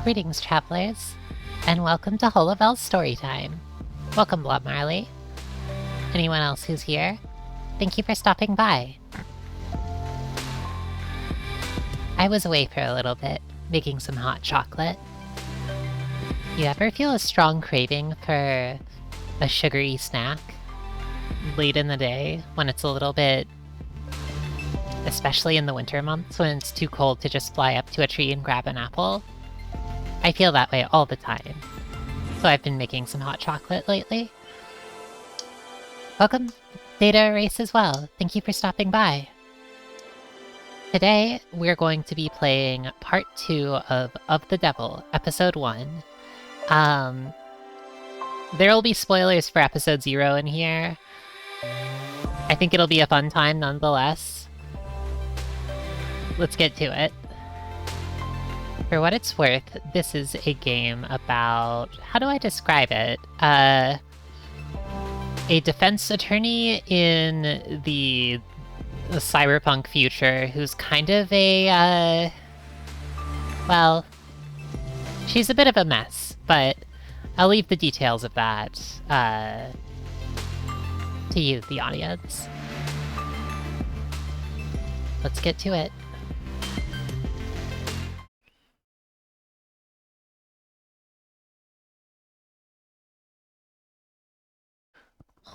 Greetings, travelers, and welcome to Hollowbel's Storytime. Welcome, Blood Marley. Anyone else who's here, thank you for stopping by. I was away for a little bit, making some hot chocolate. You ever feel a strong craving for a sugary snack late in the day when it's a little bit, especially in the winter months when it's too cold to just fly up to a tree and grab an apple? I feel that way all the time, so I've been making some hot chocolate lately. Welcome, Data Erase, as well. Thank you for stopping by. Today, we're going to be playing Part 2 of the Devil, Episode 1. There'll be spoilers for Episode 0 in here. I think it'll be a fun time nonetheless. Let's get to it. For what it's worth, this is a game about... how do I describe it? A defense attorney in the cyberpunk future who's kind of a, well, she's a bit of a mess, but I'll leave the details of that, to you, the audience. Let's get to it.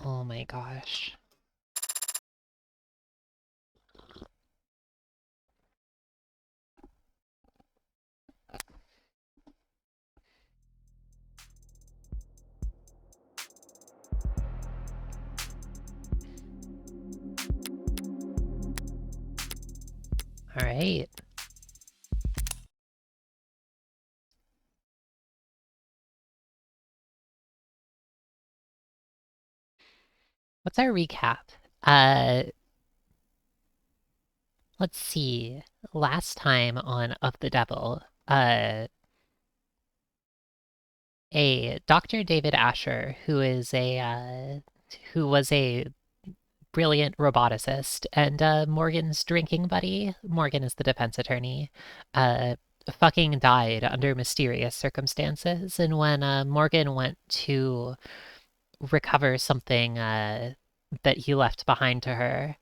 Oh my gosh. All right. What's our recap? Let's see. Last time on Of the Devil, a Dr. David Asher, who was a brilliant roboticist and Morgan's drinking buddy, Morgan is the defense attorney, fucking died under mysterious circumstances. And when Morgan went to recover something that he left behind to her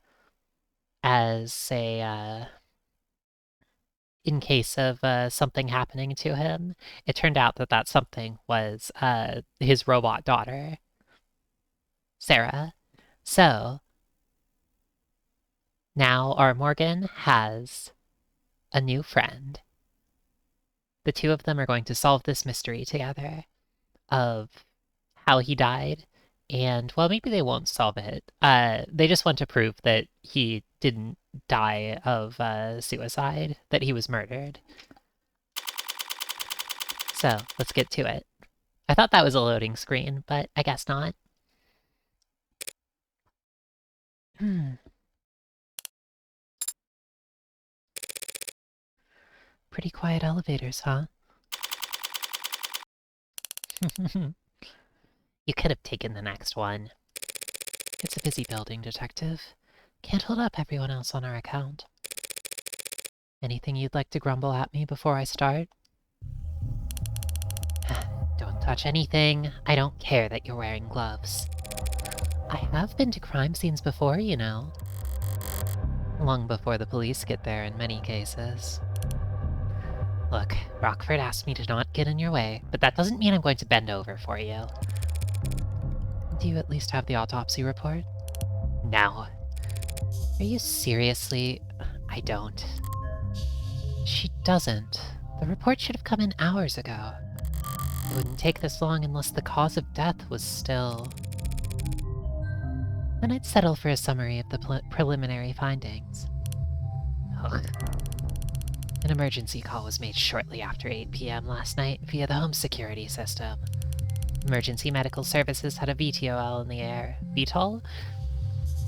as a in case of something happening to him, it turned out that that something was his robot daughter, Sarah. So now our Morgan has a new friend. The two of them are going to solve this mystery together of how he died. And, well, maybe they won't solve it. They just want to prove that he didn't die of suicide, that he was murdered. So, let's get to it. I thought that was a loading screen, but I guess not. Pretty quiet elevators, huh? You could have taken the next one. It's a busy building, Detective. Can't hold up everyone else on our account. Anything you'd like to grumble at me before I start? Don't touch anything. I don't care that you're wearing gloves. I have been to crime scenes before, you know. Long before the police get there in many cases. Look, Rockford asked me to not get in your way, but that doesn't mean I'm going to bend over for you. Do you at least have the autopsy report? No. Are you seriously? I don't. She doesn't. The report should have come in hours ago. It wouldn't take this long unless the cause of death was still... Then I'd settle for a summary of the preliminary findings. Ugh. An emergency call was made shortly after 8 p.m. last night via the home security system. Emergency medical services had a VTOL in the air. VTOL?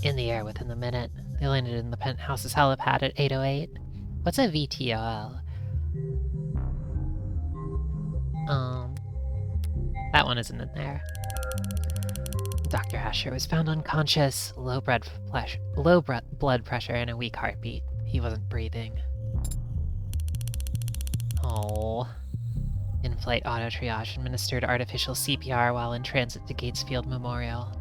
In the air within the minute. They landed in the penthouse's helipad at 8:08. What's a VTOL? That one isn't in there. Dr. Asher was found unconscious, low blood pressure, and a weak heartbeat. He wasn't breathing. Oh. In-flight auto-triage administered artificial CPR while in transit to Gates Field Memorial.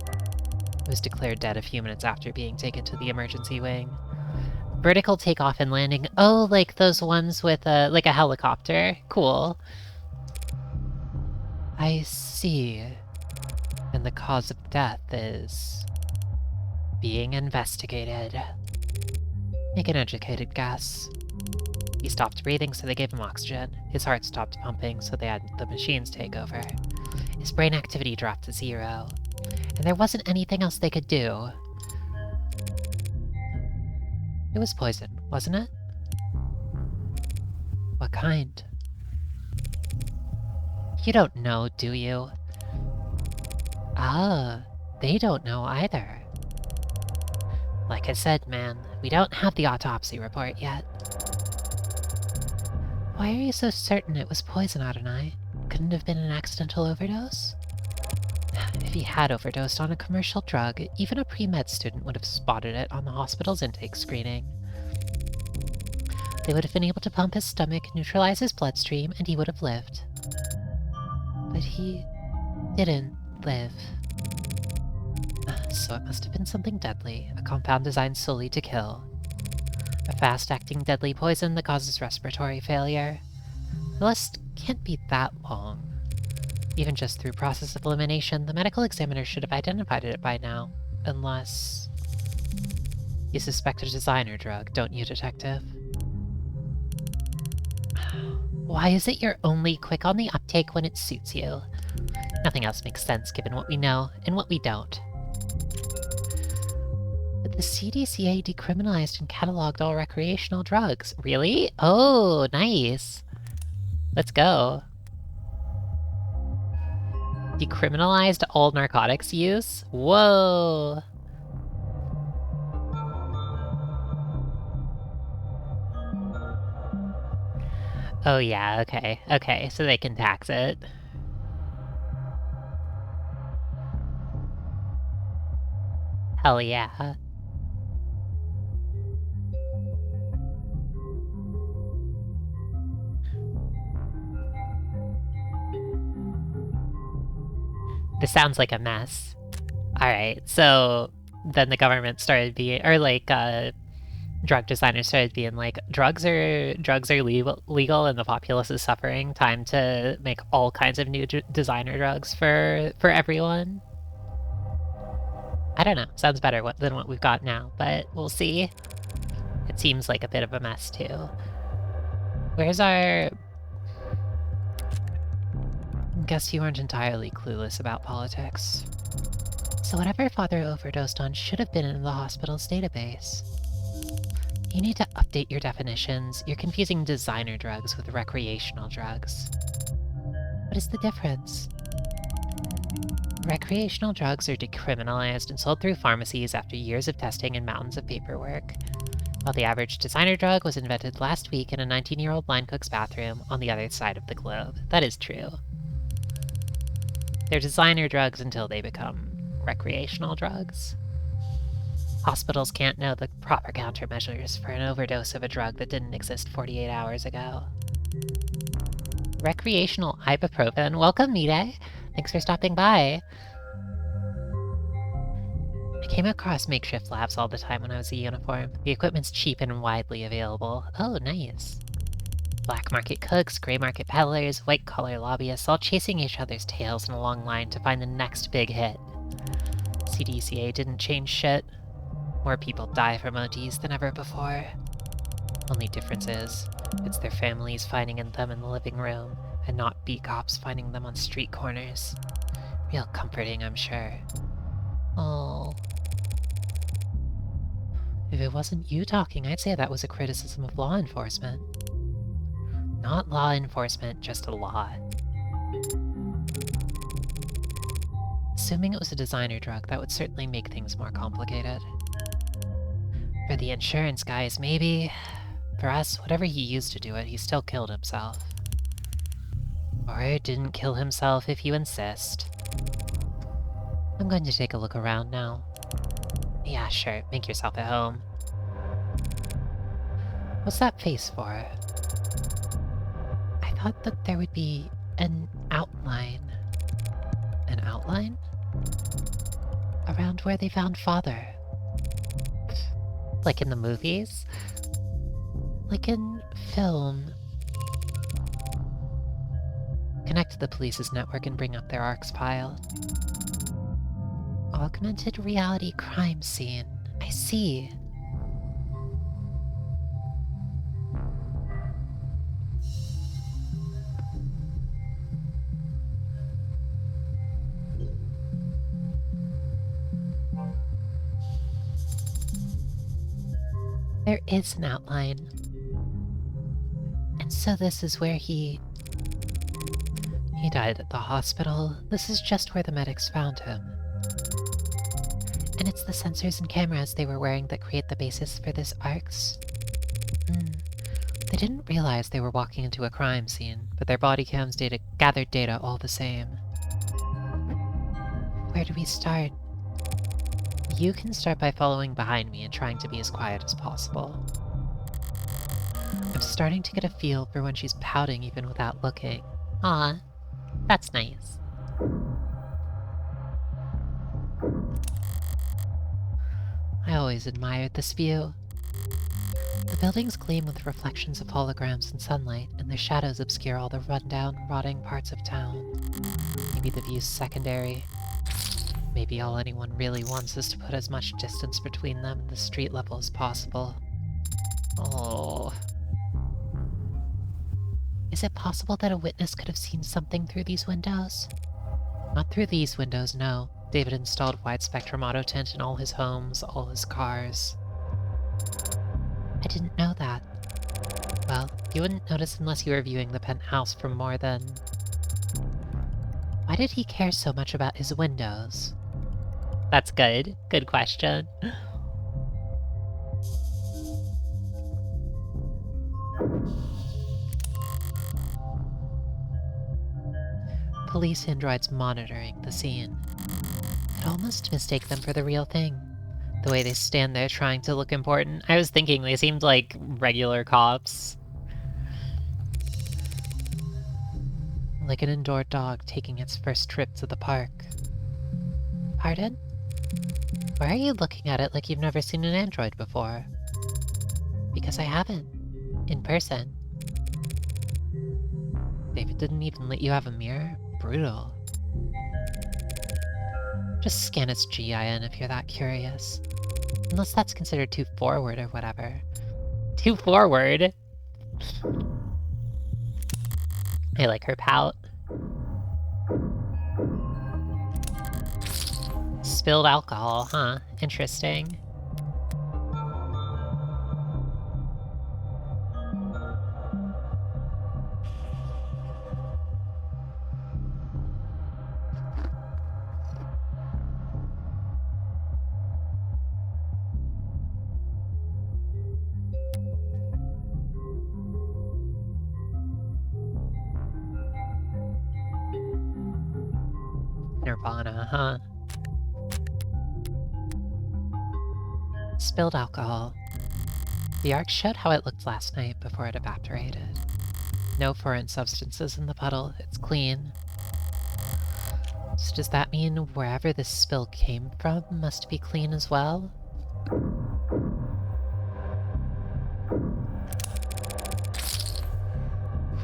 He was declared dead a few minutes after being taken to the emergency wing. Vertical takeoff and landing. Oh, like those ones with like a helicopter. Cool. I see. And the cause of death is being investigated. Make an educated guess. He stopped breathing, so they gave him oxygen. His heart stopped pumping, so they had the machines take over. His brain activity dropped to 0. And there wasn't anything else they could do. It was poison, wasn't it? What kind? You don't know, do you? Ah, they don't know either. Like I said, man, we don't have the autopsy report yet. Why are you so certain it was poison, Adonai? Couldn't have been an accidental overdose? If he had overdosed on a commercial drug, even a pre-med student would have spotted it on the hospital's intake screening. They would have been able to pump his stomach, neutralize his bloodstream, and he would have lived. But he didn't live. So it must have been something deadly, a compound designed solely to kill. A fast-acting deadly poison that causes respiratory failure. The list can't be that long. Even just through process of elimination, the medical examiner should have identified it by now. Unless... You suspect a designer drug, don't you, Detective? Why is it you're only quick on the uptake when it suits you? Nothing else makes sense given what we know and what we don't. But the CDCA decriminalized and cataloged all recreational drugs. Really? Oh, nice. Let's go. Decriminalized all narcotics use? Whoa! Oh yeah, okay. Okay, so they can tax it. Hell yeah. This sounds like a mess. Alright, so then the government started being, or like, drug designers started being like, drugs are legal and the populace is suffering. Time to make all kinds of new designer drugs for everyone. I don't know. Sounds better than what we've got now, but we'll see. It seems like a bit of a mess too. Where's our... Guess you aren't entirely clueless about politics. So whatever Father overdosed on should have been in the hospital's database. You need to update your definitions. You're confusing designer drugs with recreational drugs. What is the difference? Recreational drugs are decriminalized and sold through pharmacies after years of testing and mountains of paperwork, while the average designer drug was invented last week in a 19-year-old line cook's bathroom on the other side of the globe. That is true. They're designer drugs until they become recreational drugs. Hospitals can't know the proper countermeasures for an overdose of a drug that didn't exist 48 hours ago. Recreational ibuprofen? Welcome, Mide! Thanks for stopping by. I came across makeshift labs all the time when I was a uniform. The equipment's cheap and widely available. Oh, nice. Black market cooks, grey market peddlers, white-collar lobbyists, all chasing each other's tails in a long line to find the next big hit. CDCA didn't change shit. More people die from ODs than ever before. Only difference is, it's their families finding them in the living room, and not beat cops finding them on street corners. Real comforting, I'm sure. Oh. If it wasn't you talking, I'd say that was a criticism of law enforcement. Not law enforcement, just a law. Assuming it was a designer drug, that would certainly make things more complicated. For the insurance guys, maybe. For us, whatever he used to do it, he still killed himself. Or didn't kill himself, if you insist. I'm going to take a look around now. Yeah, sure, make yourself at home. What's that face for? I thought that there would be an outline. An outline? Around where they found Father. Like in the movies? Like in film. Connect to the police's network and bring up their ARCS file. Augmented reality crime scene. I see. There is an outline. And so this is where he died at the hospital. This is just where the medics found him. And it's the sensors and cameras they were wearing that create the basis for this ARCS. They didn't realize they were walking into a crime scene, but their body cams gathered data all the same. Where do we start? You can start by following behind me and trying to be as quiet as possible. I'm starting to get a feel for when she's pouting even without looking. Aw, that's nice. I always admired this view. The buildings gleam with reflections of holograms and sunlight, and their shadows obscure all the rundown, rotting parts of town. Maybe the view's secondary. Maybe all anyone really wants is to put as much distance between them and the street level as possible. Oh. Is it possible that a witness could have seen something through these windows? Not through these windows, no. David installed wide-spectrum auto tint in all his homes, all his cars. I didn't know that. Well, you wouldn't notice unless you were viewing the penthouse from more than... Why did he care so much about his windows? That's good. Good question. Police androids monitoring the scene. I'd almost mistake them for the real thing. The way they stand there trying to look important. I was thinking they seemed like regular cops. Like an indoor dog taking its first trip to the park. Pardon? Why are you looking at it like you've never seen an android before? Because I haven't. In person. David didn't even let you have a mirror? Brutal. Just scan its GIN if you're that curious. Unless that's considered too forward or whatever. Too forward? I like her pout. Spilled alcohol, huh? Interesting. Nirvana, huh? Spilled alcohol. The arc showed how it looked last night before it evaporated. No foreign substances in the puddle, it's clean. So does that mean wherever this spill came from must be clean as well?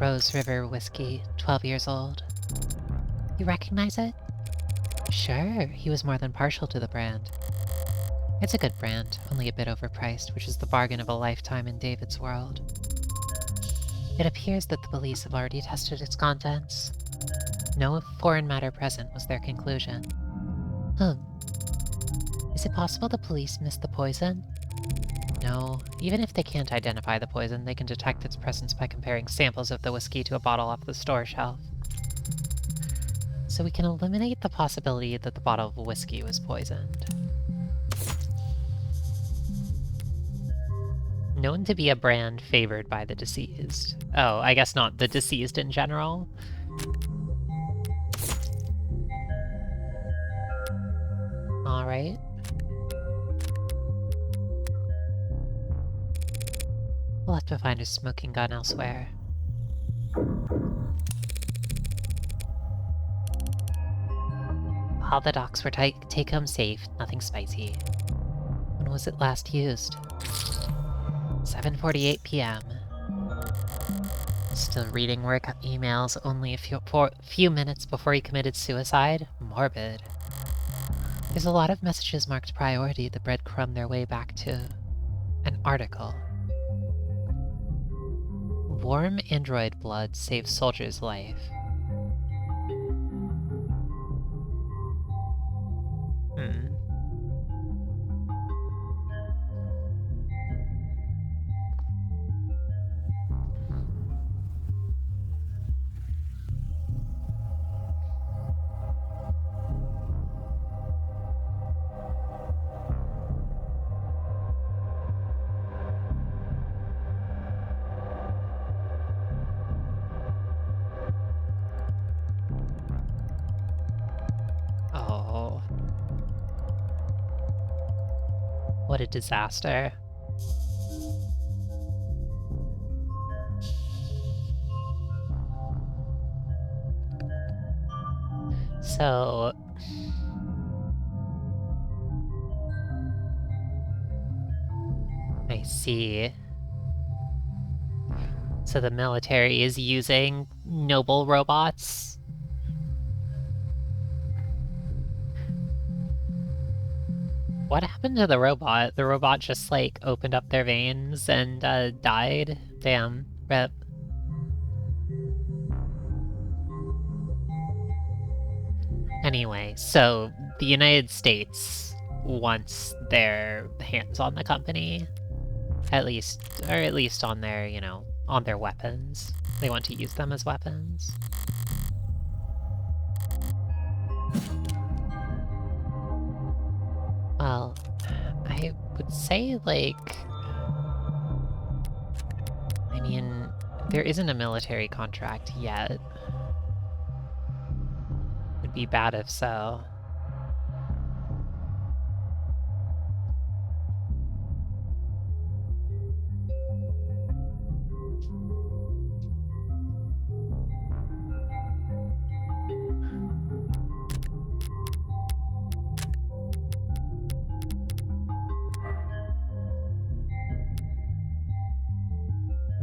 Rose River whiskey, 12 years old. You recognize it? Sure, he was more than partial to the brand. It's a good brand, only a bit overpriced, which is the bargain of a lifetime in David's world. It appears that the police have already tested its contents. No foreign matter present was their conclusion. Is it possible the police missed the poison? No, even if they can't identify the poison, they can detect its presence by comparing samples of the whiskey to a bottle off the store shelf. So we can eliminate the possibility that the bottle of whiskey was poisoned. Known to be a brand favored by the deceased. Oh, I guess not the deceased in general. Alright. We'll have to find a smoking gun elsewhere. All the docks were take-home safe, nothing spicy. When was it last used? 7:48 p.m. Still reading work emails only a few minutes before he committed suicide? Morbid. There's a lot of messages marked priority that breadcrumb their way back to an article. Warm android blood saves soldier's life. Oh. What a disaster. So... I see. So the military is using noble robots? What happened to the robot? The robot just, like, opened up their veins and, died? Damn. Rip. Anyway, so the United States wants their hands on the company. At least on their, you know, on their weapons. They want to use them as weapons. Well, I would say, like... I mean, there isn't a military contract yet. It'd be bad if so.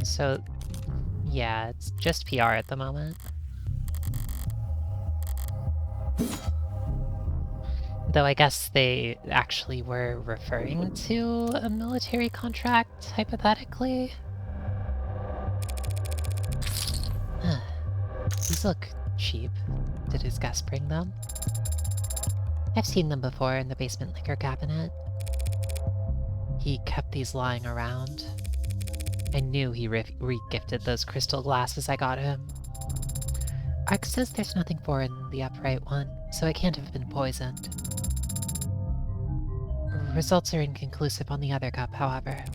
So, yeah, it's just PR at the moment. Though I guess they actually were referring to a military contract, hypothetically. These look cheap. Did his guest bring them? I've seen them before in the basement liquor cabinet. He kept these lying around. I knew he re-gifted those crystal glasses I got him. Ark says there's nothing foreign in the upright one, so it can't have been poisoned. Results are inconclusive on the other cup, however.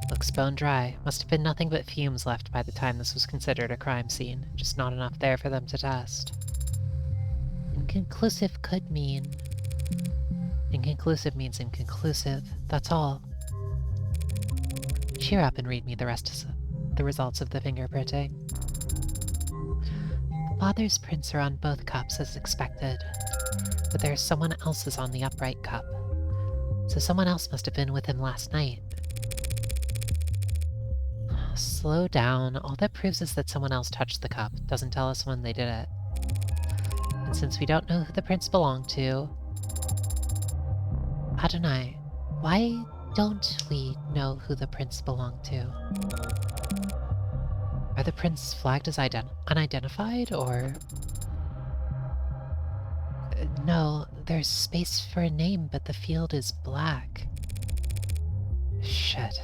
Looks bone dry. Must have been nothing but fumes left by the time this was considered a crime scene. Just not enough there for them to test. Inconclusive could mean... Inconclusive means inconclusive. That's all. Cheer up and read me the results of the fingerprinting. Father's prints are on both cups as expected, but there's someone else's on the upright cup. So someone else must have been with him last night. Slow down. All that proves is that someone else touched the cup. Doesn't tell us when they did it. And since we don't know who the prints belong to... Adonai, why don't we know who the prints belong to? Are the prints flagged as unidentified, or... No, there's space for a name, but the field is black. Shit.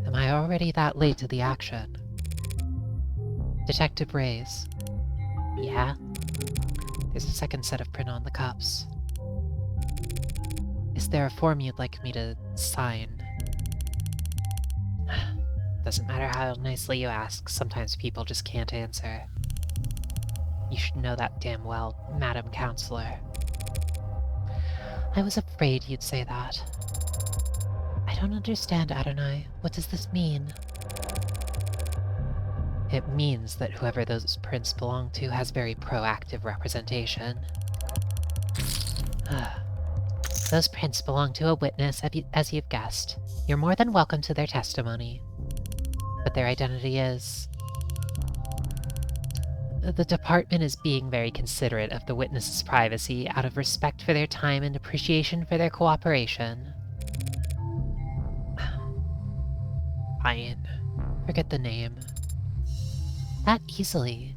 Am I already that late to the action? Detective Reyes. Yeah? There's a second set of print on the cups. Is there a form you'd like me to sign? Doesn't matter how nicely you ask, sometimes people just can't answer. You should know that damn well, Madam Counselor. I was afraid you'd say that. I don't understand, Adonai. What does this mean? It means that whoever those prints belong to has very proactive representation. Those prints belong to a witness, as you've guessed. You're more than welcome to their testimony. But their identity is... The department is being very considerate of the witness's privacy out of respect for their time and appreciation for their cooperation. Fine. Forget the name. That easily.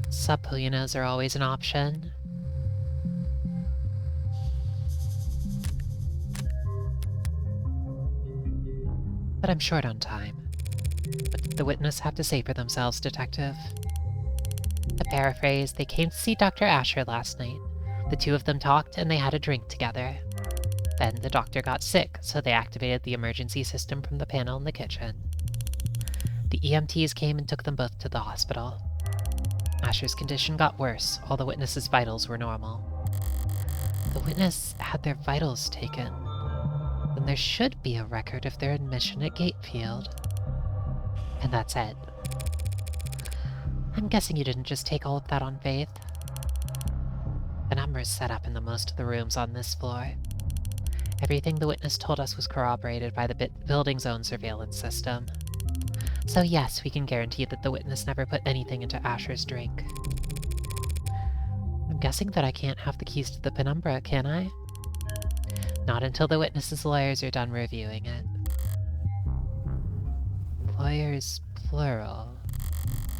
Subpoenas are always an option. But I'm short on time. What did the witness have to say for themselves, Detective? To paraphrase, they came to see Dr. Asher last night. The two of them talked and they had a drink together. Then the doctor got sick, so they activated the emergency system from the panel in the kitchen. The EMTs came and took them both to the hospital. Asher's condition got worse, all the witness's vitals were normal. The witness had their vitals taken. Then there should be a record of their admission at Gatefield. And that's it. I'm guessing you didn't just take all of that on faith. The numbers set up in most of the rooms on this floor. Everything the witness told us was corroborated by the building's own surveillance system. So yes, we can guarantee that the witness never put anything into Asher's drink. I'm guessing that I can't have the keys to the penumbra, can I? Not until the witness's lawyers are done reviewing it. Lawyers, plural.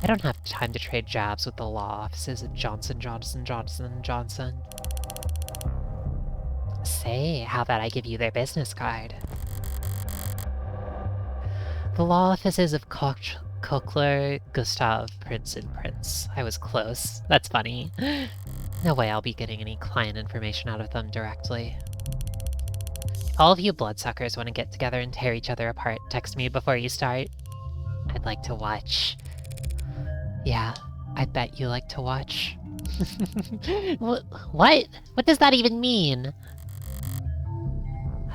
I don't have time to trade jabs with the law offices at Johnson, Johnson, Johnson & Johnson. Say, how about I give you their business card? The law offices of Kochler, Gustav, Prince & Prince. I was close. That's funny. No way I'll be getting any client information out of them directly. If all of you bloodsuckers want to get together and tear each other apart, text me before you start. I'd like to watch. Yeah, I bet you like to watch. What? What does that even mean?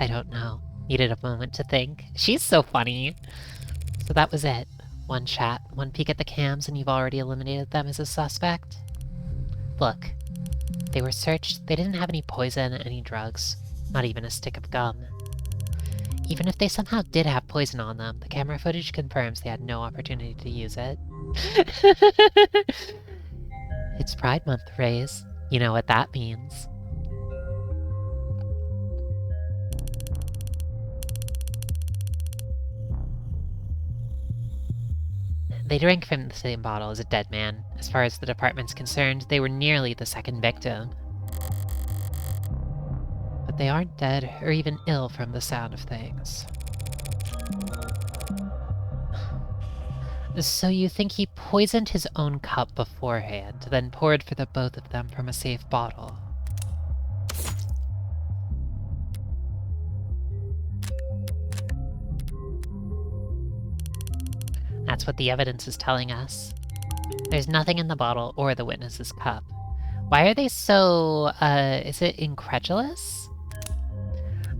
I don't know. Needed a moment to think. She's so funny. So that was it. One chat, one peek at the cams, and you've already eliminated them as a suspect? Look. They were searched, they didn't have any poison, any drugs. Not even a stick of gum. Even if they somehow did have poison on them, the camera footage confirms they had no opportunity to use it. It's Pride Month, Raze. You know what that means. They drank from the same bottle as a dead man. As far as the department's concerned, they were nearly the second victim. But they aren't dead, or even ill from the sound of things. So you think he poisoned his own cup beforehand, then poured for the both of them from a safe bottle? That's what the evidence is telling us. There's nothing in the bottle or the witness's cup. Why are they so, is it incredulous?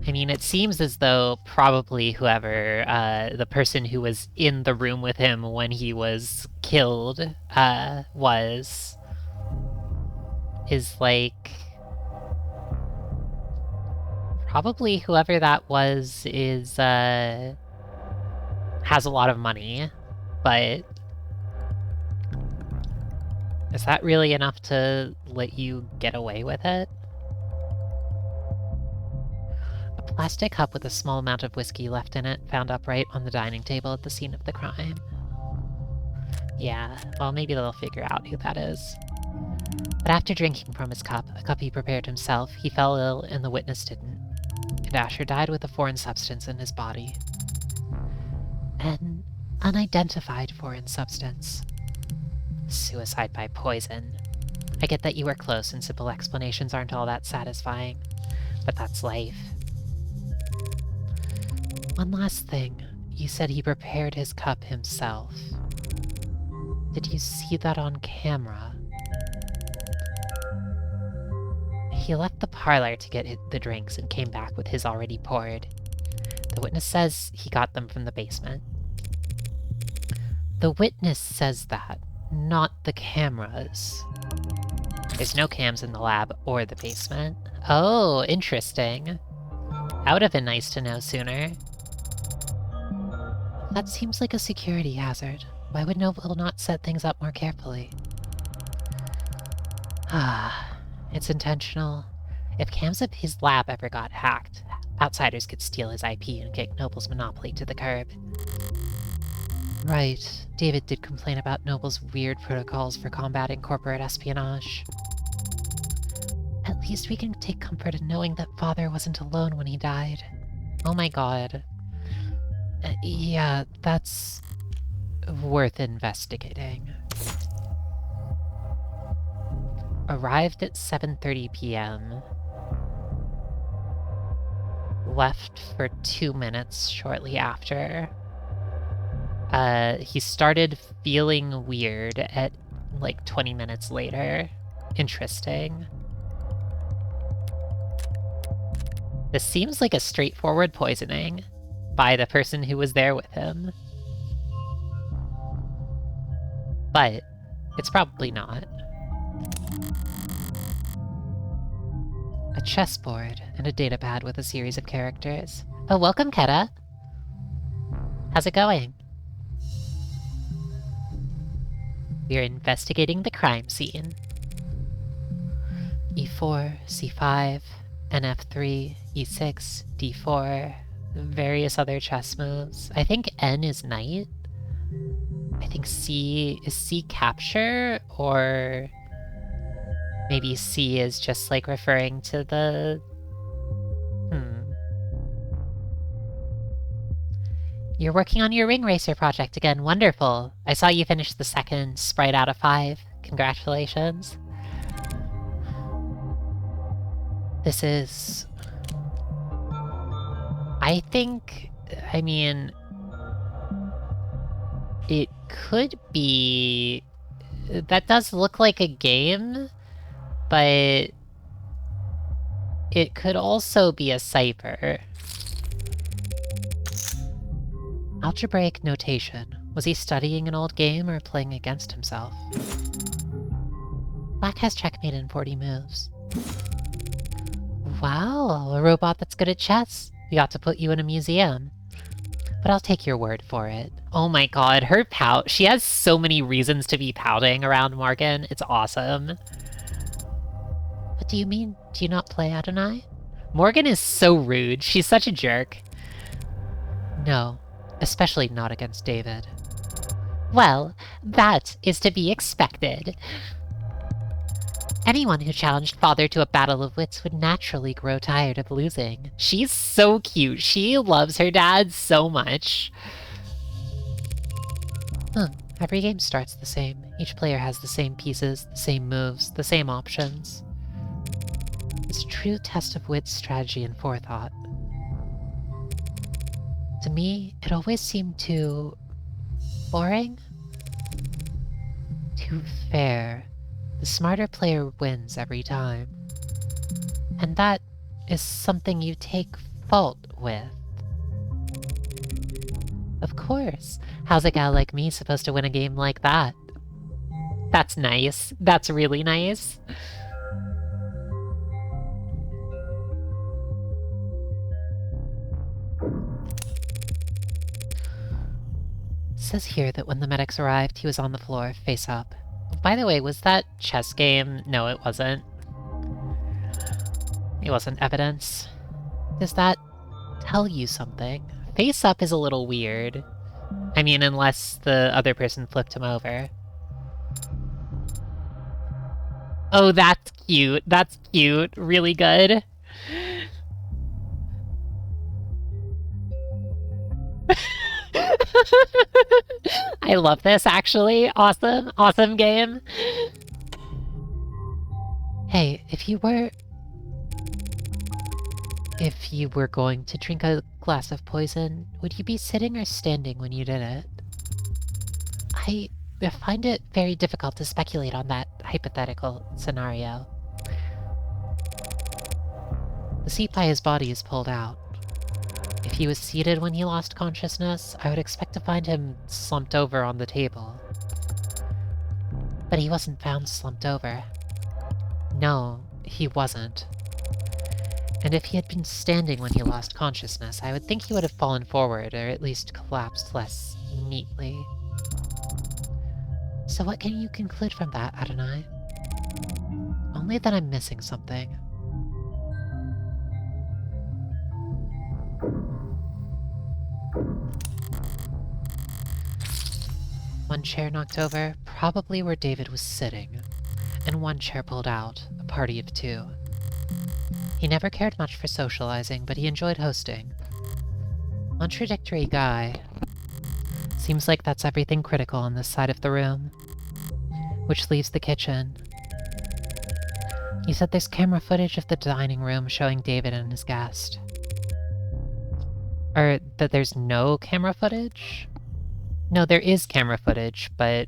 I mean, it seems as though probably whoever, the person who was in the room with him when he was killed, is like... Probably whoever that was is, has a lot of money. But is that really enough to let you get away with it? A plastic cup with a small amount of whiskey left in it, found upright on the dining table at the scene of the crime. Yeah, well, maybe they'll figure out who that is. But after drinking from his cup, a cup he prepared himself, he fell ill and the witness didn't. And Asher died with a foreign substance in his body. An unidentified foreign substance. Suicide by poison. I get that you were close and simple explanations aren't all that satisfying, but that's life. One last thing. You said he prepared his cup himself. Did you see that on camera? He left the parlor to get the drinks and came back with his already poured. The witness says he got them from the basement. The witness says that, not the cameras. There's no cams in the lab or the basement. Oh, interesting. That would have been nice to know sooner. That seems like a security hazard. Why would Noble not set things up more carefully? Ah, it's intentional. If cams of his lab ever got hacked, outsiders could steal his IP and kick Noble's monopoly to the curb. Right. David did complain about Noble's weird protocols for combating corporate espionage. At least we can take comfort in knowing that Father wasn't alone when he died. Oh my god. Yeah, that's worth investigating. Arrived at 7:30 p.m. Left for 2 minutes shortly after. He started feeling weird at like 20 minutes later. Interesting. This seems like a straightforward poisoning by the person who was there with him. But it's probably not. A chessboard and a datapad with a series of characters. Oh, welcome, Keta. How's it going? We are investigating the crime scene. E4, C5, NF3, E6, D4, various other chess moves. I think N is knight. I think C is C capture, or maybe C is just like referring to the... You're working on your Ring Racer project again. Wonderful. I saw you finish the second sprite out of 5. Congratulations. This is... I think... I mean... It could be... That does look like a game, but... It could also be a cipher. Algebraic notation. Was he studying an old game or playing against himself? Black has checkmate in 40 moves. Wow, a robot that's good at chess. We ought to put you in a museum. But I'll take your word for it. Oh my god, her pout. She has so many reasons to be pouting around Morgan. It's awesome. What do you mean? Do you not play Adonai? Morgan is so rude. She's such a jerk. No. Especially not against David. Well, that is to be expected. Anyone who challenged Father to a battle of wits would naturally grow tired of losing. She's so cute. She loves her dad so much. Every game starts the same. Each player has the same pieces, the same moves, the same options. It's a true test of wit, strategy, and forethought. To me, it always seemed too... boring? Too fair. The smarter player wins every time. And that is something you take fault with. Of course. How's a gal like me supposed to win a game like that? That's nice. That's really nice. It says here that when the medics arrived, he was on the floor, face up. By the way, was that chess game? No, it wasn't. It wasn't evidence. Does that tell you something? Face up is a little weird. I mean, unless the other person flipped him over. Oh, that's cute. That's cute. Really good. I love this, actually. Awesome. Awesome game. Hey, if you were going to drink a glass of poison, would you be sitting or standing when you did it? I find it very difficult to speculate on that hypothetical scenario. The seat by his body is pulled out. If he was seated when he lost consciousness, I would expect to find him slumped over on the table. But he wasn't found slumped over. No, he wasn't. And if he had been standing when he lost consciousness, I would think he would have fallen forward, or at least collapsed less neatly. So what can you conclude from that, Adonai? Only that I'm missing something. One chair knocked over, probably where David was sitting, and one chair pulled out, a party of two. He never cared much for socializing, but he enjoyed hosting. Contradictory guy. Seems like that's everything critical on this side of the room. Which leaves the kitchen. He said there's camera footage of the dining room showing David and his guest. Or that there's no camera footage? No, there is camera footage, but...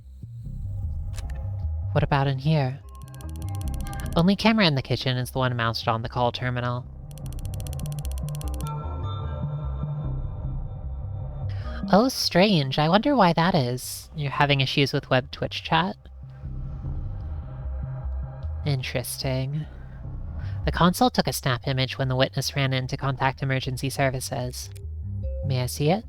what about in here? Only camera in the kitchen is the one mounted on the call terminal. Oh, strange. I wonder why that is. You're having issues with web Twitch chat? Interesting. The console took a snap image when the witness ran in to contact emergency services. May I see it?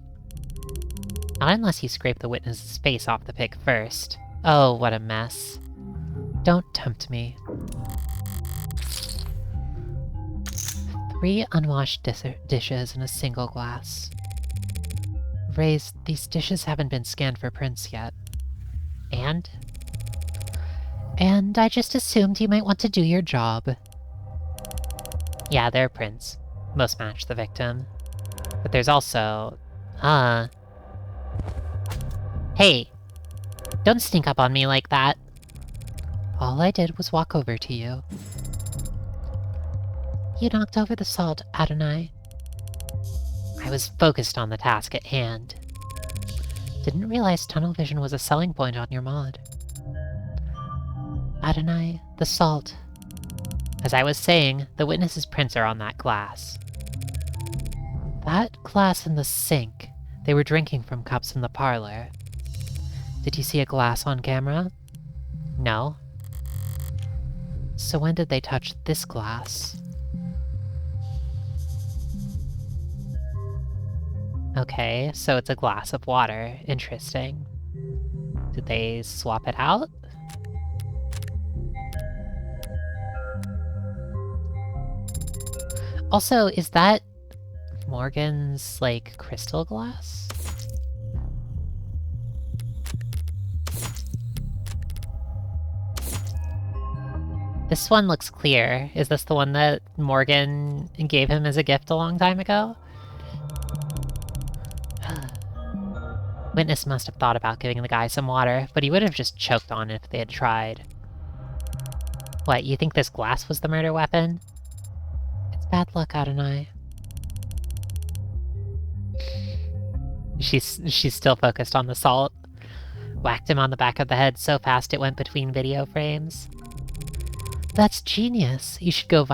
Not unless you scrape the witness's face off the pic first. Oh, what a mess. Don't tempt me. 3 unwashed dishes in a single glass. Raise, these dishes haven't been scanned for prints yet. And? And I just assumed you might want to do your job. Yeah, they're prints. Most match the victim. But there's also... Hey! Don't sneak up on me like that! All I did was walk over to you. You knocked over the salt, Adonai. I was focused on the task at hand. Didn't realize tunnel vision was a selling point on your mod. Adonai, the salt. As I was saying, the witness's prints are on that glass. That glass in the sink. They were drinking from cups in the parlor. Did you see a glass on camera? No. So when did they touch this glass? Okay, so it's a glass of water. Interesting. Did they swap it out? Also, is that Morgan's, like, crystal glass? This one looks clear. Is this the one that Morgan gave him as a gift a long time ago? Witness must have thought about giving the guy some water, but he would have just choked on it if they had tried. What, you think this glass was the murder weapon? It's bad luck, Adonai. She's still focused on the salt. Whacked him on the back of the head so fast it went between video frames. That's genius. You should go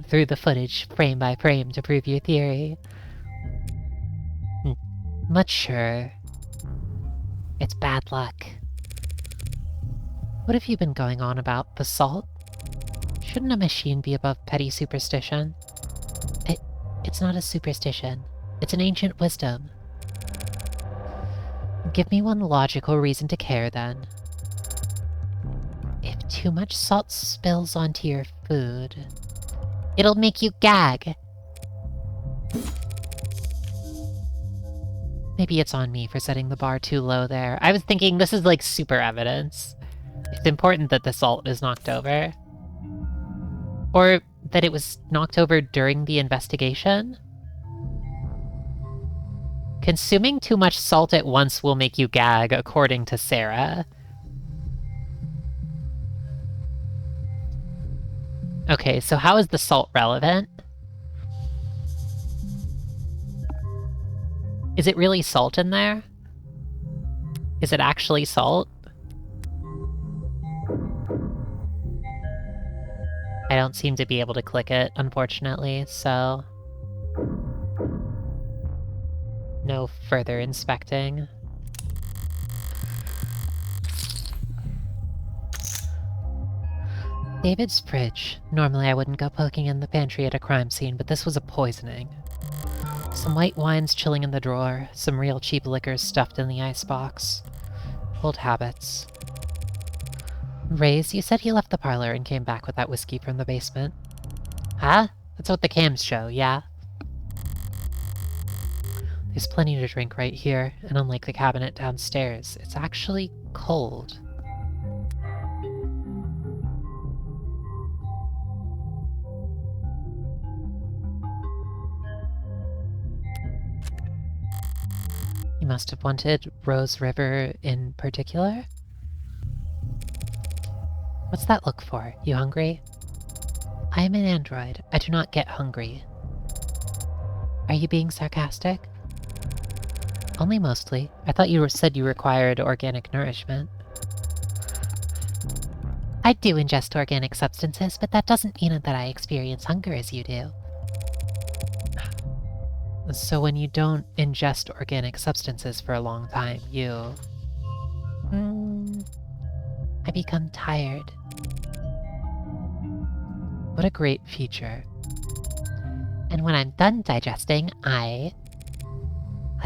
through the footage frame by frame to prove your theory. Mature. It's bad luck. What have you been going on about? The salt? Shouldn't a machine be above petty superstition? It's not a superstition. It's an ancient wisdom. Give me one logical reason to care, then. If too much salt spills onto your food, it'll make you gag. Maybe it's on me for setting the bar too low there. I was thinking this is like super evidence. It's important that the salt is knocked over. Or that it was knocked over during the investigation. Consuming too much salt at once will make you gag, according to Sarah. Okay, so how is the salt relevant? Is it really salt in there? Is it actually salt? I don't seem to be able to click it, unfortunately, so... no further inspecting. David's fridge. Normally I wouldn't go poking in the pantry at a crime scene, but this was a poisoning. Some white wines chilling in the drawer, some real cheap liquors stuffed in the icebox. Old habits. Ray's, you said he left the parlor and came back with that whiskey from the basement. Huh? That's what the cams show, yeah? There's plenty to drink right here, and unlike the cabinet downstairs, it's actually cold. You must have wanted Rose River in particular? What's that look for? You hungry? I am an android. I do not get hungry. Are you being sarcastic? Only mostly. I thought you said you required organic nourishment. I do ingest organic substances, but that doesn't mean that I experience hunger as you do. So when you don't ingest organic substances for a long time, you... I become tired. What a great feature. And when I'm done digesting, I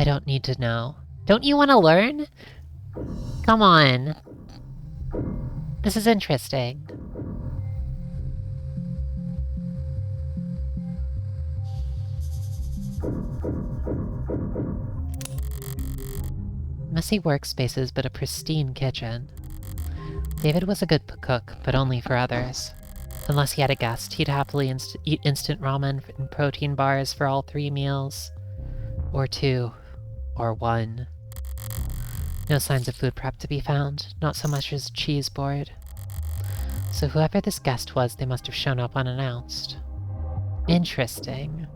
don't need to know. Don't you want to learn? Come on. This is interesting. Messy workspaces, but a pristine kitchen. David was a good cook, but only for others. Unless he had a guest, he'd happily eat instant ramen and protein bars for all 3 meals. Or 2. Or 1. No signs of food prep to be found, not so much as a cheese board. So whoever this guest was, they must have shown up unannounced. Interesting.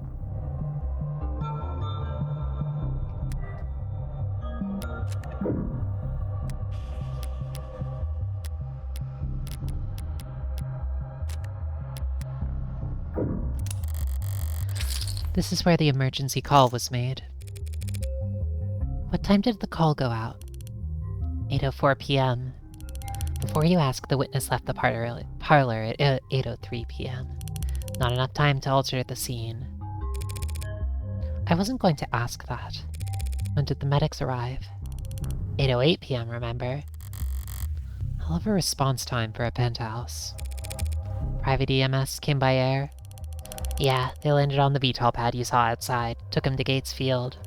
This is where the emergency call was made. What time did the call go out? 8:04 p.m. Before you ask, the witness left the parlor at 8:03 p.m. Not enough time to alter the scene. I wasn't going to ask that. When did the medics arrive? 8:08 p.m., remember? Hell of a response time for a penthouse. Private EMS came by air. Yeah, they landed on the VTOL pad you saw outside. Took him to Gates Field.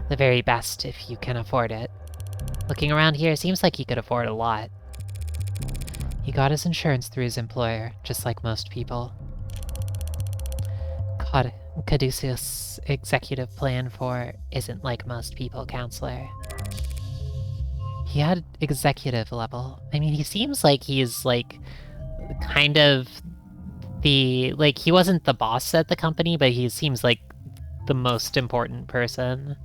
The very best, if you can afford it. Looking around here, seems like he could afford a lot. He got his insurance through his employer, just like most people. Caduceus' executive plan for isn't like most people, counselor. He had executive level. I mean, he seems like he's, like, kind of the... Like, he wasn't the boss at the company, but he seems like the most important person.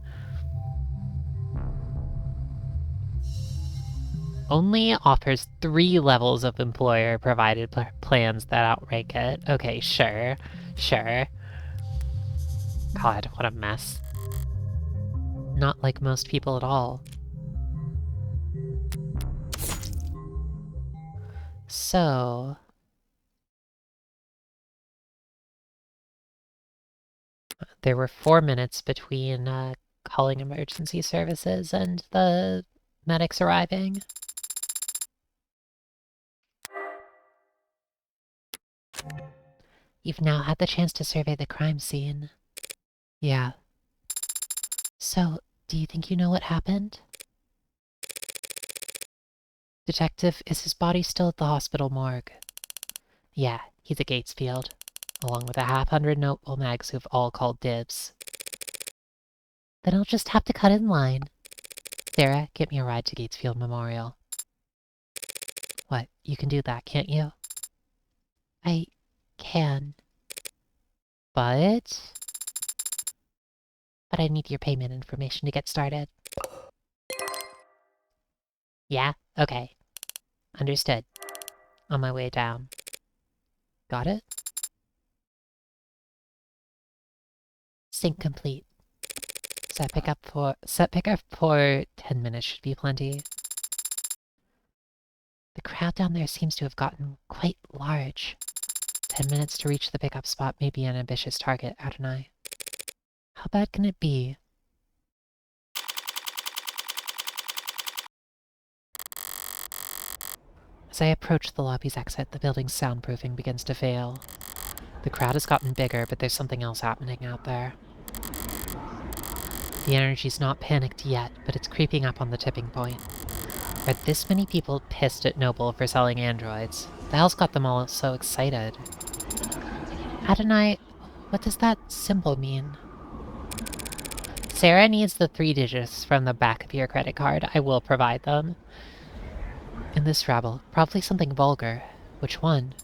Only offers 3 levels of employer-provided plans that outrank it. Okay, sure. Sure. God, what a mess. Not like most people at all. So... there were 4 minutes between calling emergency services and the medics arriving. You've now had the chance to survey the crime scene. Yeah. So, do you think you know what happened? Detective, is his body still at the hospital morgue? Yeah, he's at Gatesfield, along with a 100 notable mags who've all called dibs. Then I'll just have to cut in line. Sarah, get me a ride to Gatesfield Memorial. What, you can do that, can't you? I can. But I need your payment information to get started. Yeah? Okay. Understood. On my way down. Got it? Sync complete. Set pickup for 10 minutes should be plenty. The crowd down there seems to have gotten quite large. 10 minutes to reach the pickup spot may be an ambitious target, Adonai. How bad can it be? As I approach the lobby's exit, the building's soundproofing begins to fail. The crowd has gotten bigger, but there's something else happening out there. The energy's not panicked yet, but it's creeping up on the tipping point. Are this many people pissed at Noble for selling androids? The hell's got them all so excited? Adonai, what does that symbol mean? Sarah needs the 3 digits from the back of your credit card. I will provide them. In this rabble, probably something vulgar. Which one?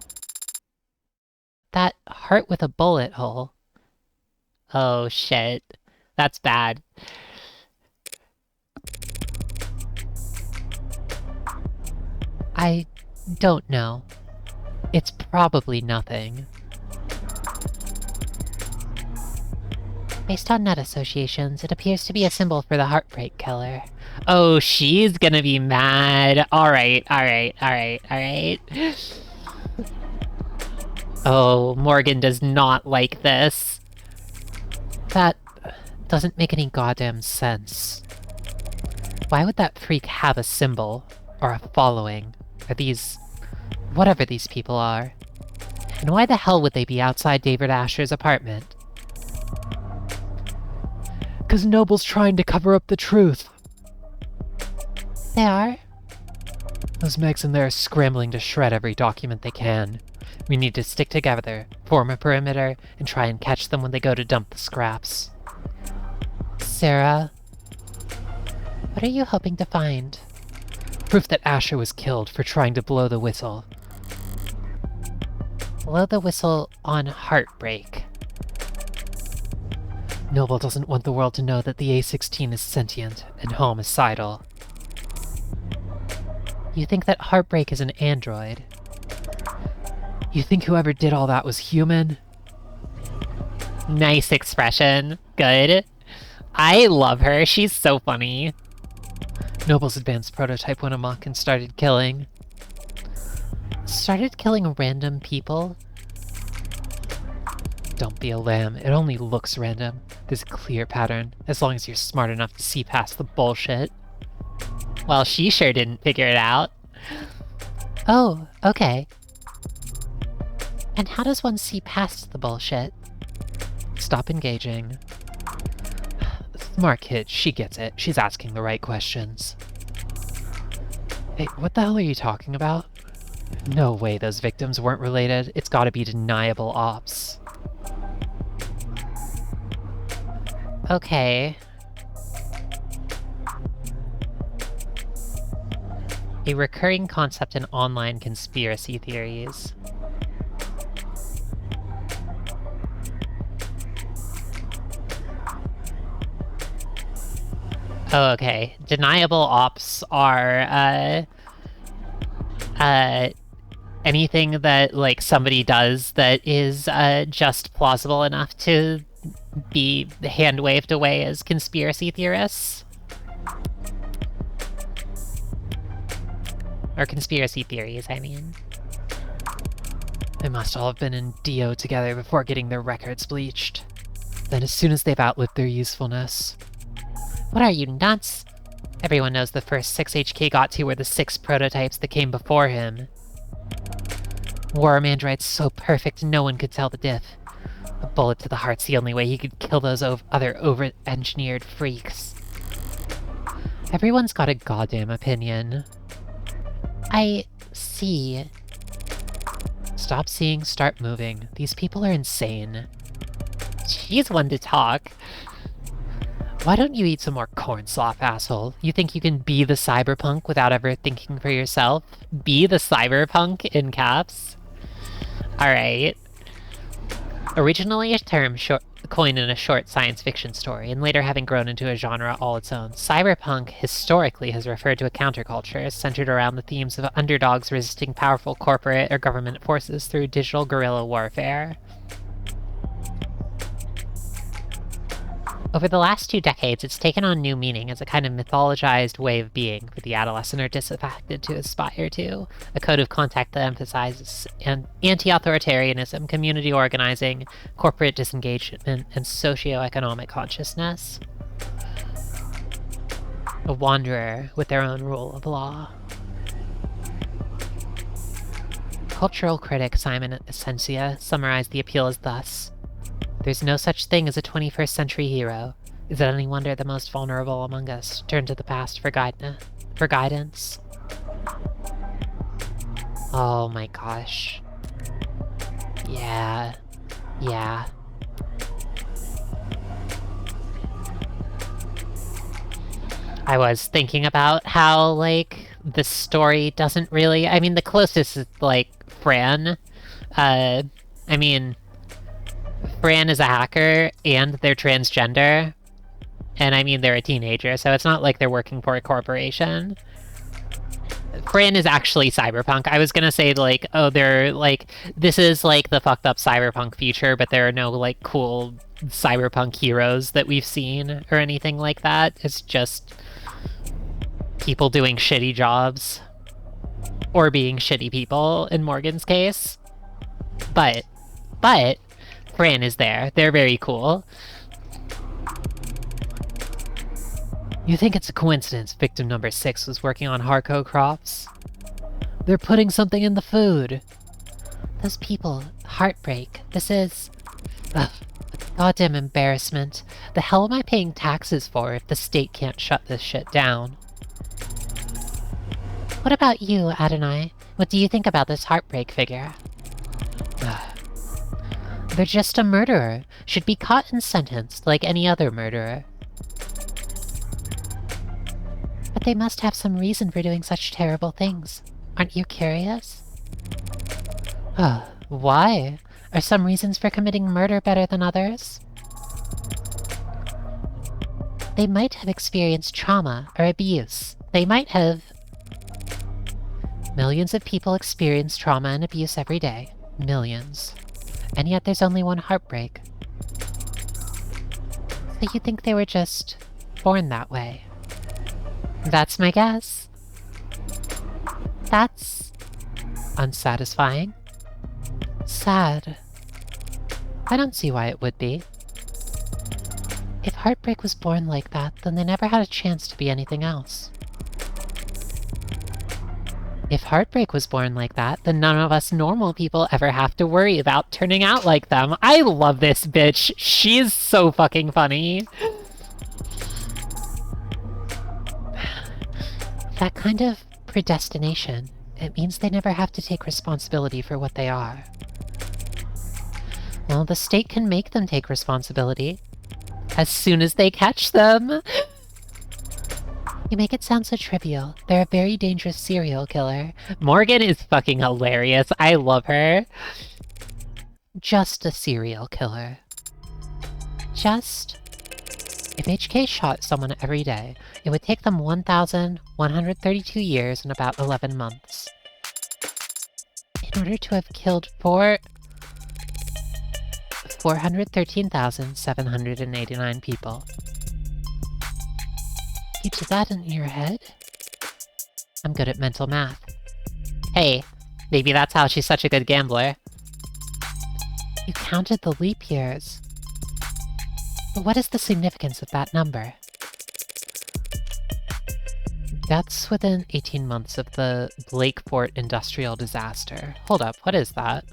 That heart with a bullet hole. Oh shit. That's bad. I don't know. It's probably nothing. Based on net associations, it appears to be a symbol for the heartbreak killer. Oh, she's gonna be mad. Alright. Oh, Morgan does not like this. That doesn't make any goddamn sense. Why would that freak have a symbol? Or a following? Or these... whatever these people are? And why the hell would they be outside David Asher's apartment? 'Cause Noble's trying to cover up the truth. They are? Those Megs in there are scrambling to shred every document they can. We need to stick together, form a perimeter, and try and catch them when they go to dump the scraps. Sarah, what are you hoping to find? Proof that Asher was killed for trying to blow the whistle. Blow the whistle on heartbreak. Noble doesn't want the world to know that the A-16 is sentient and homicidal. You think that Heartbreak is an android? You think whoever did all that was human? Nice expression. Good. I love her. She's so funny. Noble's advanced prototype went amok and started killing. Started killing random people? Don't be a lamb. It only looks random. There's a clear pattern, as long as you're smart enough to see past the bullshit. Well, she sure didn't figure it out. Oh, okay. And how does one see past the bullshit? Stop engaging. Smart kid, she gets it. She's asking the right questions. Hey, what the hell are you talking about? No way those victims weren't related. It's gotta be deniable ops. Okay. A recurring concept in online conspiracy theories. Oh, okay. Deniable ops are, anything that, like, somebody does that is, just plausible enough to be hand-waved away as conspiracy theorists. Or conspiracy theories, I mean. They must all have been in DO together before getting their records bleached. Then as soon as they've outlived their usefulness. What are you, nuts? Everyone knows the first 6HK got to were the 6 prototypes that came before him. Worm android's so perfect no one could tell the diff. A bullet to the heart's the only way he could kill those other over-engineered freaks. Everyone's got a goddamn opinion. I see. Stop seeing, start moving. These people are insane. She's one to talk. Why don't you eat some more corn slop, asshole? You think you can be the cyberpunk without ever thinking for yourself? Be the cyberpunk in caps? Alright. Originally a term coined in a short science fiction story, and later having grown into a genre all its own, cyberpunk historically has referred to a counterculture centered around the themes of underdogs resisting powerful corporate or government forces through digital guerrilla warfare. Over the last 2 decades, it's taken on new meaning as a kind of mythologized way of being for the adolescent or disaffected to aspire to, a code of contact that emphasizes anti-authoritarianism, community organizing, corporate disengagement, and socioeconomic consciousness. A wanderer with their own rule of law. Cultural critic Simon Essentia summarized the appeal as thus: "There's no such thing as a 21st century hero. Is it any wonder the most vulnerable among us turn to the past for guidance?" Oh my gosh. Yeah. Yeah. I was thinking about how, like, the story doesn't really... I mean, the closest is, like, Fran. I mean, Fran is a hacker, and they're transgender. And I mean, they're a teenager, so it's not like they're working for a corporation. Fran is actually cyberpunk. I was gonna say, like, oh, they're, like, this is, like, the fucked up cyberpunk future, but there are no, like, cool cyberpunk heroes that we've seen or anything like that. It's just people doing shitty jobs. Or being shitty people, in Morgan's case. But, Fran is there. They're very cool. You think it's a coincidence victim number 6 was working on Harco crops? They're putting something in the food. Those people, heartbreak. This is... ugh, a goddamn embarrassment. The hell am I paying taxes for if the state can't shut this shit down? What about you, Adonai? What do you think about this heartbreak figure? They're just a murderer. Should be caught and sentenced like any other murderer. But they must have some reason for doing such terrible things. Aren't you curious? Why? Are some reasons for committing murder better than others? They might have experienced trauma or abuse. They might have... Millions of people experience trauma and abuse every day. Millions. And yet there's only one heartbreak. So you think they were just born that way? That's my guess. That's unsatisfying. Sad. I don't see why it would be. If heartbreak was born like that, then they never had a chance to be anything else. If heartbreak was born like that, then none of us normal people ever have to worry about turning out like them. I love this bitch. She's so fucking funny. That kind of predestination, it means they never have to take responsibility for what they are. Well, the state can make them take responsibility as soon as they catch them. You make it sound so trivial. They're a very dangerous serial killer. Morgan is fucking hilarious. I love her. Just a serial killer. Just... If HK shot someone every day, it would take them 1,132 years and about 11 months. In order to have killed 413,789 people. You did that in your head? I'm good at mental math. Hey, maybe that's how she's such a good gambler. You counted the leap years. But what is the significance of that number? That's within 18 months of the Blakeport industrial disaster. Hold up, what is that?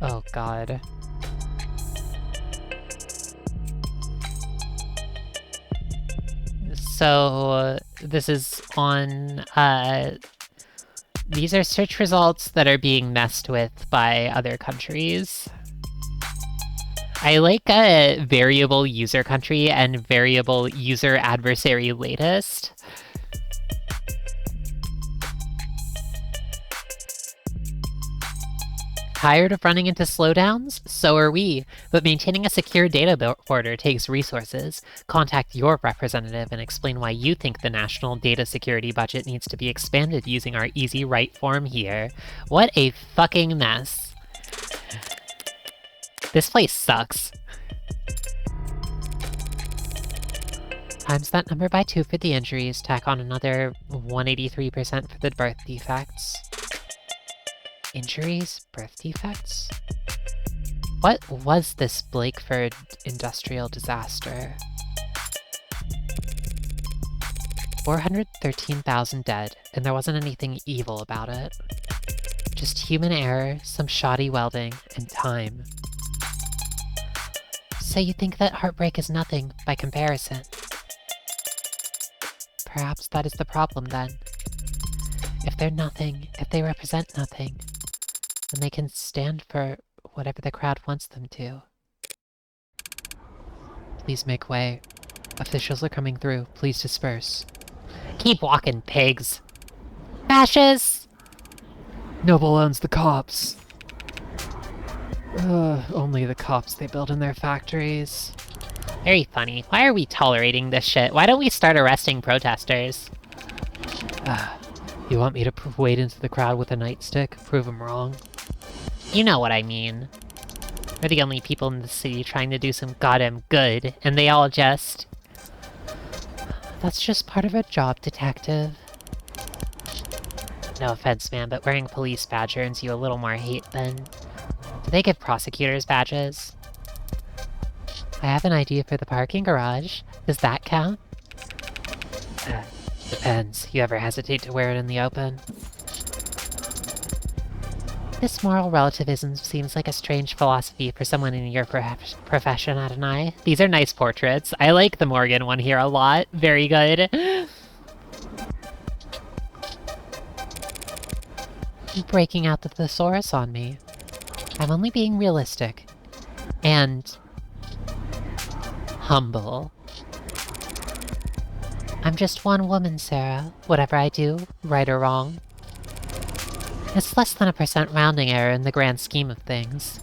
Oh god. So, this is on, these are search results that are being messed with by other countries. I like a variable user country and variable user adversary latest. Tired of running into slowdowns? So are we, but maintaining a secure data border takes resources. Contact your representative and explain why you think the national data security budget needs to be expanded using our easy right form here. What a fucking mess. This place sucks. Times that number by 2 for the injuries, tack on another 183% for the birth defects. Injuries? Birth defects? What was this Blakeford industrial disaster? 413,000 dead, and there wasn't anything evil about it. Just human error, some shoddy welding, and time. So you think that heartbreak is nothing by comparison? Perhaps that is the problem then. If they're nothing, if they represent nothing, then they can stand for whatever the crowd wants them to. Please make way. Officials are coming through. Please disperse. Keep walking, pigs. Fascists! Noble owns the cops. Only the cops they build in their factories. Very funny. Why are we tolerating this shit? Why don't we start arresting protesters? You want me to wade into the crowd with a nightstick? Prove them wrong? You know what I mean. We're the only people in the city trying to do some goddamn good, and they all just... That's just part of our job, detective. No offense, man, but wearing a police badge earns you a little more hate than... Do they give prosecutors badges? I have an idea for the parking garage. Does that count? Depends. You ever hesitate to wear it in the open? This moral relativism seems like a strange philosophy for someone in your profession, Adonai. These are nice portraits. I like the Morgan one here a lot. Very good. Breaking out the thesaurus on me. I'm only being realistic. And... humble. I'm just one woman, Sarah. Whatever I do, right or wrong. It's less than a % rounding error in the grand scheme of things.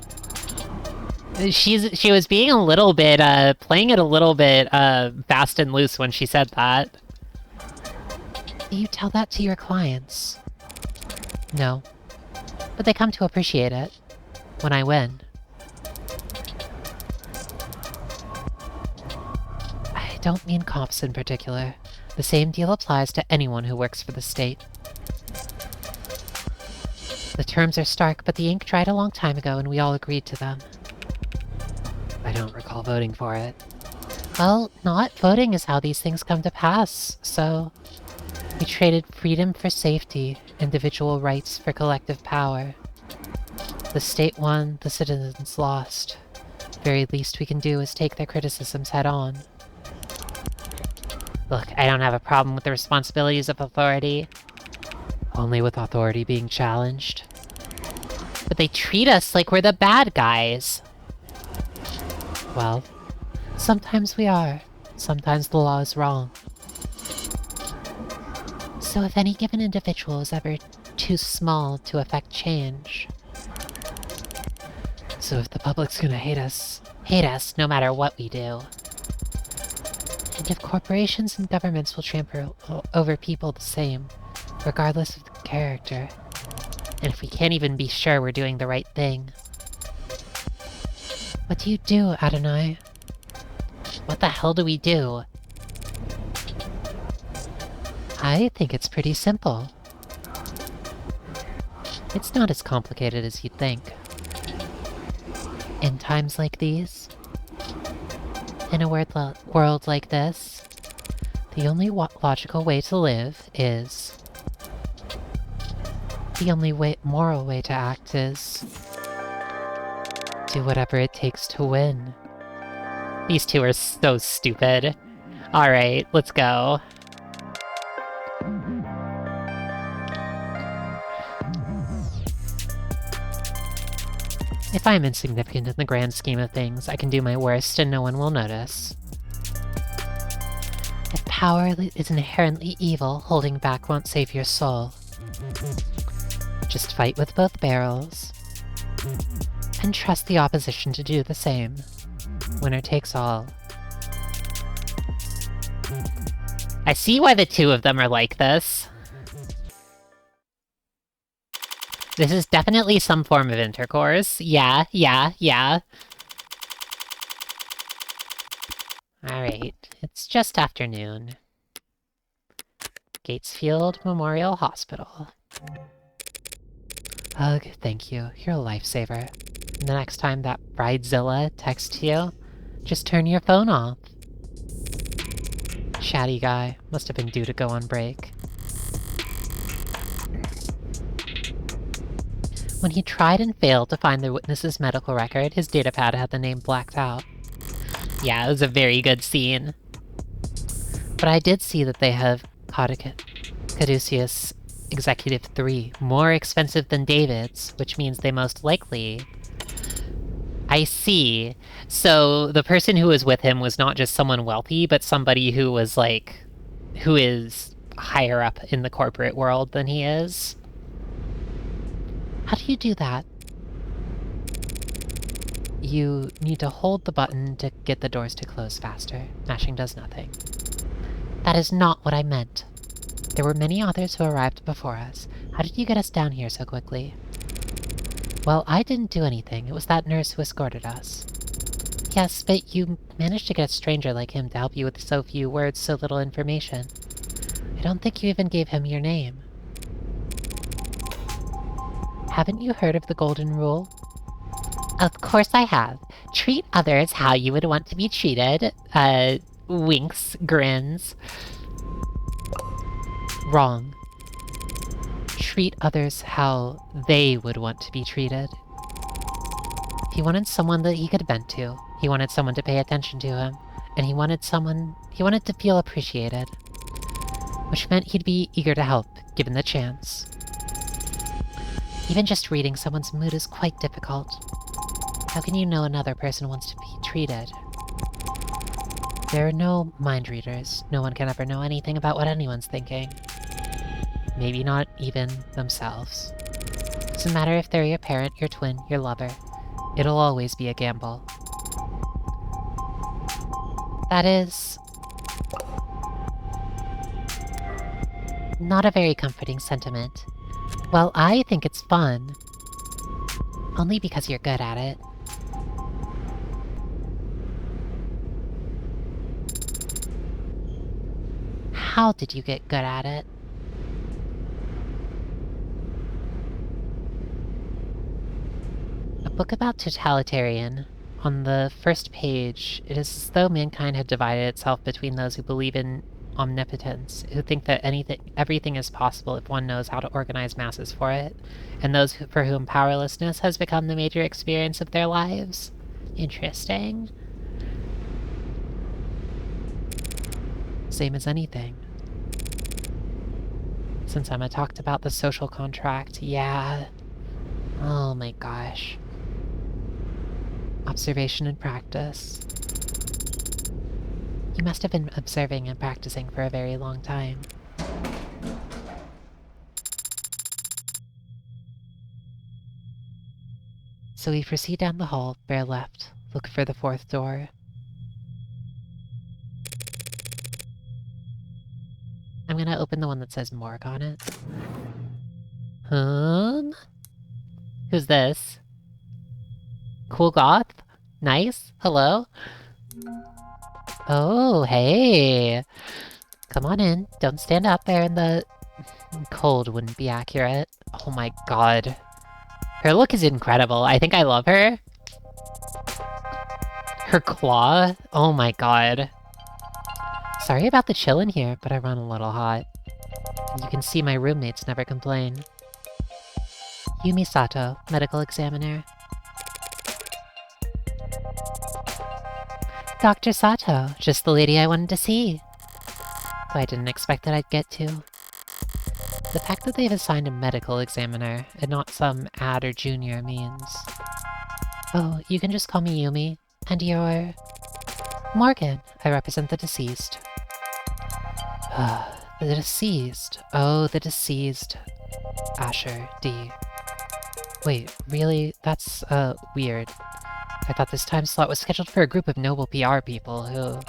She was being a little bit, playing it a little bit, fast and loose when she said that. Do you tell that to your clients? No. But they come to appreciate it. When I win. I don't mean cops in particular. The same deal applies to anyone who works for the state. The terms are stark, but the ink dried a long time ago and we all agreed to them. I don't recall voting for it. Well, not voting is how these things come to pass, so... We traded freedom for safety, individual rights for collective power. The state won, the citizens lost. The very least we can do is take their criticisms head on. Look, I don't have a problem with the responsibilities of authority. Only with authority being challenged. But they treat us like we're the bad guys. Well, sometimes we are. Sometimes the law is wrong. So if any given individual is ever too small to affect change... So if the public's gonna hate us no matter what we do. And if corporations and governments will trample over people the same, regardless of the character. And if we can't even be sure we're doing the right thing. What do you do, Adonai? What the hell do we do? I think it's pretty simple. It's not as complicated as you'd think. In times like these, in a world like this, the only logical way to live is... The only moral way to act is... do whatever it takes to win. These two are so stupid. Alright, let's go. If I'm insignificant in the grand scheme of things, I can do my worst and no one will notice. If power is inherently evil, holding back won't save your soul. Just fight with both barrels. And trust the opposition to do the same. Winner takes all. I see why the two of them are like this. This is definitely some form of intercourse. Yeah. Alright, it's just afternoon. Gatesfield Memorial Hospital. Ugh, thank you. You're a lifesaver. And the next time that Bridezilla texts you, just turn your phone off. Chatty guy. Must have been due to go on break. When he tried and failed to find the witness's medical record, his datapad had the name blacked out. Yeah, it was a very good scene. But I did see that they have Caduceus Executive 3, more expensive than David's, which means they most likely... I see. So the person who was with him was not just someone wealthy, but somebody who was like... who is higher up in the corporate world than he is. How do you do that? You need to hold the button to get the doors to close faster. Mashing does nothing. That is not what I meant. There were many others who arrived before us. How did you get us down here so quickly? Well, I didn't do anything. It was that nurse who escorted us. Yes, but you managed to get a stranger like him to help you with so few words, so little information. I don't think you even gave him your name. Haven't you heard of the golden rule? Of course I have. Treat others how you would want to be treated. Winks, grins. Wrong. Treat others how they would want to be treated. He wanted someone that he could vent to. He wanted someone to pay attention to him. And he wanted to feel appreciated. Which meant he'd be eager to help, given the chance. Even just reading someone's mood is quite difficult. How can you know another person wants to be treated? There are no mind readers. No one can ever know anything about what anyone's thinking. Maybe not even themselves. Doesn't matter if they're your parent, your twin, your lover. It'll always be a gamble. That is... not a very comforting sentiment. Well, I think it's fun. Only because you're good at it. How did you get good at it? A book about totalitarian. On the first page, it is as though mankind had divided itself between those who believe in omnipotence, who think that everything is possible if one knows how to organize masses for it, and those for whom powerlessness has become the major experience of their lives. Interesting. Same as anything. Since Emma talked about the social contract, yeah. Oh my gosh. Observation and practice. You must have been observing and practicing for a very long time. So we proceed down the hall, bear left, look for the fourth door. I'm gonna open the one that says morgue on it. Who's this? Cool goth? Nice? Hello? Oh, hey! Come on in. Don't stand up there in the... cold wouldn't be accurate. Oh my god. Her look is incredible. I think I love her. Her claw? Oh my god. Sorry about the chill in here, but I run a little hot. You can see my roommates never complain. Yumi Sato, medical examiner. Dr. Sato, just the lady I wanted to see. Who I didn't expect that I'd get to. The fact that they've assigned a medical examiner, and not some ad or junior means... Oh, you can just call me Yumi. And you're... Morgan. I represent the deceased. The deceased. Oh, the deceased. Asher, D. Wait, really? That's, weird. I thought this time slot was scheduled for a group of noble PR people who...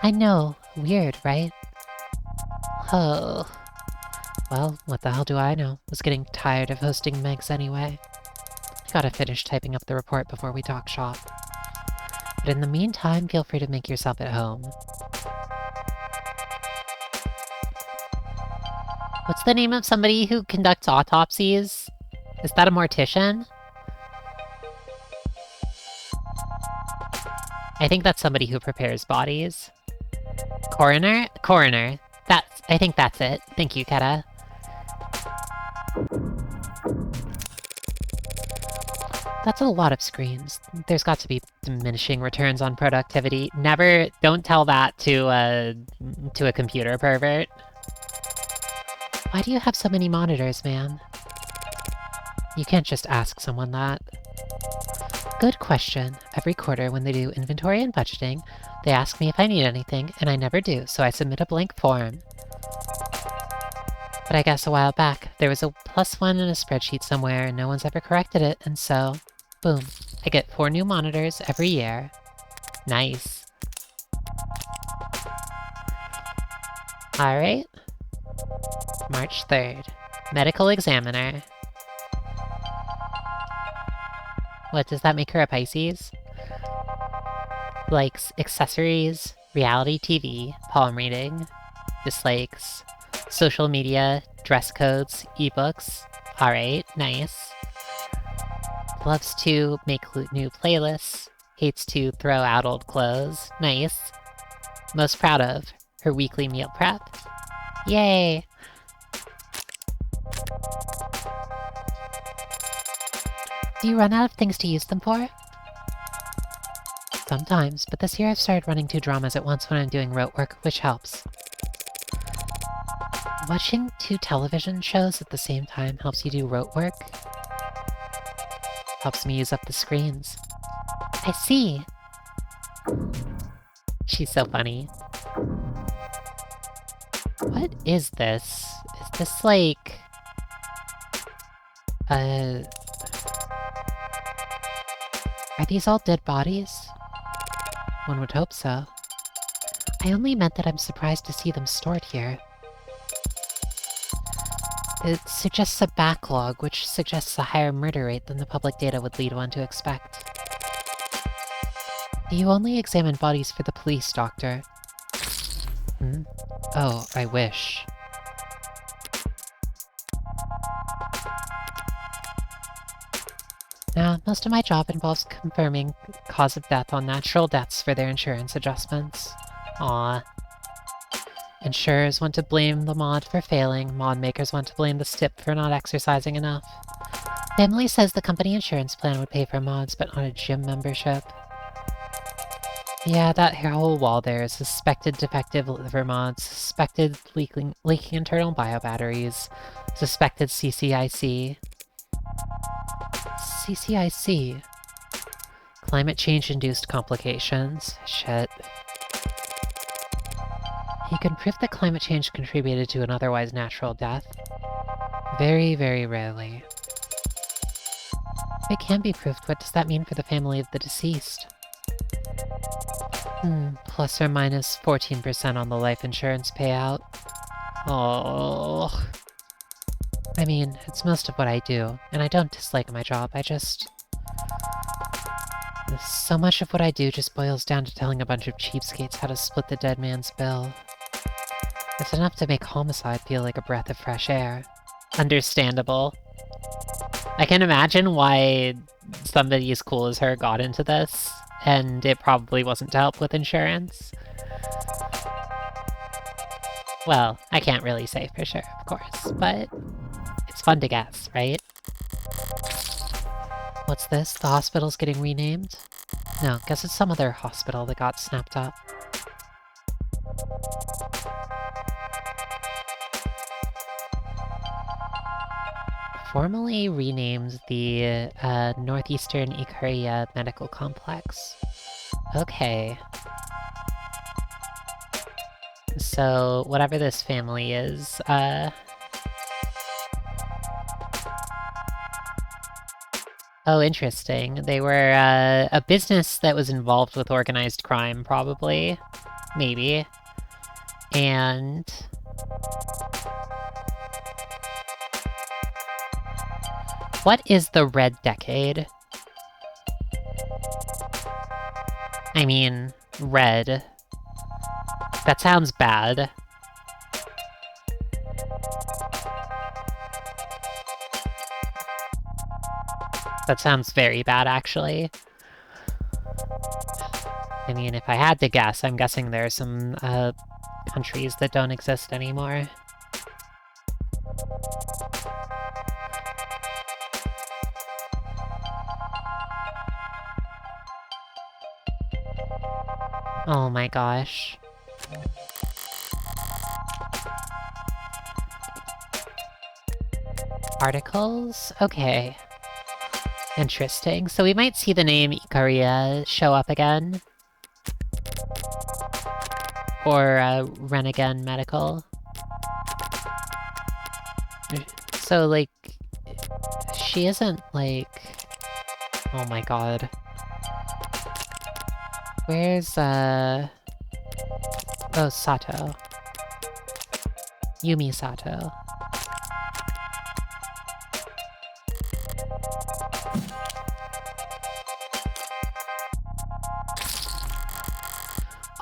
I know. Weird, right? Oh. Well, what the hell do I know? Was getting tired of hosting Megs anyway. I gotta finish typing up the report before we talk shop. But in the meantime, feel free to make yourself at home. What's the name of somebody who conducts autopsies? Is that a mortician? I think that's somebody who prepares bodies. Coroner? Coroner. I think that's it. Thank you, Keta. That's a lot of screens. There's got to be diminishing returns on productivity. Don't tell that to a computer pervert. Why do you have so many monitors, man? You can't just ask someone that. Good question. Every quarter when they do inventory and budgeting, they ask me if I need anything, and I never do, so I submit a blank form. But I guess a while back, there was a +1 in a spreadsheet somewhere, and no one's ever corrected it, and so, boom, I get 4 new monitors every year. Nice. Alright. March 3rd. Medical examiner. What, does that make her a Pisces? Likes accessories, reality TV, palm reading, dislikes, social media, dress codes, ebooks. Alright, nice. Loves to make new playlists, hates to throw out old clothes. Nice. Most proud of, her weekly meal prep. Yay! Do you run out of things to use them for? Sometimes, but this year I've started running 2 dramas at once when I'm doing rote work, which helps. Watching 2 television shows at the same time helps you do rote work. Helps me use up the screens. I see! She's so funny. What is this? Is this like... Are these all dead bodies? One would hope so. I only meant that I'm surprised to see them stored here. It suggests a backlog, which suggests a higher murder rate than the public data would lead one to expect. Do you only examine bodies for the police, Doctor? Hmm? Oh, I wish. Now, most of my job involves confirming cause of death on natural deaths for their insurance adjustments. Aww. Insurers want to blame the mod for failing, mod makers want to blame the STIP for not exercising enough. Family says the company insurance plan would pay for mods, but not a gym membership. Yeah, that whole wall there is suspected defective liver mods, suspected leaking internal biobatteries, suspected CCIC. CCIC. Climate change-induced complications. Shit. You can prove that climate change contributed to an otherwise natural death. Very, very rarely. If it can be proved, what does that mean for the family of the deceased? Plus or minus 14% on the life insurance payout. Oh. I mean, it's most of what I do, and I don't dislike my job, so much of what I do just boils down to telling a bunch of cheapskates how to split the dead man's bill. It's enough to make homicide feel like a breath of fresh air. Understandable. I can imagine why somebody as cool as her got into this, and it probably wasn't to help with insurance. Well, I can't really say for sure, of course, but it's fun to guess, right? What's this? The hospital's getting renamed? No, guess it's some other hospital that got snapped up. Formally renamed the Northeastern Ikaria Medical Complex. Okay. So, whatever this family is, oh, interesting. They were, a business that was involved with organized crime, probably. Maybe. And... what is the Red Decade? I mean, red. That sounds bad. That sounds very bad, actually. I mean, if I had to guess, I'm guessing there are some countries that don't exist anymore. Oh my gosh. Articles? Okay. Interesting. So we might see the name Ikaria show up again. Or Renegan Medical. So, like, she isn't, like... Oh my god. Where's, Oh, Sato. Yumi Sato.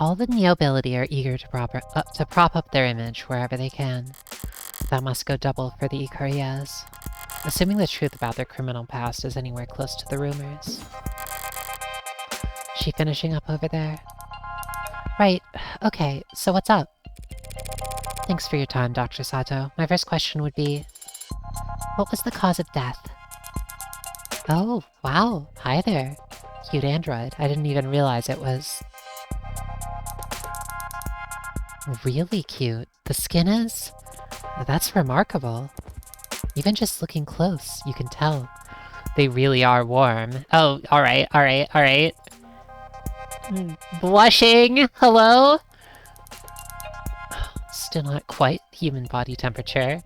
All the nobility are eager to prop up their image wherever they can. That must go double for the Ikarias. Assuming the truth about their criminal past is anywhere close to the rumors. She finishing up over there? Right, okay, so what's up? Thanks for your time, Dr. Sato. My first question would be... what was the cause of death? Oh, wow, hi there. Cute android. I didn't even realize it was... really cute. The skin is? That's remarkable. Even just looking close, you can tell. They really are warm. Oh, alright, alright, alright. Blushing! Hello? Still not quite human body temperature,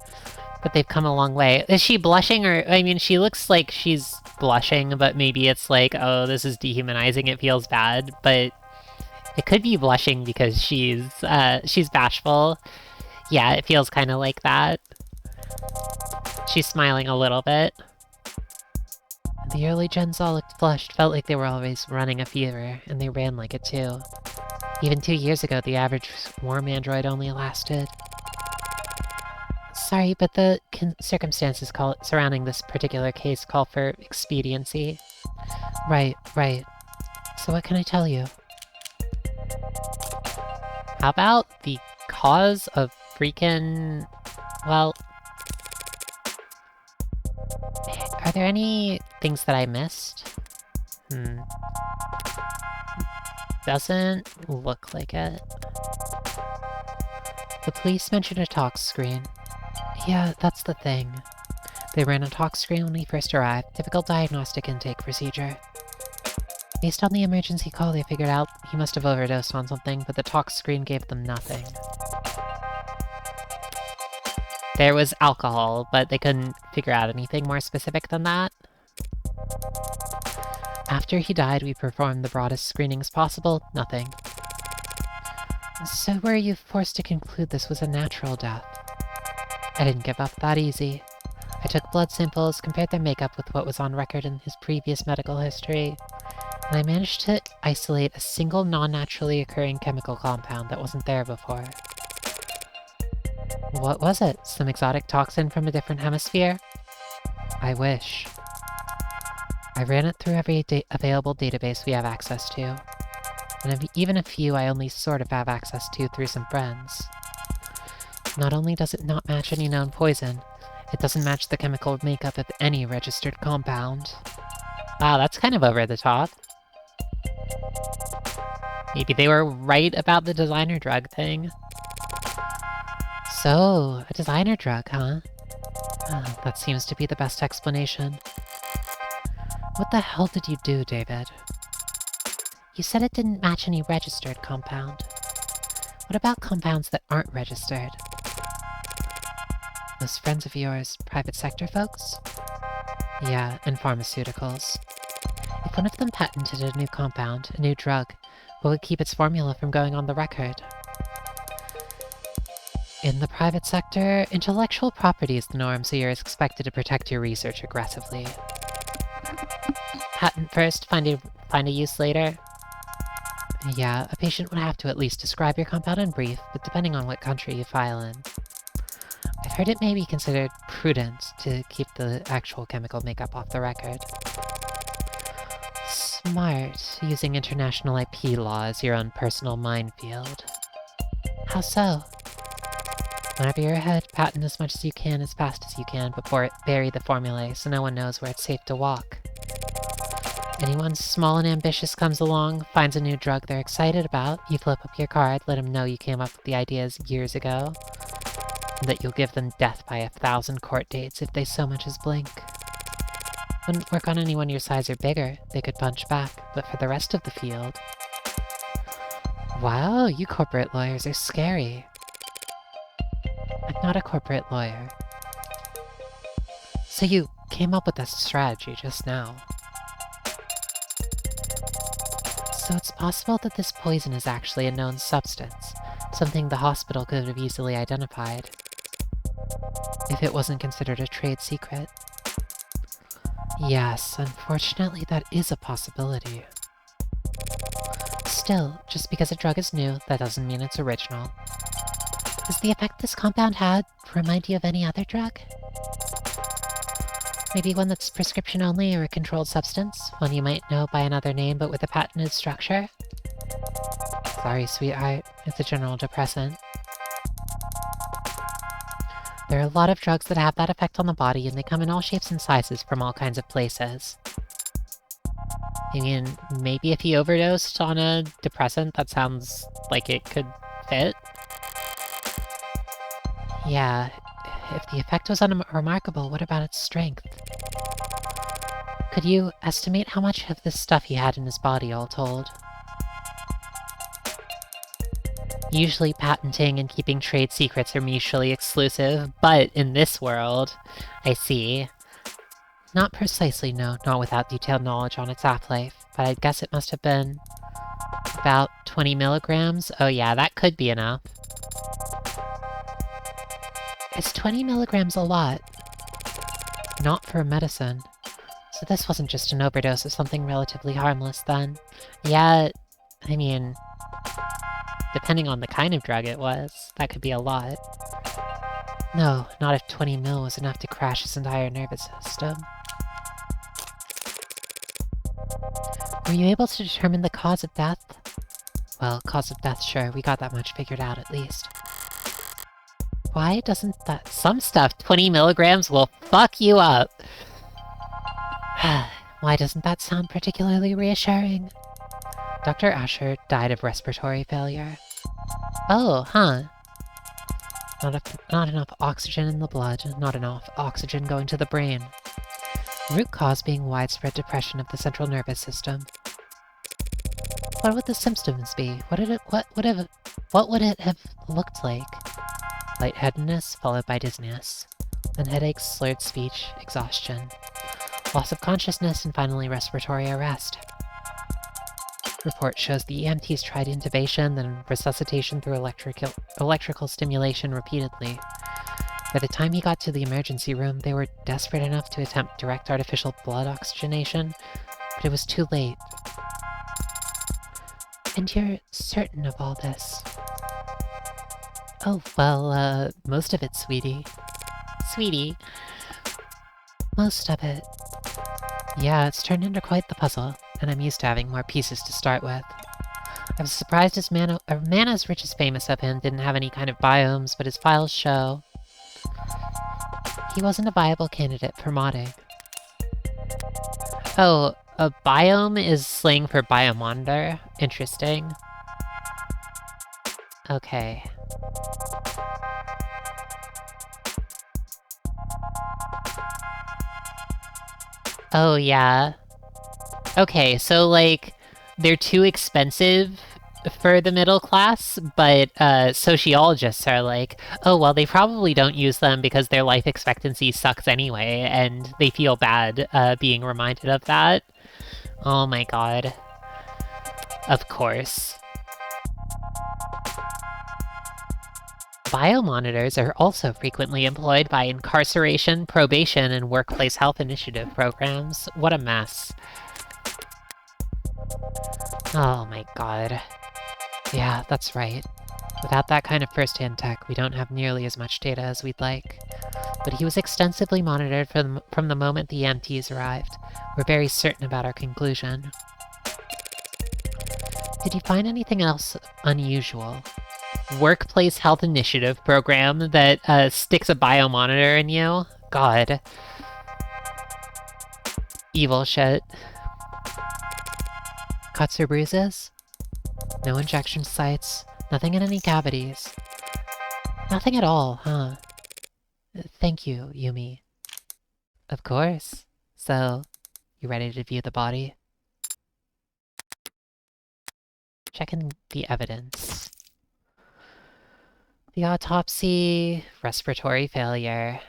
but they've come a long way. Is she blushing or... I mean, she looks like she's blushing, but maybe it's like, oh, this is dehumanizing, it feels bad, but... it could be blushing because she's bashful. Yeah, it feels kind of like that. She's smiling a little bit. The early gens all looked flushed, felt like they were always running a fever, and they ran like it too. Even 2 years ago, the average warm android only lasted. Sorry, but the circumstances surrounding this particular case call for expediency. Right, right. So what can I tell you? How about the cause of freaking... well... are there any things that I missed? Doesn't look like it. The police mentioned a talk screen. Yeah, that's the thing. They ran a talk screen when we first arrived. Typical diagnostic intake procedure. Based on the emergency call, they figured out he must have overdosed on something, but the talk screen gave them nothing. There was alcohol, but they couldn't figure out anything more specific than that. After he died, we performed the broadest screenings possible. Nothing. So were you forced to conclude this was a natural death? I didn't give up that easy. I took blood samples, compared their makeup with what was on record in his previous medical history, and I managed to isolate a single non-naturally occurring chemical compound that wasn't there before. What was it? Some exotic toxin from a different hemisphere? I wish. I ran it through every available database we have access to, and even a few I only sort of have access to through some friends. Not only does it not match any known poison, it doesn't match the chemical makeup of any registered compound. Wow, that's kind of over the top. Maybe they were right about the designer drug thing. So, a designer drug, huh? That seems to be the best explanation. What the hell did you do, David? You said it didn't match any registered compound. What about compounds that aren't registered? Those friends of yours, private sector folks? Yeah, and pharmaceuticals. If one of them patented a new compound, a new drug, what would keep its formula from going on the record? In the private sector, intellectual property is the norm, so you're expected to protect your research aggressively. Patent first, find a use later? Yeah, a patient would have to at least describe your compound in brief, but depending on what country you file in. I've heard it may be considered prudent to keep the actual chemical makeup off the record. Smart, using international IP law as your own personal minefield. How so? Whenever you're ahead, patent as much as you can as fast as you can, but bury the formulae so no one knows where it's safe to walk. Anyone small and ambitious comes along, finds a new drug they're excited about, you flip up your card, let them know you came up with the ideas years ago, and that you'll give them death by 1,000 court dates if they so much as blink. Wouldn't work on anyone your size or bigger, they could punch back, but for the rest of the field... Wow, you corporate lawyers are scary. I'm not a corporate lawyer. So you came up with this strategy just now. So it's possible that this poison is actually a known substance, something the hospital could have easily identified, if it wasn't considered a trade secret. Yes, unfortunately that is a possibility. Still, just because a drug is new, that doesn't mean it's original. Does the effect this compound had remind you of any other drug? Maybe one that's prescription only or a controlled substance? One you might know by another name but with a patented structure? Sorry, sweetheart. It's a general depressant. There are a lot of drugs that have that effect on the body, and they come in all shapes and sizes from all kinds of places. I mean, maybe if he overdosed on a depressant, that sounds like it could fit. Yeah, if the effect was unremarkable, what about its strength? Could you estimate how much of this stuff he had in his body, all told? Usually patenting and keeping trade secrets are mutually exclusive, but in this world, I see. Not precisely, no, not without detailed knowledge on its half-life, but I'd guess it must have been about 20 milligrams. Oh yeah, that could be enough. Is 20 milligrams a lot? Not for a medicine. So this wasn't just an overdose of something relatively harmless then. Yeah, I mean, depending on the kind of drug it was, that could be a lot. No, not if 20 mil was enough to crash his entire nervous system. Were you able to determine the cause of death? Well, cause of death, sure, we got that much figured out at least. Why doesn't that... Some stuff, 20 milligrams, will fuck you up! Why doesn't that sound particularly reassuring? Dr. Asher died of respiratory failure. Oh, huh. Not enough oxygen in the blood, not enough oxygen going to the brain. Root cause being widespread depression of the central nervous system. What would the symptoms be? What would it have looked like? Lightheadedness followed by dizziness, then headaches, slurred speech, exhaustion, loss of consciousness, and finally respiratory arrest. Report shows the EMTs tried intubation, then resuscitation through electrical stimulation repeatedly. By the time he got to the emergency room, they were desperate enough to attempt direct artificial blood oxygenation, but it was too late. And you're certain of all this? Oh, well, most of it, sweetie. Sweetie? Most of it. Yeah, it's turned into quite the puzzle, and I'm used to having more pieces to start with. I was surprised a man as rich as famous of him didn't have any kind of biomes, but his files show he wasn't a viable candidate for modding. Oh, a biome is slang for biomonitor? Interesting. Okay. Oh, yeah. Okay, so, like, they're too expensive for the middle class, but sociologists are like, oh, well, they probably don't use them because their life expectancy sucks anyway, and they feel bad being reminded of that. Oh my god. Of course. Biomonitors are also frequently employed by incarceration, probation, and workplace health initiative programs. What a mess. Oh my god. Yeah, that's right. Without that kind of first-hand tech, we don't have nearly as much data as we'd like. But he was extensively monitored from the moment the EMTs arrived. We're very certain about our conclusion. Did you find anything else unusual? Workplace health initiative program that sticks a biomonitor in you? God. Evil shit. Cuts or bruises? No injection sites. Nothing in any cavities. Nothing at all, huh? Thank you, Yumi. Of course. So, you ready to view the body? Checking the evidence. The autopsy, respiratory failure.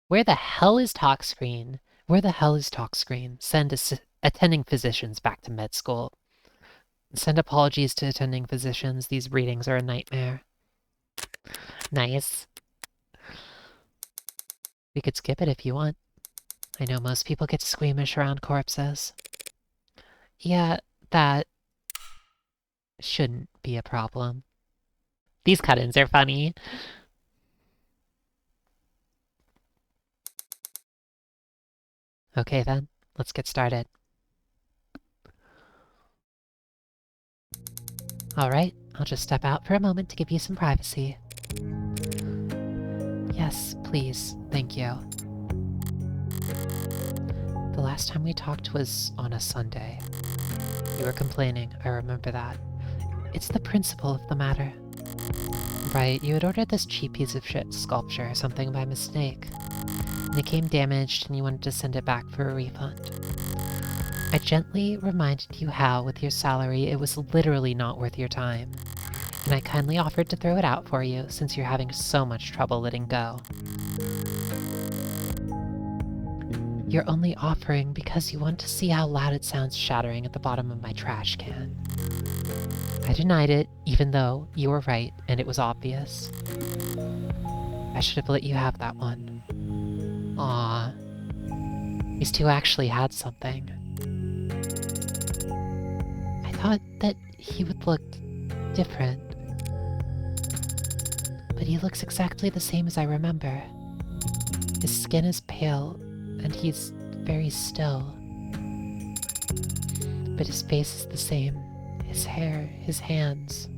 Where the hell is talk screen? Where the hell is talk screen? Send attending physicians back to med school. Send apologies to attending physicians. These readings are a nightmare. Nice. We could skip it if you want. I know most people get squeamish around corpses. Yeah, that shouldn't be a problem. These cut-ins are funny. Okay then, let's get started. Alright, I'll just step out for a moment to give you some privacy. Yes, please, thank you. The last time we talked was on a Sunday. You were complaining, I remember that. It's the principle of the matter. Right, you had ordered this cheap piece of shit sculpture or something by mistake. And it came damaged and you wanted to send it back for a refund. I gently reminded you how, with your salary, it was literally not worth your time. And I kindly offered to throw it out for you, since you're having so much trouble letting go. You're only offering because you want to see how loud it sounds shattering at the bottom of my trash can. I denied it, even though you were right and it was obvious. I should have let you have that one. Aww. These two actually had something. I thought that he would look different. But he looks exactly the same as I remember. His skin is pale, and he's very still. But his face is the same. His hair, his hands.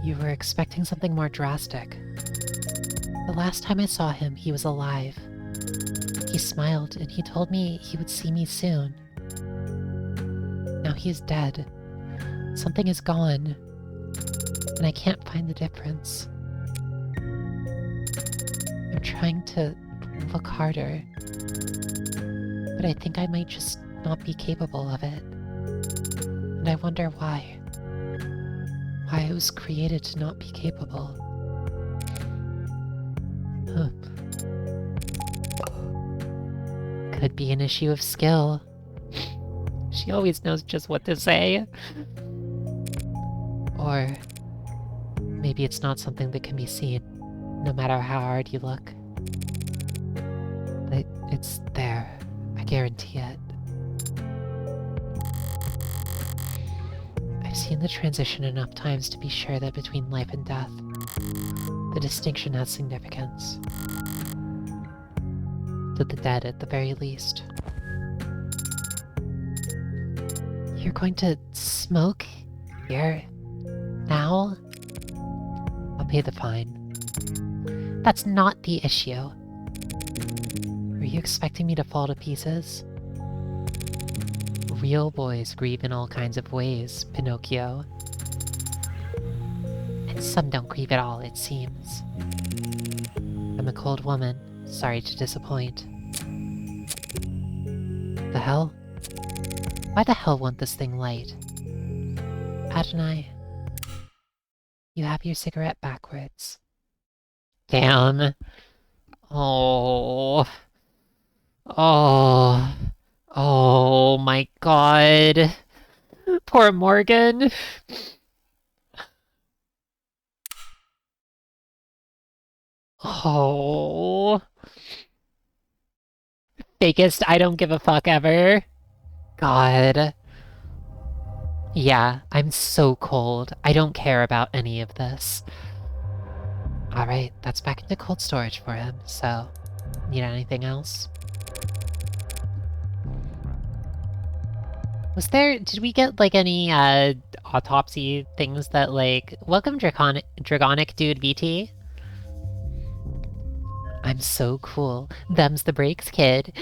You were expecting something more drastic. The last time I saw him, he was alive. He smiled, and he told me he would see me soon. Now he is dead. Something is gone, and I can't find the difference. I'm trying to look harder, but I think I might just not be capable of it. And I wonder why. Why I was created to not be capable. Huh. Could be an issue of skill. She always knows just what to say. Or maybe it's not something that can be seen, no matter how hard you look. But it's there. I guarantee it. I've seen the transition enough times to be sure that between life and death, the distinction has significance. To the dead, at the very least. You're going to smoke here? Now? I'll pay the fine. That's not the issue. Were you expecting me to fall to pieces? Real boys grieve in all kinds of ways, Pinocchio. And some don't grieve at all, it seems. I'm a cold woman. Sorry to disappoint. The hell? Why the hell won't this thing light? Adonai, you have your cigarette backwards. Damn. Oh. Oh. Oh my god. Poor Morgan. Oh. Fakest I don't give a fuck ever. God. Yeah, I'm so cold. I don't care about any of this. Alright, that's back into cold storage for him, so... Need anything else? Did we get, like, any, autopsy things that, like... Welcome, Dragonic Dude VT. I'm so cool. Them's the breaks, kid.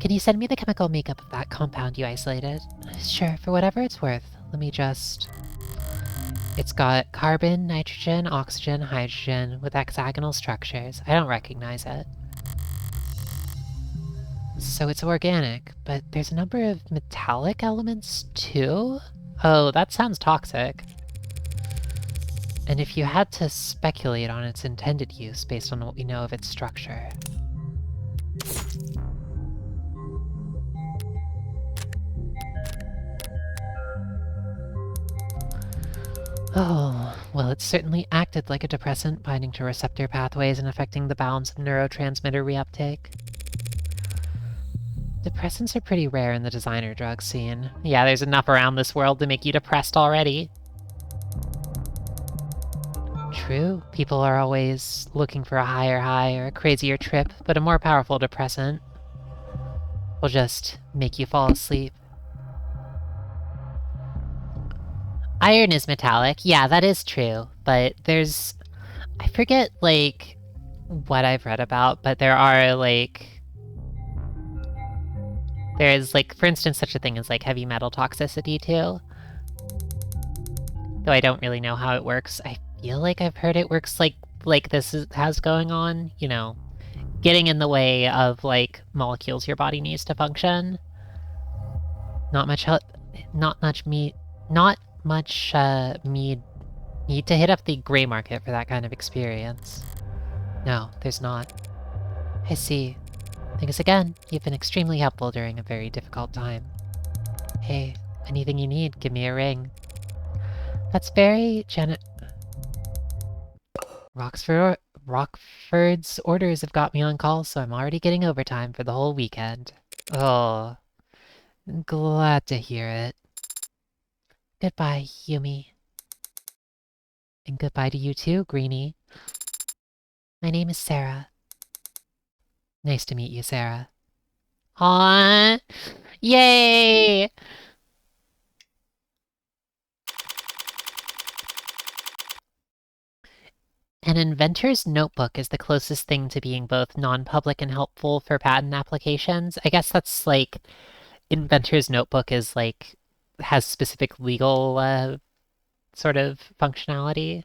Can you send me the chemical makeup of that compound you isolated? Sure, for whatever it's worth. Let me just... It's got carbon, nitrogen, oxygen, hydrogen, with hexagonal structures. I don't recognize it. So it's organic, but there's a number of metallic elements too? Oh, that sounds toxic. And if you had to speculate on its intended use based on what we know of its structure... Oh, well, it certainly acted like a depressant, binding to receptor pathways and affecting the balance of neurotransmitter reuptake. Depressants are pretty rare in the designer drug scene. Yeah, there's enough around this world to make you depressed already. True, people are always looking for a higher high or a crazier trip, but a more powerful depressant will just make you fall asleep. Iron is metallic, yeah, that is true, but there's... I forget, like, what I've read about, but there are, like... There is, like, for instance, such a thing as, like, heavy metal toxicity, too. Though I don't really know how it works. I feel like I've heard it works like has going on, you know, getting in the way of, like, molecules your body needs to function. Not much need to hit up the gray market for that kind of experience. No, there's not. I see. Thanks again. You've been extremely helpful during a very difficult time. Hey, anything you need, give me a ring. That's very Rockford's orders have got me on call, so I'm already getting overtime for the whole weekend. Oh, glad to hear it. Goodbye, Yumi. And goodbye to you too, Greenie. My name is Sarah. Nice to meet you, Sarah. Aww! Yay! An inventor's notebook is the closest thing to being both non-public and helpful for patent applications. I guess that's like... Inventor's notebook is like... has specific legal, sort of functionality.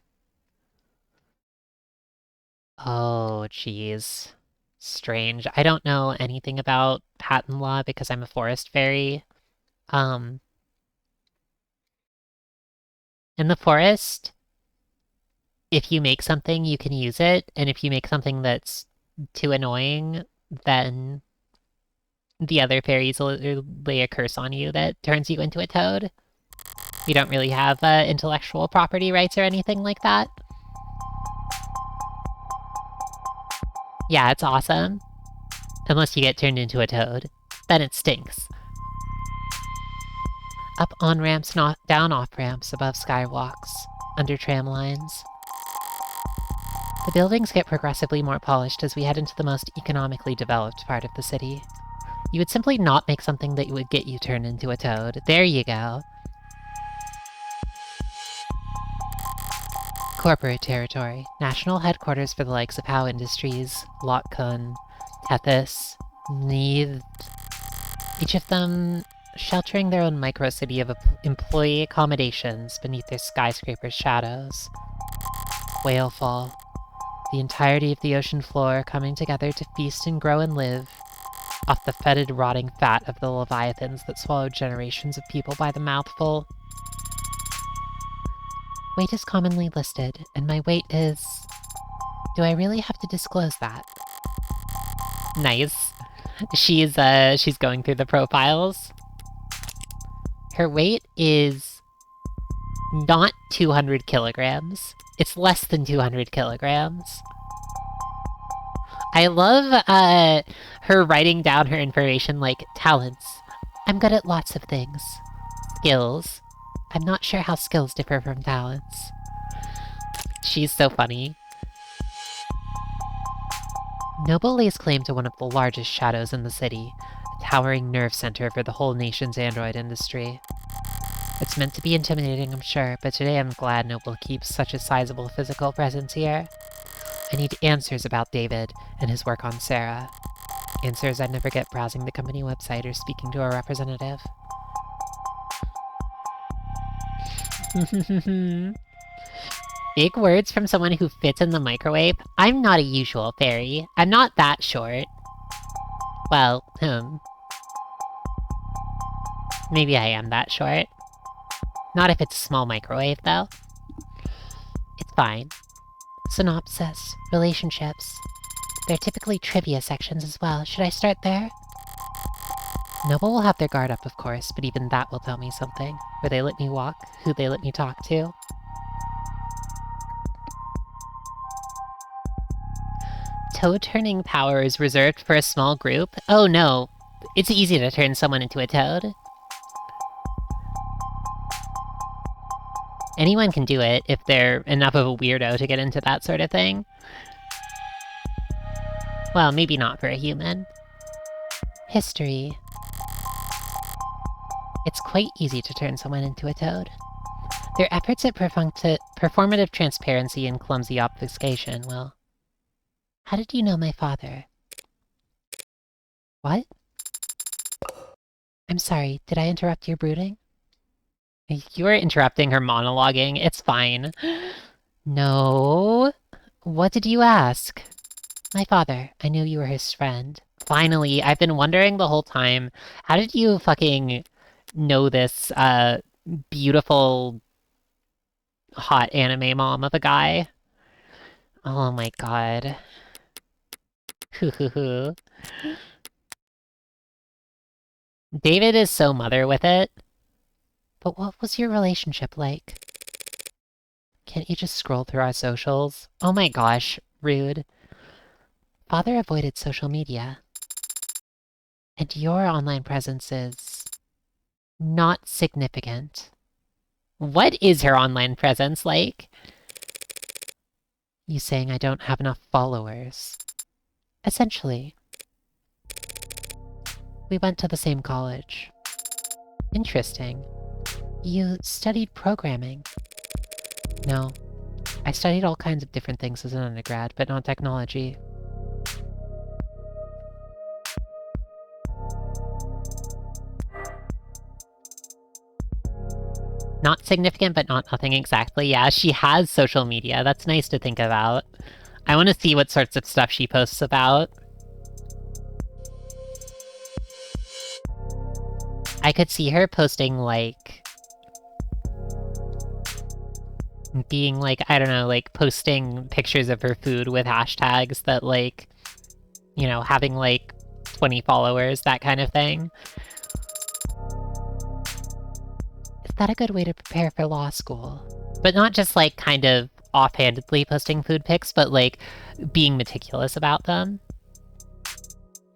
Oh, jeez. Strange. I don't know anything about patent law because I'm a forest fairy. In the forest, if you make something, you can use it, and if you make something that's too annoying, then the other fairies will lay a curse on you that turns you into a toad. We don't really have intellectual property rights or anything like that. Yeah, it's awesome. Unless you get turned into a toad. Then it stinks. Up on-ramps, not down off-ramps, above skywalks, under tram lines. The buildings get progressively more polished as we head into the most economically developed part of the city. You would simply not make something that would get you turned into a toad. There you go. Corporate territory. National headquarters for the likes of Howe Industries, Lotkun, Tethys, Neith. Each of them sheltering their own micro-city of employee accommodations beneath their skyscraper shadows. Whalefall. The entirety of the ocean floor coming together to feast and grow and live off the fetid, rotting fat of the leviathans that swallowed generations of people by the mouthful. Weight is commonly listed, and my weight is... Do I really have to disclose that? Nice. She's going through the profiles. Her weight is not 200 kilograms. It's less than 200 kilograms. I love her writing down her information like talents. I'm good at lots of things. Skills. I'm not sure how skills differ from talents. She's so funny. Noble lays claim to one of the largest shadows in the city, a towering nerve center for the whole nation's android industry. It's meant to be intimidating, I'm sure, but today I'm glad Noble keeps such a sizable physical presence here. I need answers about David and his work on Sarah. Answers I'd never get browsing the company website or speaking to a representative. Big words from someone who fits in the microwave? I'm not a usual fairy. I'm not that short. Well, maybe I am that short. Not if it's a small microwave, though. It's fine. Synopsis, relationships. They're typically trivia sections as well. Should I start there? Noble will have their guard up, of course, but even that will tell me something. Where they let me walk, who they let me talk to. Toad-turning power is reserved for a small group? Oh no, it's easy to turn someone into a toad. Anyone can do it if they're enough of a weirdo to get into that sort of thing. Well, maybe not for a human. History. It's quite easy to turn someone into a toad. Their efforts at performative transparency and clumsy obfuscation, well... How did you know my father? What? I'm sorry, did I interrupt your brooding? You're interrupting her monologuing, it's fine. No. What did you ask? My father, I knew you were his friend. Finally, I've been wondering the whole time, how did you fucking know this, beautiful, hot anime mom of a guy? Oh my god. David is so mother with it. But what was your relationship like? Can't you just scroll through our socials? Oh my gosh, rude. Father avoided social media. And your online presence is... not significant. What is her online presence like? You saying I don't have enough followers. Essentially. We went to the same college. Interesting. You studied programming. No. I studied all kinds of different things as an undergrad, but not technology. Not significant, but not nothing exactly. Yeah, she has social media. That's nice to think about. I want to see what sorts of stuff she posts about. I could see her posting, like... being, like, I don't know, like, posting pictures of her food with hashtags that, like... you know, having, like, 20 followers, that kind of thing. Is that a good way to prepare for law school? But not just, like, kind of offhandedly posting food pics, but, like, being meticulous about them.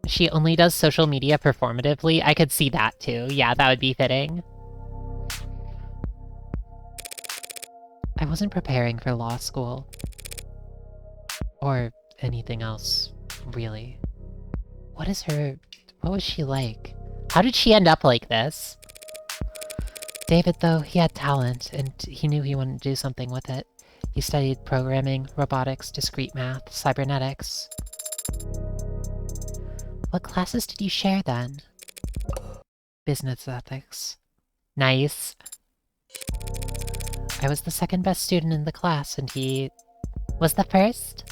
She only does social media performatively. I could see that, too. Yeah, that would be fitting. I wasn't preparing for law school. Or anything else, really. What was she like? How did she end up like this? David, though, he had talent, and he knew he wanted to do something with it. He studied programming, robotics, discrete math, cybernetics. What classes did you share, then? Business ethics. Nice. I was the second best student in the class, and he... was the first?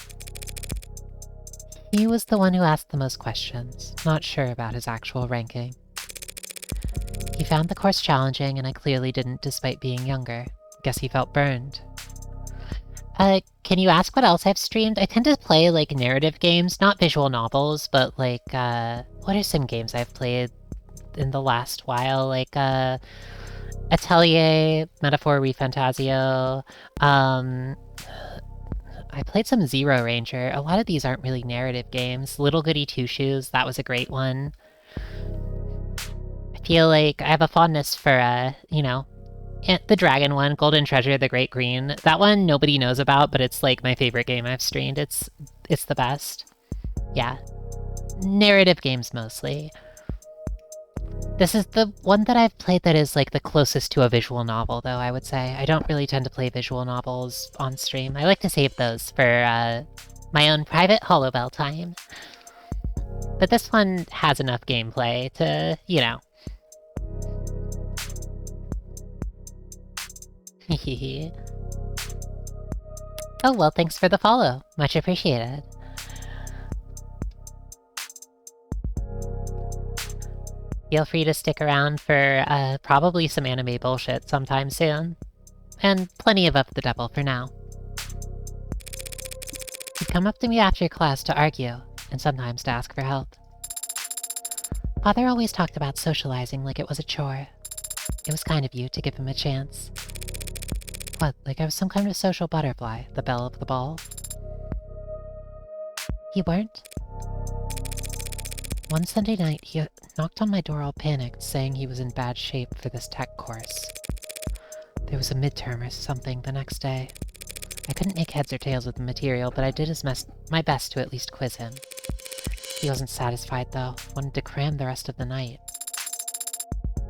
He was the one who asked the most questions, not sure about his actual ranking. He found the course challenging, and I clearly didn't despite being younger. Guess he felt burned. Can you ask what else I've streamed? I tend to play, like, narrative games, not visual novels, but, like, what are some games I've played in the last while? Like, Atelier, Metaphor ReFantasio, I played some Zero Ranger. A lot of these aren't really narrative games. Little Goody Two Shoes, that was a great one. I feel like I have a fondness for, you know, the dragon one, Golden Treasure, the Great Green. That one nobody knows about, but it's like my favorite game I've streamed. It's the best. Yeah. Narrative games mostly. This is the one that I've played that is like the closest to a visual novel, though, I would say. I don't really tend to play visual novels on stream. I like to save those for my own private Hollowbel time. But this one has enough gameplay to, you know. Oh, well, thanks for the follow. Much appreciated. Feel free to stick around for probably some anime bullshit sometime soon. And plenty of Up the Devil for now. He'd come up to me after class to argue, and sometimes to ask for help. Father always talked about socializing like it was a chore. It was kind of you to give him a chance. What, like I was some kind of social butterfly, the belle of the ball? You weren't? One Sunday night, he knocked on my door all panicked, saying he was in bad shape for this tech course. There was a midterm or something the next day. I couldn't make heads or tails of the material, but I did my best to at least quiz him. He wasn't satisfied, though. Wanted to cram the rest of the night.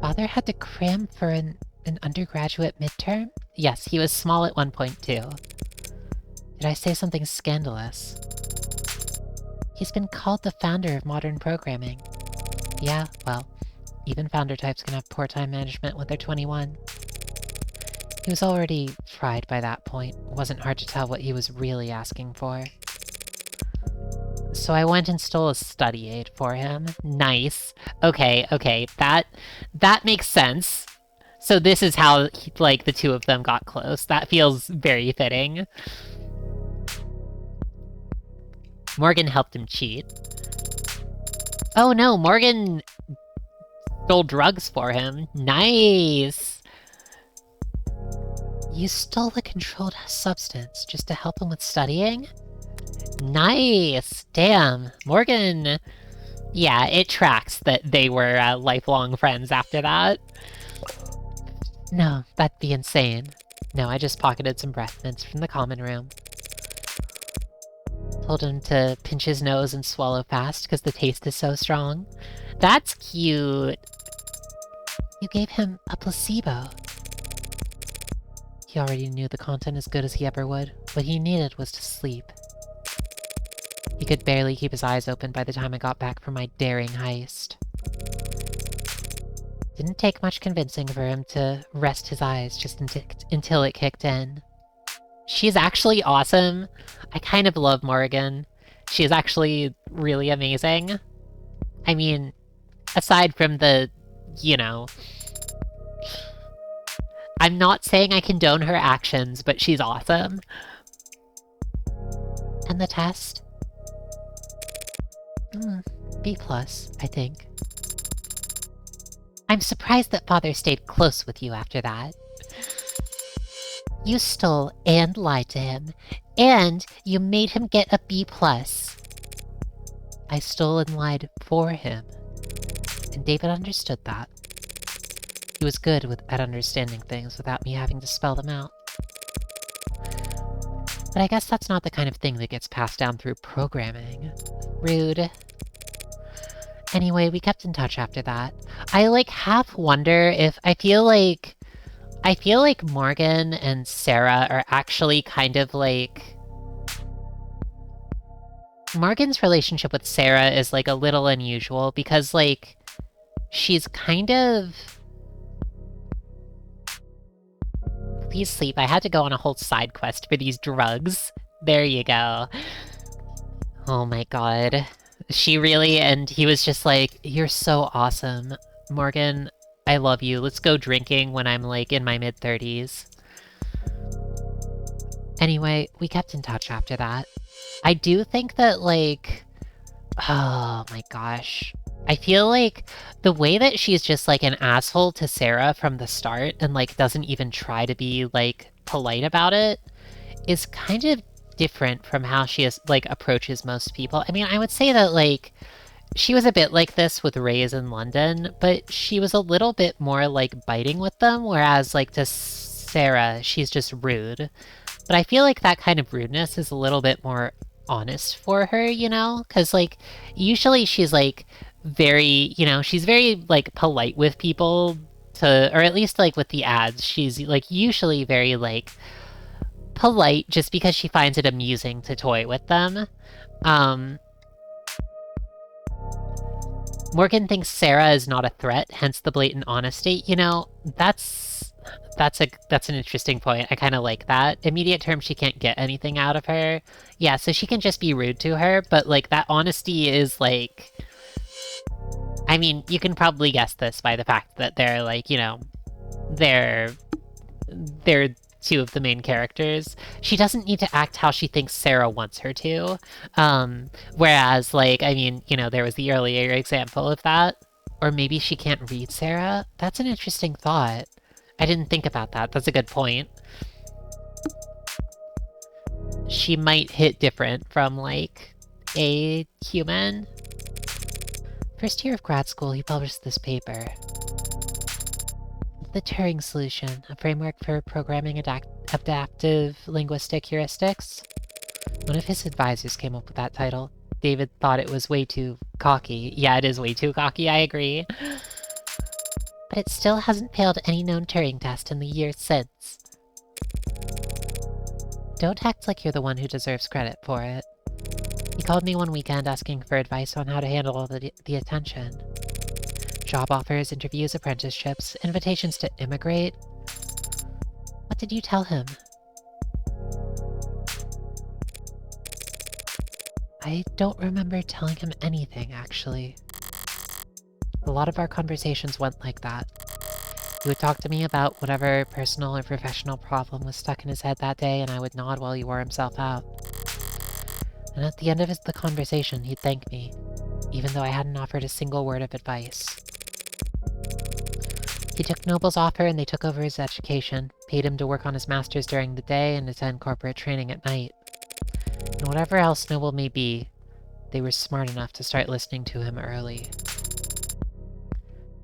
Father had to cram for an undergraduate midterm? Yes, he was small at one point, too. Did I say something scandalous? He's been called the founder of modern programming. Yeah, well, even founder types can have poor time management when they're 21. He was already fried by that point. It wasn't hard to tell what he was really asking for. So I went and stole a study aid for him. Nice. Okay, that makes sense. So this is how, like, the two of them got close. That feels very fitting. Morgan helped him cheat. Oh no, Morgan stole drugs for him. Nice! You stole a controlled substance just to help him with studying? Nice! Damn, Morgan... Yeah, it tracks that they were lifelong friends after that. No, that'd be insane. No, I just pocketed some breath mints from the common room. Told him to pinch his nose and swallow fast because the taste is so strong. That's cute! You gave him a placebo. He already knew the content as good as he ever would. What he needed was to sleep. He could barely keep his eyes open by the time I got back from my daring heist. Didn't take much convincing for him to rest his eyes just until it kicked in. She's actually awesome. I kind of love Morgan. She's actually really amazing. I mean, aside from the, you know... I'm not saying I condone her actions, but she's awesome. And the test? B+, I think. I'm surprised that Father stayed close with you after that. You stole and lied to him, and you made him get a B+. I stole and lied for him, and David understood that. He was good at understanding things without me having to spell them out. But I guess that's not the kind of thing that gets passed down through programming. Rude. Anyway, we kept in touch after that. I, like, half wonder if... I feel like Morgan and Sarah are actually kind of, like... Morgan's relationship with Sarah is, like, a little unusual because, like, she's kind of... Please sleep. I had to go on a whole side quest for these drugs. There you go. Oh my god. She really, and he was just like, you're so awesome. Morgan, I love you. Let's go drinking when I'm, like, in my mid-30s. Anyway, we kept in touch after that. I do think that, like... Oh my gosh. I feel like the way that she's just, like, an asshole to Sarah from the start and, like, doesn't even try to be, like, polite about it is kind of different from how she is, like, approaches most people. I mean, I would say that, like, she was a bit like this with Rays in London, but she was a little bit more like biting with them, whereas like to Sarah, she's just rude. But I feel like that kind of rudeness is a little bit more honest for her, you know? Because like usually she's like very, she's very like polite with people to, or at least like with the ads, she's like usually very like polite just because she finds it amusing to toy with them. Um, Morgan thinks Sarah is not a threat, hence the blatant honesty. That's an interesting point. I kind of like that. Immediate term, she can't get anything out of her. Yeah, so she can just be rude to her, but like that honesty is like, I mean, you can probably guess this by the fact that they're like, they're they're two of the main characters. She doesn't need to act how she thinks Sarah wants her to. Whereas, like, I mean, there was the earlier example of that. Or maybe she can't read Sarah? That's an interesting thought. I didn't think about that. That's a good point. She might hit different from, like, a human. First year of grad school, he published this paper. The Turing Solution, a framework for programming adaptive linguistic heuristics. One of his advisors came up with that title. David thought it was way too cocky. Yeah, it is way too cocky, I agree. But it still hasn't failed any known Turing test in the years since. Don't act like you're the one who deserves credit for it. He called me one weekend asking for advice on how to handle all the attention. Job offers, interviews, apprenticeships, invitations to immigrate. What did you tell him? I don't remember telling him anything, actually. A lot of our conversations went like that. He would talk to me about whatever personal or professional problem was stuck in his head that day, and I would nod while he wore himself out. And at the end of the conversation, he'd thank me, even though I hadn't offered a single word of advice. He took Noble's offer and they took over his education, paid him to work on his master's during the day and attend corporate training at night. And whatever else Noble may be, they were smart enough to start listening to him early.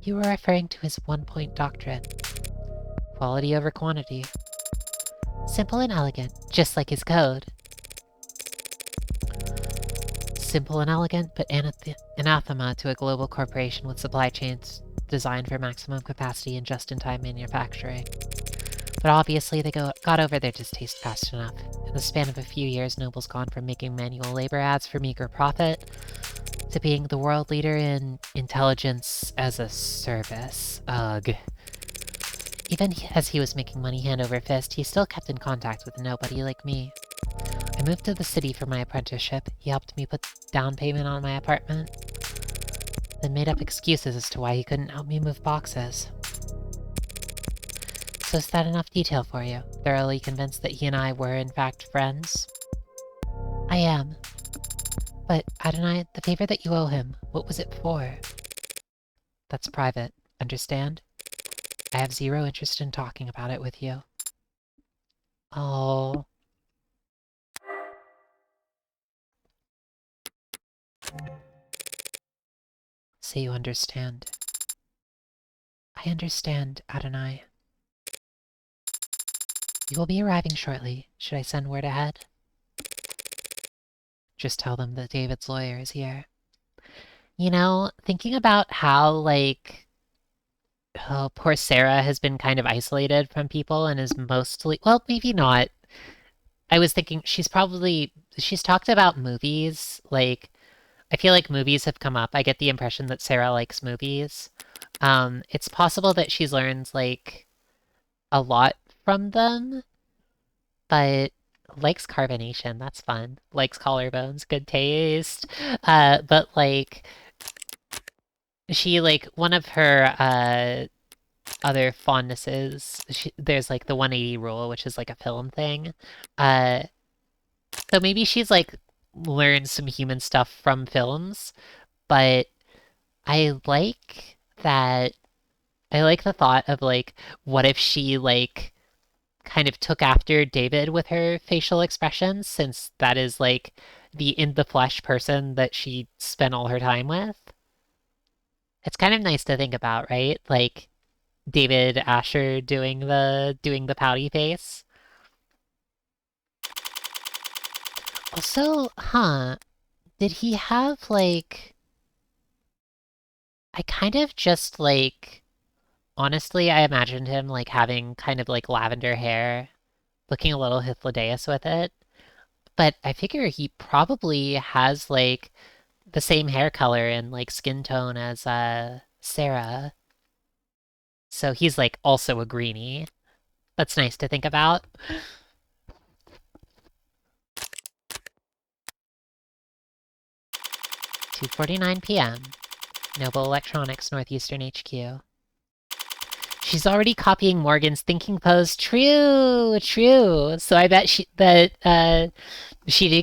You were referring to his one-point doctrine. Quality over quantity. Simple and elegant, just like his code. Simple and elegant, but anathema to a global corporation with supply chains designed for maximum capacity and just-in-time manufacturing. But obviously they got over their distaste fast enough. In the span of a few years, Noble's gone from making manual labor ads for meager profit to being the world leader in intelligence as a service. Ugh. Even as he was making money hand over fist, he still kept in contact with nobody like me. I moved to the city for my apprenticeship. He helped me put down payment on my apartment, then made up excuses as to why he couldn't help me move boxes. So is that enough detail for you? Thoroughly convinced that he and I were in fact friends? I am. But, Adonai, the favor that you owe him, what was it for? That's private, understand? I have zero interest in talking about it with you. Oh. So you understand. I understand, Adonai. You will be arriving shortly. Should I send word ahead? Just tell them that David's lawyer is here. Thinking about how, like, oh, poor Sarah has been kind of isolated from people and is mostly, well, maybe not. I was thinking she's talked about movies, like, I feel like movies have come up. I get the impression that Sarah likes movies. It's possible that she's learned, like, a lot from them, but likes carbonation, that's fun. Likes collarbones, good taste. But, like, she, like, one of her, other fondnesses, there's, like, the 180 rule, which is, like, a film thing. Uh, so maybe she's, like, learned some human stuff from films, but I like that. I like the thought of, like, what if she, like, kind of took after David with her facial expressions, since that is, like, the in-the-flesh person that she spent all her time with. It's kind of nice to think about, right? Like David Asher doing the pouty face. Also, did he have like I kind of just like honestly, I imagined him like having kind of like lavender hair, looking a little Hythlodaeus with it. But I figure he probably has like the same hair color and like skin tone as Sarah. So he's like also a greenie. That's nice to think about. 2:49 p.m. Noble Electronics Northeastern HQ. She's already copying Morgan's thinking pose. True, true. So I bet she did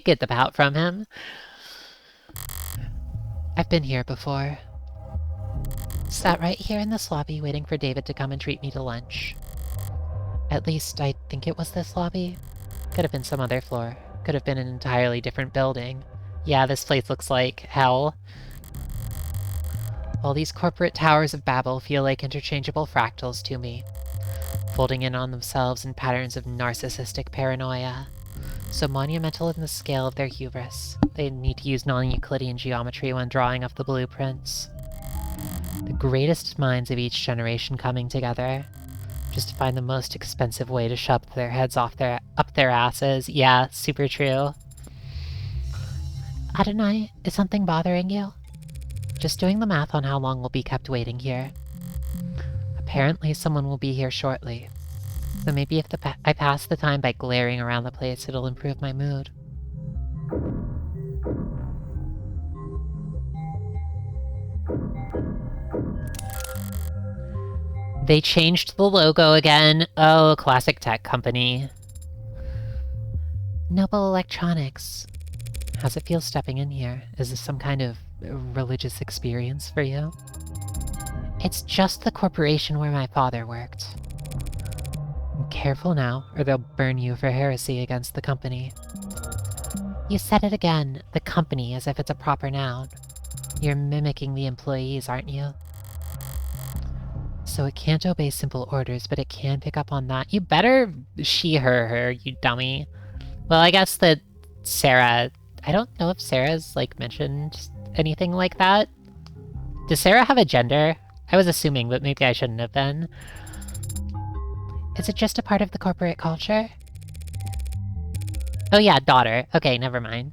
get the pout from him. I've been here before. Sat right here in this lobby waiting for David to come and treat me to lunch. At least I think it was this lobby. Could have been some other floor. Could have been an entirely different building. Yeah, this place looks like hell. All these corporate towers of Babel feel like interchangeable fractals to me, folding in on themselves in patterns of narcissistic paranoia. So monumental in the scale of their hubris, they need to use non-Euclidean geometry when drawing up the blueprints. The greatest minds of each generation coming together, just to find the most expensive way to shove their heads up their asses. Yeah, super true. Adonai, is something bothering you? Just doing the math on how long we'll be kept waiting here. Apparently someone will be here shortly. So maybe if I pass the time by glaring around the place, it'll improve my mood. They changed the logo again. Oh, classic tech company. Noble Electronics. How's it feel stepping in here? Is this some kind of religious experience for you? It's just the corporation where my father worked. Careful now, or they'll burn you for heresy against the company. You said it again, the company, as if it's a proper noun. You're mimicking the employees, aren't you? So it can't obey simple orders, but it can pick up on that. You better she, her, you dummy. Well, I guess that Sarah... I don't know if Sarah's, like, mentioned anything like that. Does Sarah have a gender? I was assuming, but maybe I shouldn't have been. Is it just a part of the corporate culture? Oh yeah, daughter. Okay, never mind.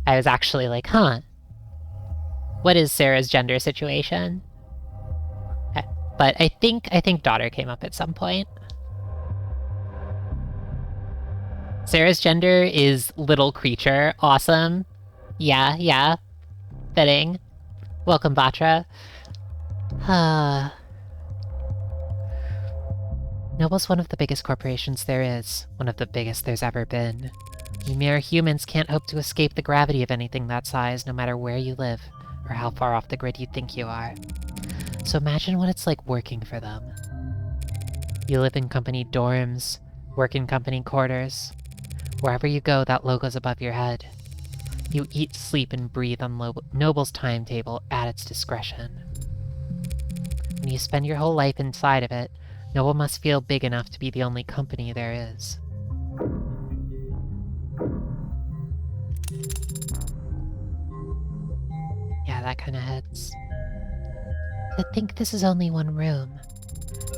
I was actually like, huh. What is Sarah's gender situation? But I think daughter came up at some point. Sarah's gender is little creature. Awesome. Yeah. Fitting. Welcome, Batra. Noble's one of the biggest corporations there is. One of the biggest there's ever been. You mere humans can't hope to escape the gravity of anything that size, no matter where you live, or how far off the grid you think you are. So imagine what it's like working for them. You live in company dorms, work in company quarters. Wherever you go, that logo's above your head. You eat, sleep, and breathe on Noble's timetable at its discretion. When you spend your whole life inside of it, Noble must feel big enough to be the only company there is. Yeah, that kind of hits. To think this is only one room.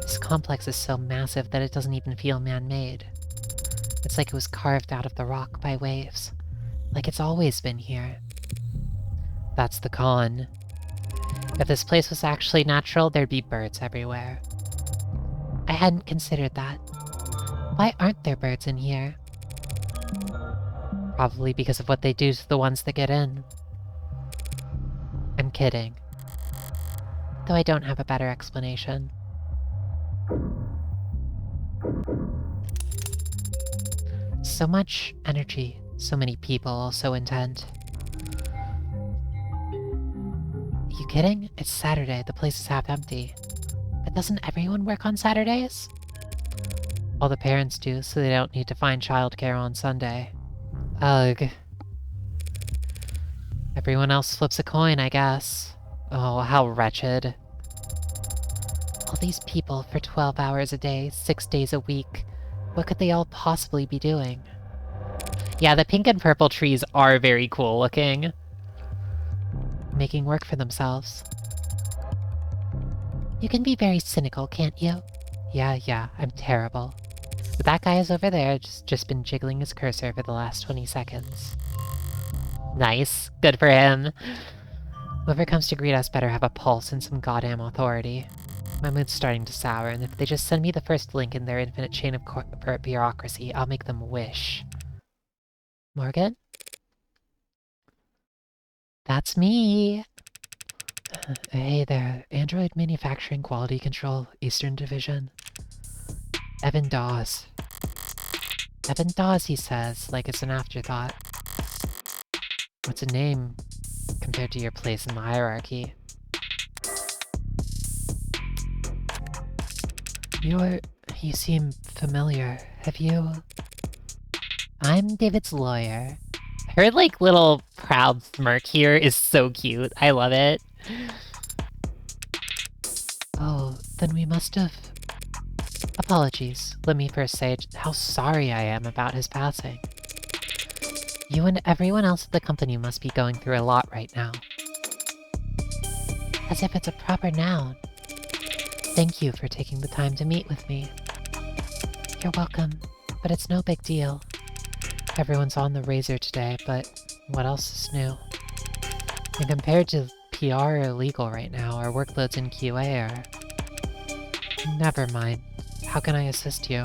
This complex is so massive that it doesn't even feel man-made. It's like it was carved out of the rock by waves. Like it's always been here. That's the con. If this place was actually natural, there'd be birds everywhere. I hadn't considered that. Why aren't there birds in here? Probably because of what they do to the ones that get in. I'm kidding. Though I don't have a better explanation. So much energy, so many people, so intent. Are you kidding? It's Saturday, the place is half empty. But doesn't everyone work on Saturdays? All the parents do, so they don't need to find childcare on Sunday. Ugh. Everyone else flips a coin, I guess. Oh, how wretched. All these people for 12 hours a day, 6 days a week. What could they all possibly be doing? Yeah, the pink and purple trees are very cool looking. Making work for themselves. You can be very cynical, can't you? Yeah, I'm terrible. But that guy is over there, just been jiggling his cursor for the last 20 seconds. Nice. Good for him. Whoever comes to greet us better have a pulse and some goddamn authority. My mood's starting to sour, and if they just send me the first link in their infinite chain of corporate bureaucracy, I'll make them wish. Morgan? That's me! Hey there, Android Manufacturing Quality Control, Eastern Division. Evan Dawes. Evan Dawes, he says, like it's an afterthought. What's a name compared to your place in the hierarchy? You seem familiar. Have you... I'm David's lawyer. Her, like, little proud smirk here is so cute. I love it. Oh, then we must have... Apologies. Let me first say how sorry I am about his passing. You and everyone else at the company must be going through a lot right now. As if it's a proper noun. Thank you for taking the time to meet with me. You're welcome, but it's no big deal. Everyone's on the razor today, but what else is new? And compared to PR or legal right now, our workloads in QA are... Never mind. How can I assist you?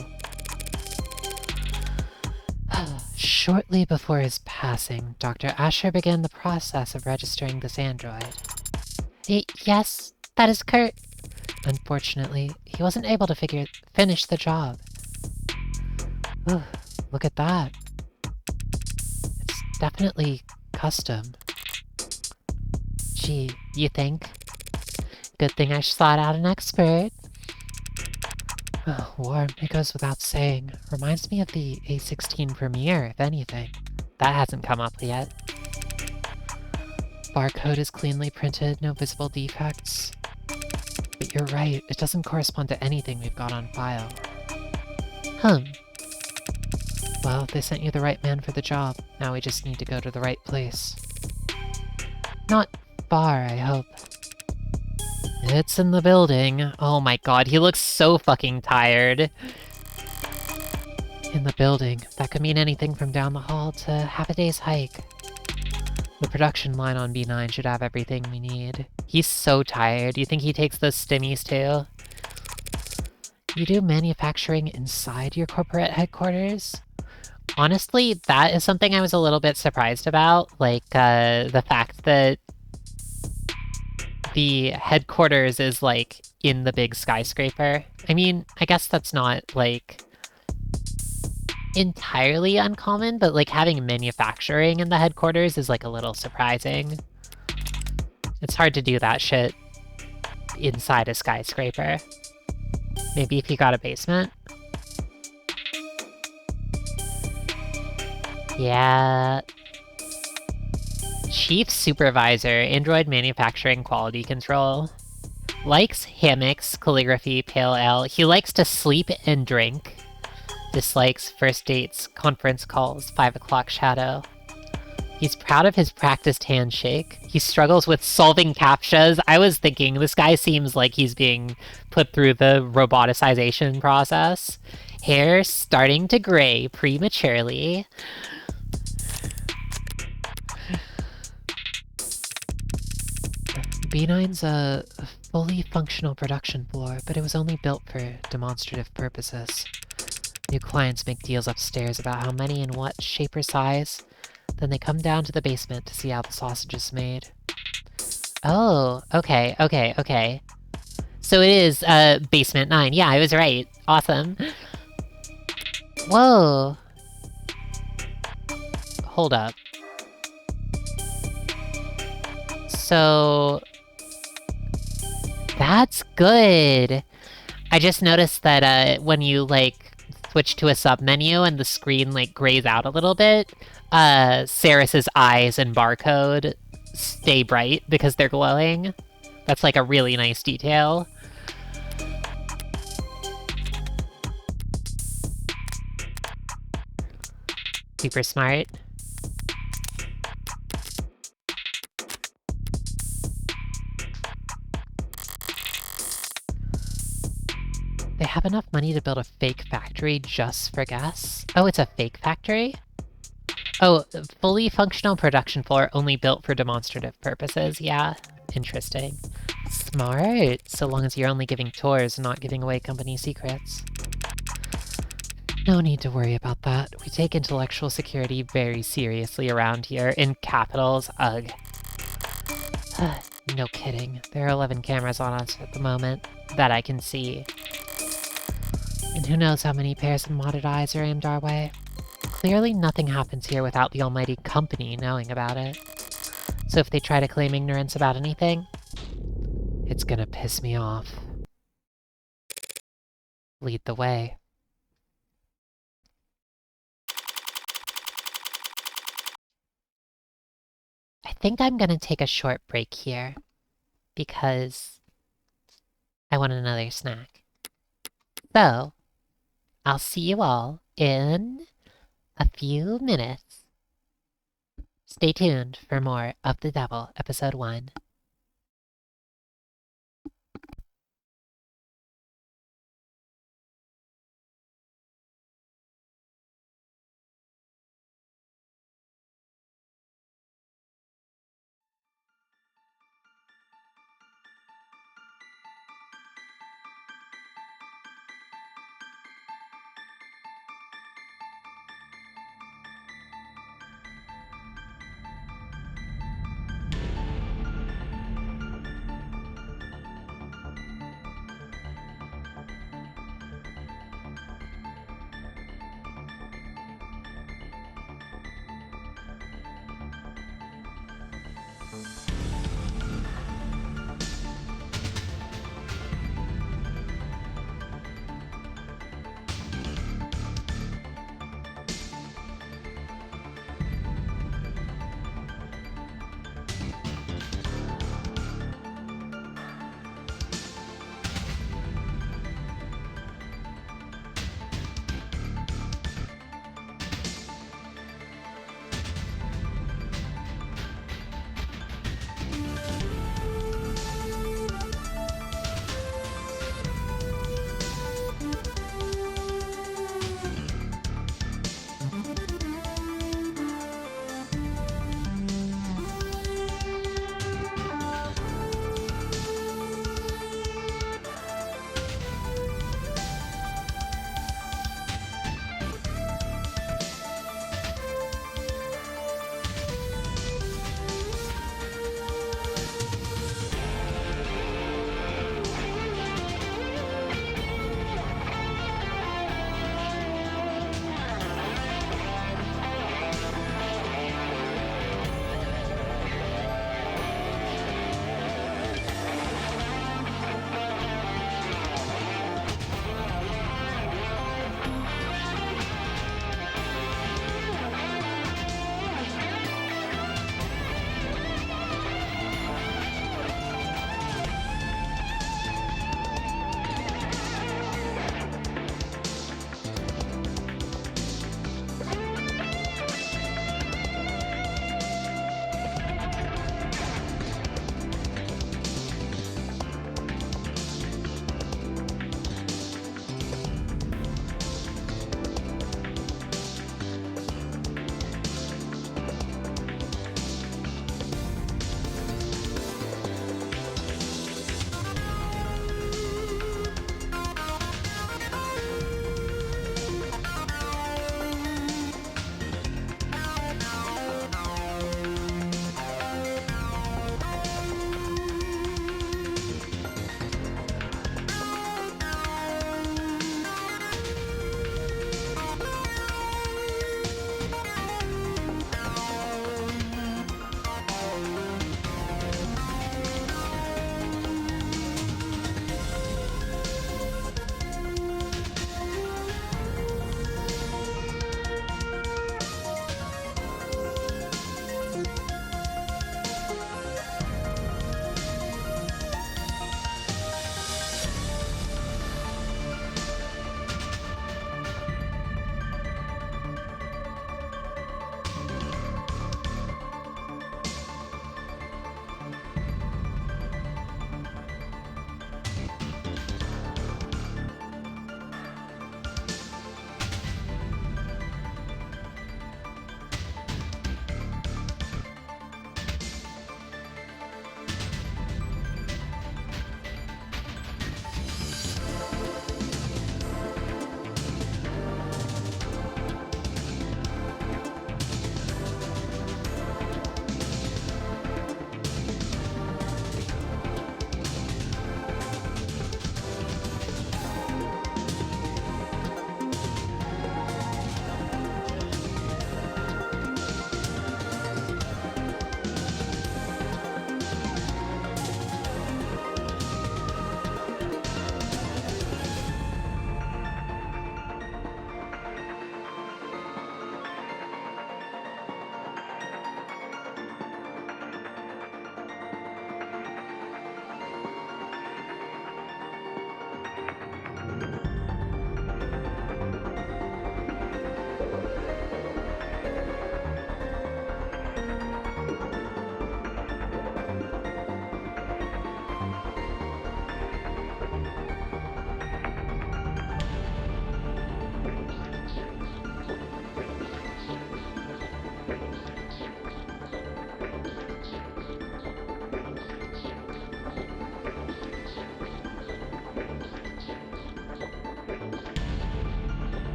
Shortly before his passing, Dr. Asher began the process of registering this android. Yes, that is Kurt. Unfortunately, he wasn't able to finish the job. Ooh, look at that. It's definitely custom. Gee, you think? Good thing I sought out an expert. Oh, warm, it goes without saying. Reminds me of the A16 Premiere, if anything. That hasn't come up yet. Barcode is cleanly printed, no visible defects. But you're right, it doesn't correspond to anything we've got on file. Well, they sent you the right man for the job. Now we just need to go to the right place. Not far, I hope. It's in the building. Oh my god, he looks so fucking tired. In the building. That could mean anything from down the hall to half a day's hike. The production line on B9 should have everything we need. He's so tired. Do you think he takes those stimmies too? You do manufacturing inside your corporate headquarters? Honestly, that is something I was a little bit surprised about. Like, the fact that the headquarters is, like, in the big skyscraper. I mean, I guess that's not, like, entirely uncommon, but, like, having manufacturing in the headquarters is, like, a little surprising. It's hard to do that shit inside a skyscraper. Maybe if you got a basement? Yeah... Chief Supervisor, Android Manufacturing Quality Control. Likes hammocks, calligraphy, pale ale. He likes to sleep and drink. Dislikes first dates, conference calls, 5 o'clock shadow. He's proud of his practiced handshake. He struggles with solving CAPTCHAs. I was thinking, this guy seems like he's being put through the roboticization process. Hair starting to gray prematurely. B9's a fully functional production floor, but it was only built for demonstrative purposes. New clients make deals upstairs about how many and what shape or size, then they come down to the basement to see how the sausage is made. Oh, okay. So it is, Basement 9. Yeah, I was right. Awesome. Whoa. Hold up. So... That's good! I just noticed that, when you, like, switch to a sub-menu and the screen, like, grays out a little bit, Saris's eyes and barcode stay bright because they're glowing. That's like a really nice detail. Super smart. They have enough money to build a fake factory just for guests? Oh, it's a fake factory? Oh, fully functional production floor only built for demonstrative purposes. Yeah, interesting. Smart, so long as you're only giving tours and not giving away company secrets. No need to worry about that. We take intellectual security very seriously around here. In capitals, ugh. No kidding. There are 11 cameras on us at the moment that I can see. And who knows how many pairs of modded eyes are aimed our way. Clearly nothing happens here without the almighty company knowing about it. So if they try to claim ignorance about anything, it's gonna piss me off. Lead the way. I think I'm gonna take a short break here, because I want another snack. So, I'll see you all in a few minutes. Stay tuned for more of The Devil, Episode 1.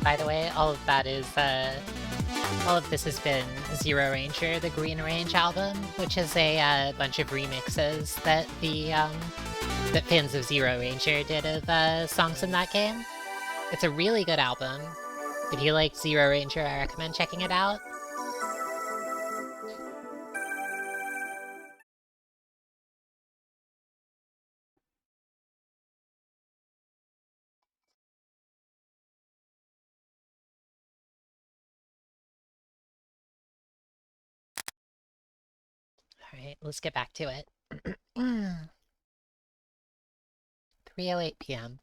by the way. All of that is, all of this has been Zero Ranger, the Green Range album, which is a bunch of remixes that that fans of Zero Ranger did of songs in that game. It's a really good album. If you like Zero Ranger, I recommend checking it out. Alright, let's get back to it. 3:08 p.m.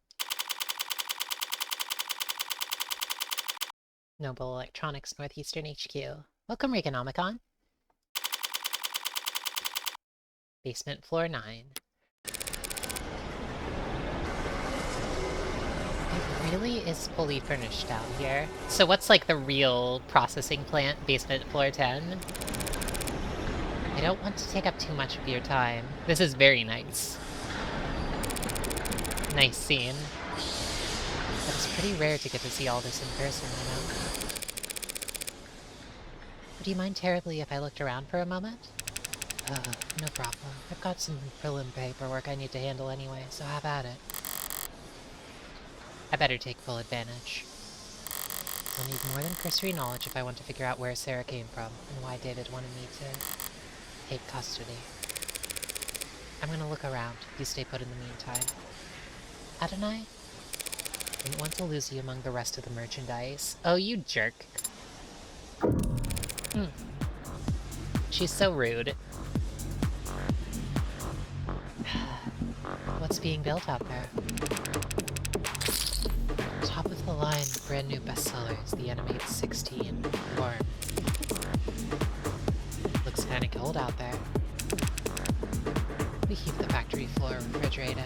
Noble Electronics Northeastern HQ. Welcome, Reaganomicon. Basement floor 9. It really is fully furnished down here. So what's like the real processing plant, basement floor 10? I don't want to take up too much of your time. This is very nice. Nice scene. But it's pretty rare to get to see all this in person, you know? Would you mind terribly if I looked around for a moment? No problem. I've got some prelim paperwork I need to handle anyway, so have at it. I better take full advantage. I'll need more than cursory knowledge if I want to figure out where Sarah came from, and why David wanted me to take custody. I'm gonna look around. You stay put in the meantime. Adonai? I didn't want to lose you among the rest of the merchandise. Oh, you jerk. She's so rude. What's being built out there? Top of the line, brand new bestsellers, the Animate 16. Or... looks kinda cold out there. We keep the factory floor refrigerated.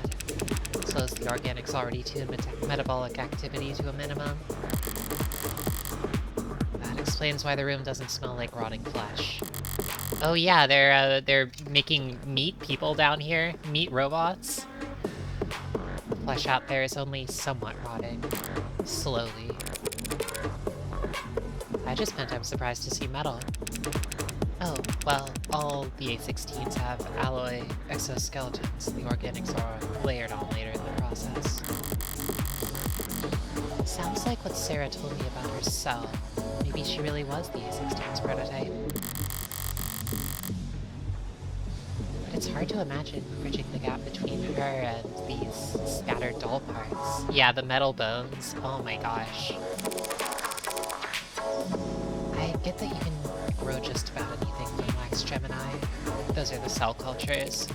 Slows the organics already tuned metabolic activity to a minimum. That explains why the room doesn't smell like rotting flesh. Oh yeah, they're making meat people down here, meat robots. The flesh out there is only somewhat rotting, slowly. I just meant I'm surprised to see metal. Oh, well, all the A16s have alloy exoskeletons. The organics are layered on later in the process. Sounds like what Sarah told me about her cell. Maybe she really was the A16's prototype. But it's hard to imagine bridging the gap between her and these scattered doll parts. Yeah, the metal bones. Oh my gosh. I get that you can grow just about anything from Wax Gemini. Those are the cell cultures.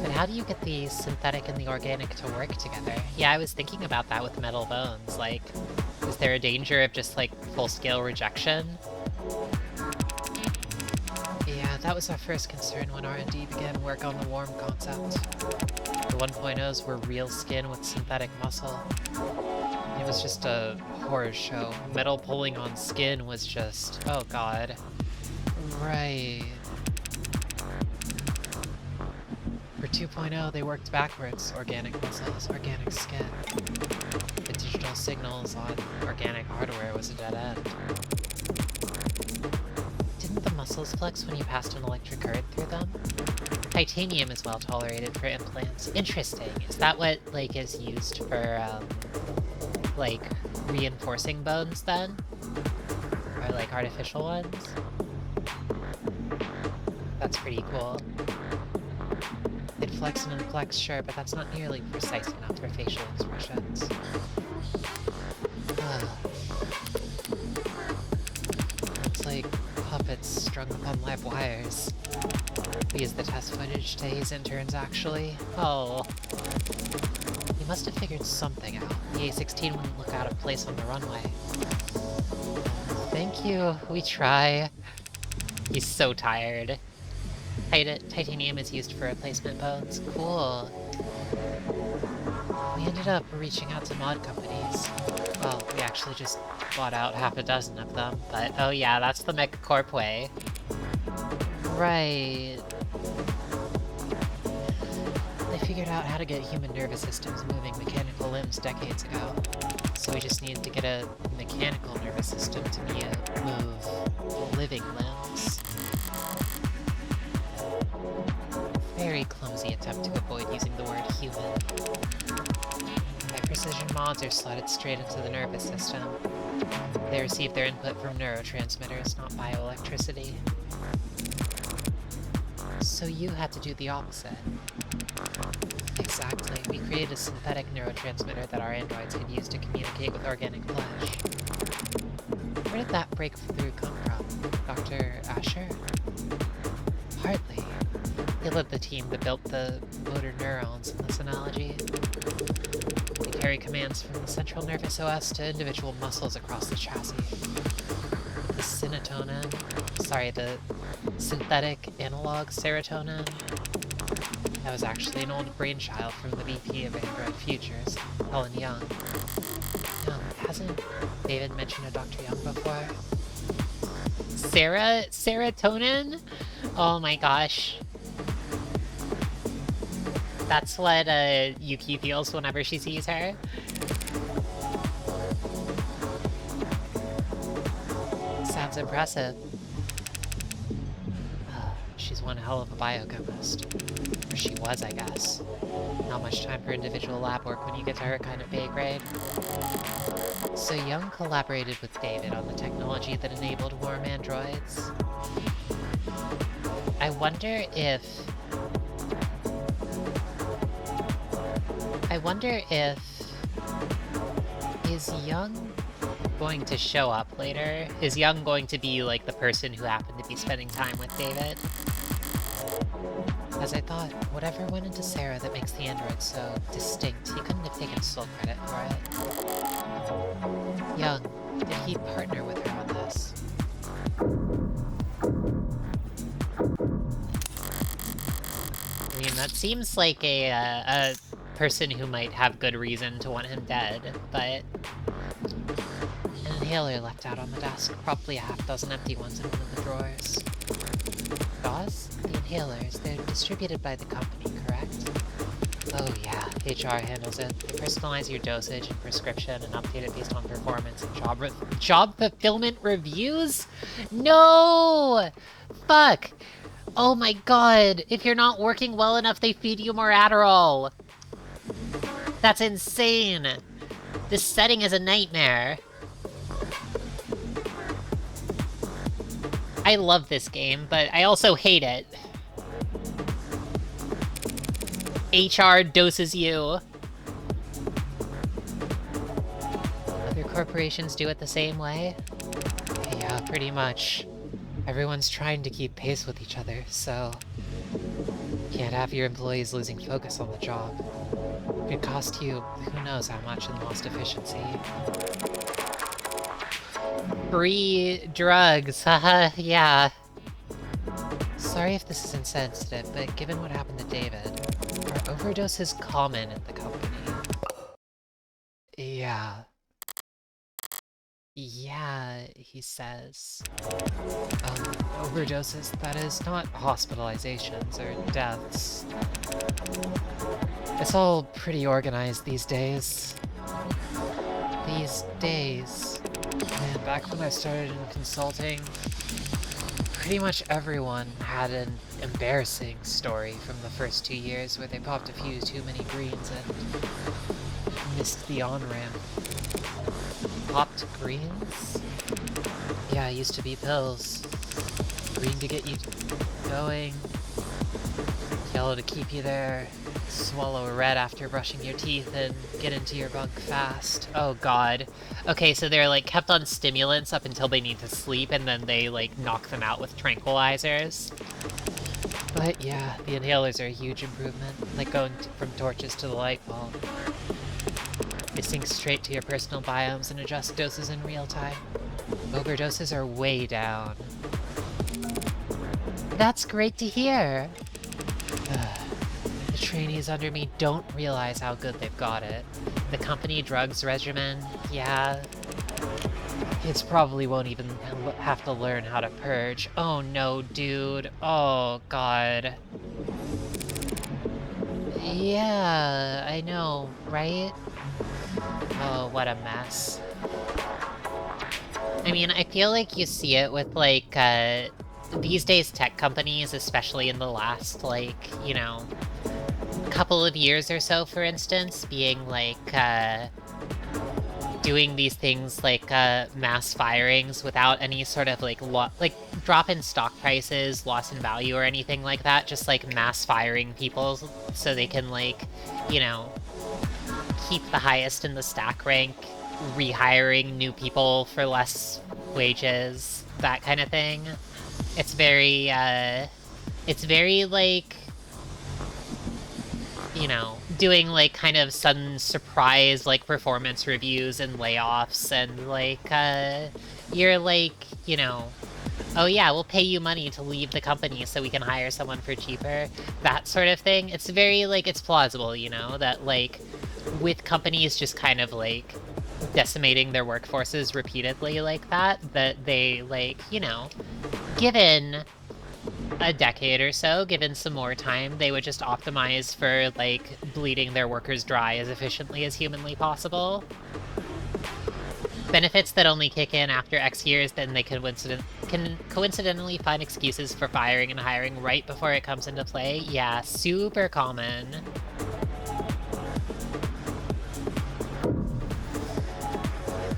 But how do you get the synthetic and the organic to work together? Yeah, I was thinking about that with metal bones. Like, is there a danger of just, like, full-scale rejection? Yeah, that was our first concern when R&D began work on the worm concept. The 1.0s were real skin with synthetic muscle. It was just a horror show. Metal pulling on skin was just... oh god. Right. For 2.0, they worked backwards. Organic muscles, organic skin. The digital signals on organic hardware was a dead end. Didn't the muscles flex when you passed an electric current through them? Titanium is well tolerated for implants. Interesting. Is that what, like, is used for, like, reinforcing bones, then? Or, like, artificial ones? That's pretty cool. They'd flex and unflex, sure, but that's not nearly precise enough for facial expressions. It's like puppets strung upon live wires. We used the test footage to haze interns, actually. Oh. He must have figured something out. The A16 wouldn't look out of place on the runway. Thank you, we try. He's so tired. Titanium is used for replacement bones. Cool. We ended up reaching out to mod companies. Well, we actually just bought out half a dozen of them, but oh yeah, that's the MechCorp way. Right. They figured out how to get human nervous systems moving mechanical limbs decades ago. So we just needed to get a mechanical nervous system to move living limbs. Very clumsy attempt to avoid using the word human. High-precision mods are slotted straight into the nervous system. They receive their input from neurotransmitters, not bioelectricity. So you had to do the opposite. Exactly. We created a synthetic neurotransmitter that our androids could use to communicate with organic flesh. Where did that breakthrough come from? Dr. Asher? Hardly. He led the team that built the motor neurons in this analogy. They carry commands from the central nervous OS to individual muscles across the chassis. The the synthetic analog serotonin. That was actually an old brainchild from the VP of Android Futures, Helen Young. No, hasn't David mentioned a Dr. Young before? Serotonin? Oh my gosh. That's what Yuki feels whenever she sees her. Sounds impressive. She's one hell of a biochemist. Or she was, I guess. Not much time for individual lab work when you get to her kind of pay grade. So Young collaborated with David on the technology that enabled warm androids. I wonder if is Young going to show up later? Is Young going to be like the person who happened to be spending time with David? As I thought, whatever went into Sarah that makes the android so distinct, he couldn't have taken sole credit for it. Young, did he partner with her on this? I mean, that seems like a person who might have good reason to want him dead, but... An inhaler left out on the desk, probably a half-dozen empty ones in one of the drawers. Boss? The inhalers, they're distributed by the company, correct? Oh yeah, HR handles it. They personalize your dosage and prescription and update it based on performance and job fulfillment reviews? No! Fuck! Oh my god, if you're not working well enough, they feed you more Adderall! That's insane! This setting is a nightmare. I love this game, but I also hate it. HR doses you. Other corporations do it the same way? Yeah, pretty much. Everyone's trying to keep pace with each other, so... Can't have your employees losing focus on the job. It could cost you who knows how much in lost efficiency. Free drugs, haha, yeah. Sorry if this is insensitive, but given what happened to David, are overdoses common at the company? Yeah. Yeah, he says. Overdoses, that is, not hospitalizations or deaths. It's all pretty organized these days. These days. Man, back when I started in consulting, pretty much everyone had an embarrassing story from the first 2 years where they popped a few too many greens and missed the on-ramp. Popped greens? Yeah, it used to be pills. Green to get you going, yellow to keep you there, swallow a red after brushing your teeth, and get into your bunk fast. Oh god. Okay, so they're like kept on stimulants up until they need to sleep, and then they like knock them out with tranquilizers. But yeah, the inhalers are a huge improvement, like going from torches to the light bulb. They sync straight to your personal biomes and adjust doses in real time. Overdoses are way down. That's great to hear! The trainees under me don't realize how good they've got it. The company drugs regimen, yeah... Kids probably won't even have to learn how to purge. Oh no, dude. Oh god. Yeah, I know, right? Oh, what a mess. I mean, I feel like you see it with, like, these days tech companies, especially in the last, like, you know, couple of years or so, for instance, being, like, doing these things like, mass firings without any sort of, like, drop in stock prices, loss in value, or anything like that, just, like, mass firing people so they can, like, you know, keep the highest in the stack rank, rehiring new people for less wages, that kind of thing. It's very, like, you know, doing, like, kind of sudden surprise, like, performance reviews and layoffs, and, like, you're, like, you know, oh yeah, we'll pay you money to leave the company so we can hire someone for cheaper, that sort of thing. It's very, like, it's plausible, you know, that, like, with companies just kind of, like, decimating their workforces repeatedly like that, that they, like, you know, given a decade or so, given some more time, they would just optimize for, like, bleeding their workers dry as efficiently as humanly possible. Benefits that only kick in after X years, then they can coincidentally find excuses for firing and hiring right before it comes into play. Yeah, super common.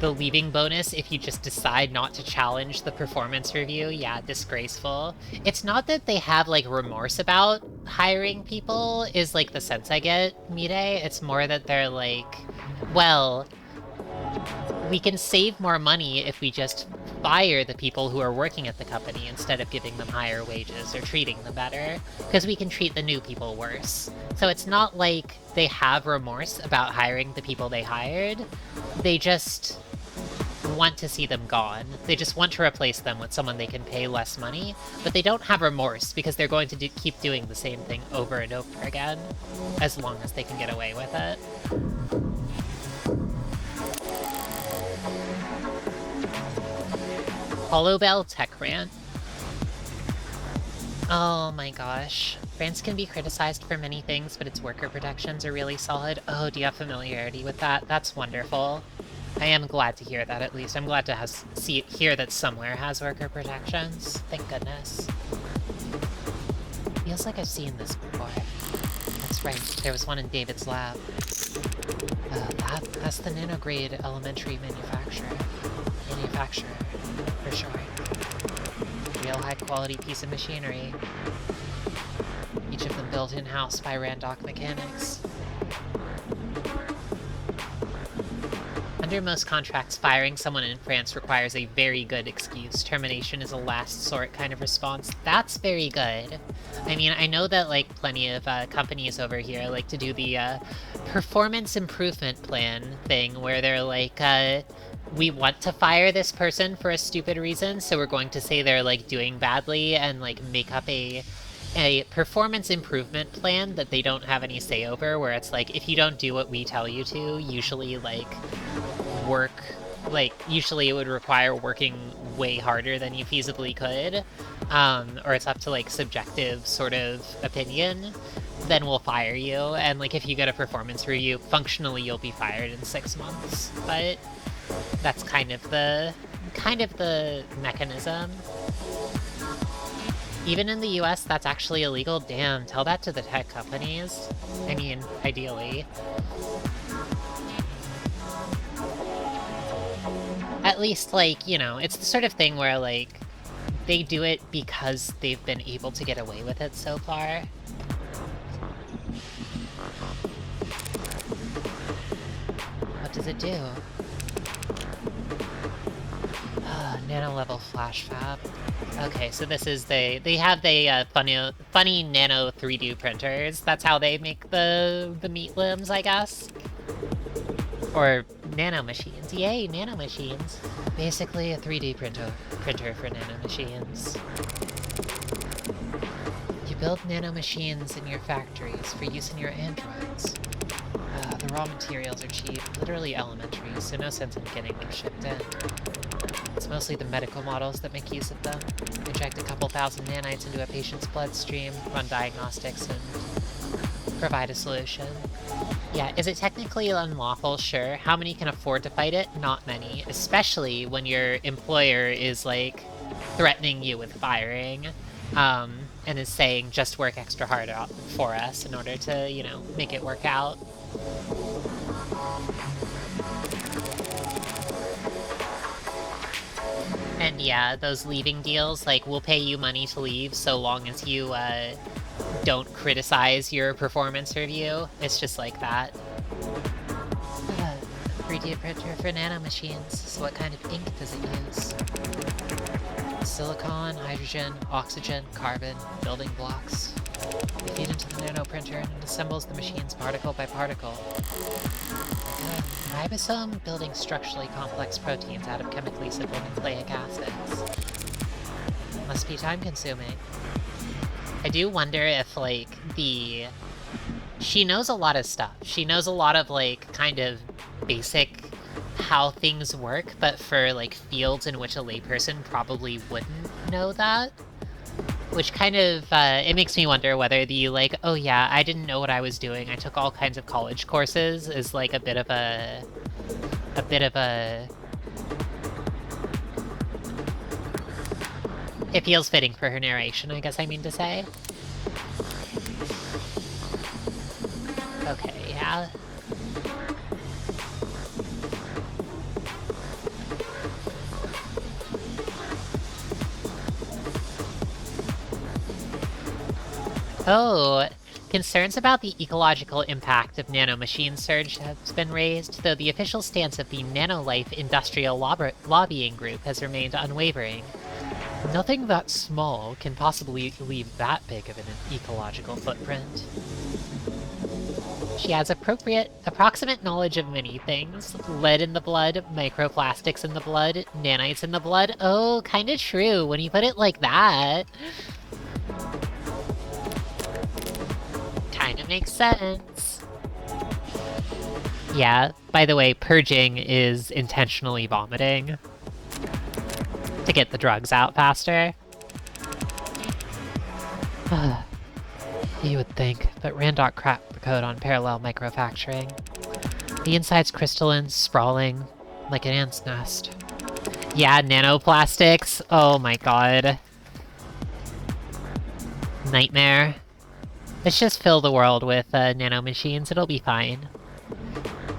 The leaving bonus if you just decide not to challenge the performance review, yeah, disgraceful. It's not that they have, like, remorse about hiring people, is, like, the sense I get, Mide. It's more that they're like, well, we can save more money if we just fire the people who are working at the company instead of giving them higher wages or treating them better, because we can treat the new people worse. So it's not like they have remorse about hiring the people they hired, they just want to see them gone. They just want to replace them with someone they can pay less money, but they don't have remorse because they're going to keep doing the same thing over and over again, as long as they can get away with it. Hollowbel tech rant. Oh my gosh. France can be criticized for many things, but its worker protections are really solid. Oh, do you have familiarity with that? That's wonderful. I am glad to hear that, at least. I'm glad to hear that somewhere has worker protections. Thank goodness. Feels like I've seen this before. That's right, there was one in David's lab. That's the nanograde elementary manufacturer, for sure. Real high-quality piece of machinery. Each of them built in-house by Randock Mechanics. Under most contracts, firing someone in France requires a very good excuse. Termination is a last-sort kind of response. That's very good. I mean, I know that, like, plenty of companies over here like to do the performance improvement plan thing, where they're like, we want to fire this person for a stupid reason, so we're going to say they're, like, doing badly and, like, make up a performance improvement plan that they don't have any say over, where it's like, if you don't do what we tell you to, usually, like, usually it would require working way harder than you feasibly could, or it's up to, like, subjective sort of opinion, then we'll fire you, and, like, if you get a performance review, functionally you'll be fired in 6 months, but that's kind of the mechanism. Even in the US, that's actually illegal. Damn, tell that to the tech companies. I mean, ideally. At least, like, you know, it's the sort of thing where, like, they do it because they've been able to get away with it so far. What does it do? Nano-level flash fab. Okay, so this is they have the funny nano 3D printers. That's how they make the meat limbs, I guess. Or nano machines. Yay, nano machines. Basically a 3D printer for nano machines. You build nano machines in your factories for use in your androids. The raw materials are cheap, literally elementary, so no sense in getting them shipped in. It's mostly the medical models that make use of them. Inject a couple thousand nanites into a patient's bloodstream, run diagnostics, and provide a solution. Yeah, is it technically unlawful? Sure. How many can afford to fight it? Not many. Especially when your employer is, like, threatening you with firing, and is saying, just work extra hard for us in order to, you know, make it work out. And yeah, those leaving deals, like, we'll pay you money to leave so long as you, don't criticize your performance review. It's just like that. 3D printer for nanomachines. So what kind of ink does it use? Silicon, hydrogen, oxygen, carbon, building blocks. You feed into the nanoprinter and it assembles the machines particle by particle. Like a ribosome building structurally complex proteins out of chemically simple nucleic acids. Must be time-consuming. I do wonder if, like, she knows a lot of stuff. She knows a lot of, like, kind of basic how things work, but for, like, fields in which a layperson probably wouldn't know that. Which kind of, it makes me wonder whether the, like, oh yeah, I didn't know what I was doing, I took all kinds of college courses, is, like, a bit of a... It feels fitting for her narration, I guess I mean to say. Okay, yeah. Oh, concerns about the ecological impact of nanomachine surge has been raised, though the official stance of the Nanolife Industrial Lobbying Group has remained unwavering. Nothing that small can possibly leave that big of an ecological footprint. She has approximate knowledge of many things. Lead in the blood, microplastics in the blood, nanites in the blood. Oh, kinda true when you put it like that. Kinda makes sense. Yeah, by the way, purging is intentionally vomiting. To get the drugs out faster. You would think, but Randok cracked the code on parallel microfacturing. The inside's crystalline, sprawling, like an ant's nest. Yeah, nanoplastics. Oh my god. Nightmare. Let's just fill the world with nanomachines, it'll be fine.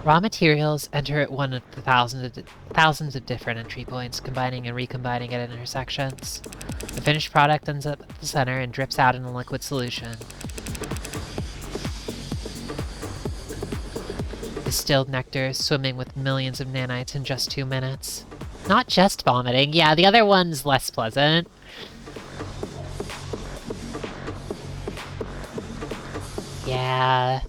Raw materials enter at one of the thousands of different entry points, combining and recombining at intersections. The finished product ends up at the center and drips out in a liquid solution. Distilled nectar swimming with millions of nanites in just 2 minutes. Not just vomiting, yeah, the other one's less pleasant. Yeah.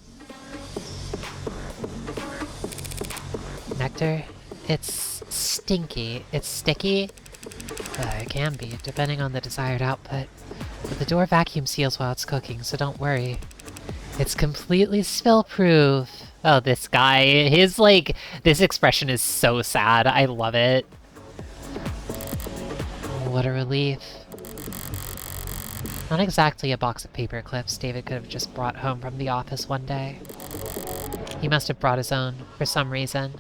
Nectar? It's stinky. It's sticky? It can be, depending on the desired output. But the door vacuum seals while it's cooking, so don't worry. It's completely spill-proof. Oh, this guy. His, like, this expression is so sad. I love it. What a relief. Not exactly a box of paper clips David could have just brought home from the office one day. He must have brought his own, for some reason.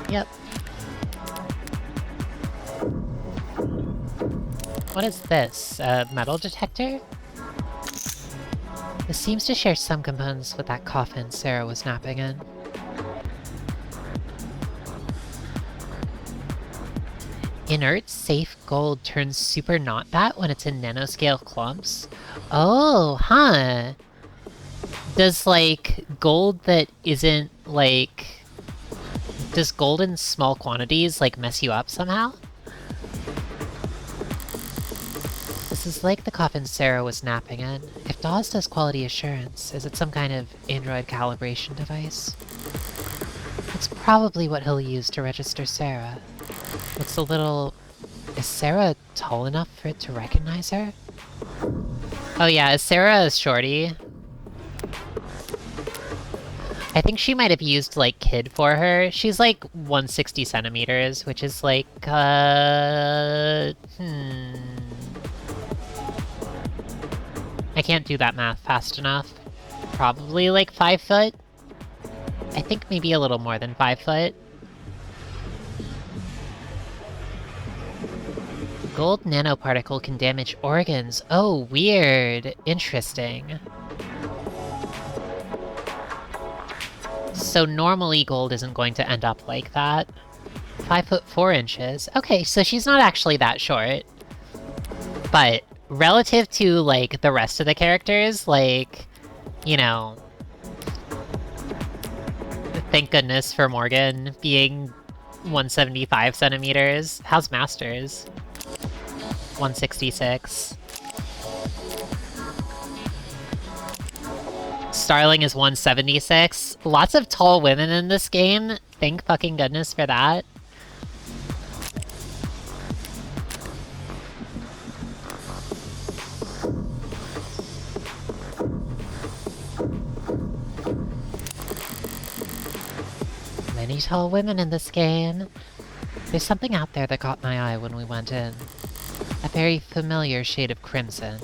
Yep. What is this? A metal detector? This seems to share some components with that coffin Sarah was napping in. Inert, safe gold turns super not that when it's in nanoscale clumps? Oh, huh. Does, like, gold that isn't, like... Does gold in small quantities, like, mess you up somehow? This is like the coffin Sarah was napping in. If Dawes does quality assurance, is it some kind of Android calibration device? It's probably what he'll use to register Sarah. Looks a little Is Sarah tall enough for it to recognize her? Oh yeah, is Sarah a shorty? I think she might have used, like, Kid for her. She's, like, 160 centimeters, which is, like, I can't do that math fast enough. Probably, like, 5 foot? I think maybe a little more than 5 foot. Gold nanoparticle can damage organs. Oh, weird. Interesting. So normally gold isn't going to end up like that. 5 foot 4 inches. Okay, so she's not actually that short. But relative to, like, the rest of the characters, like, you know... Thank goodness for Morgan being 175 centimeters. How's Masters? 166. Starling is 176. Lots of tall women in this game. Thank fucking goodness for that. Many tall women in this game. There's something out there that caught my eye when we went in. A very familiar shade of crimson.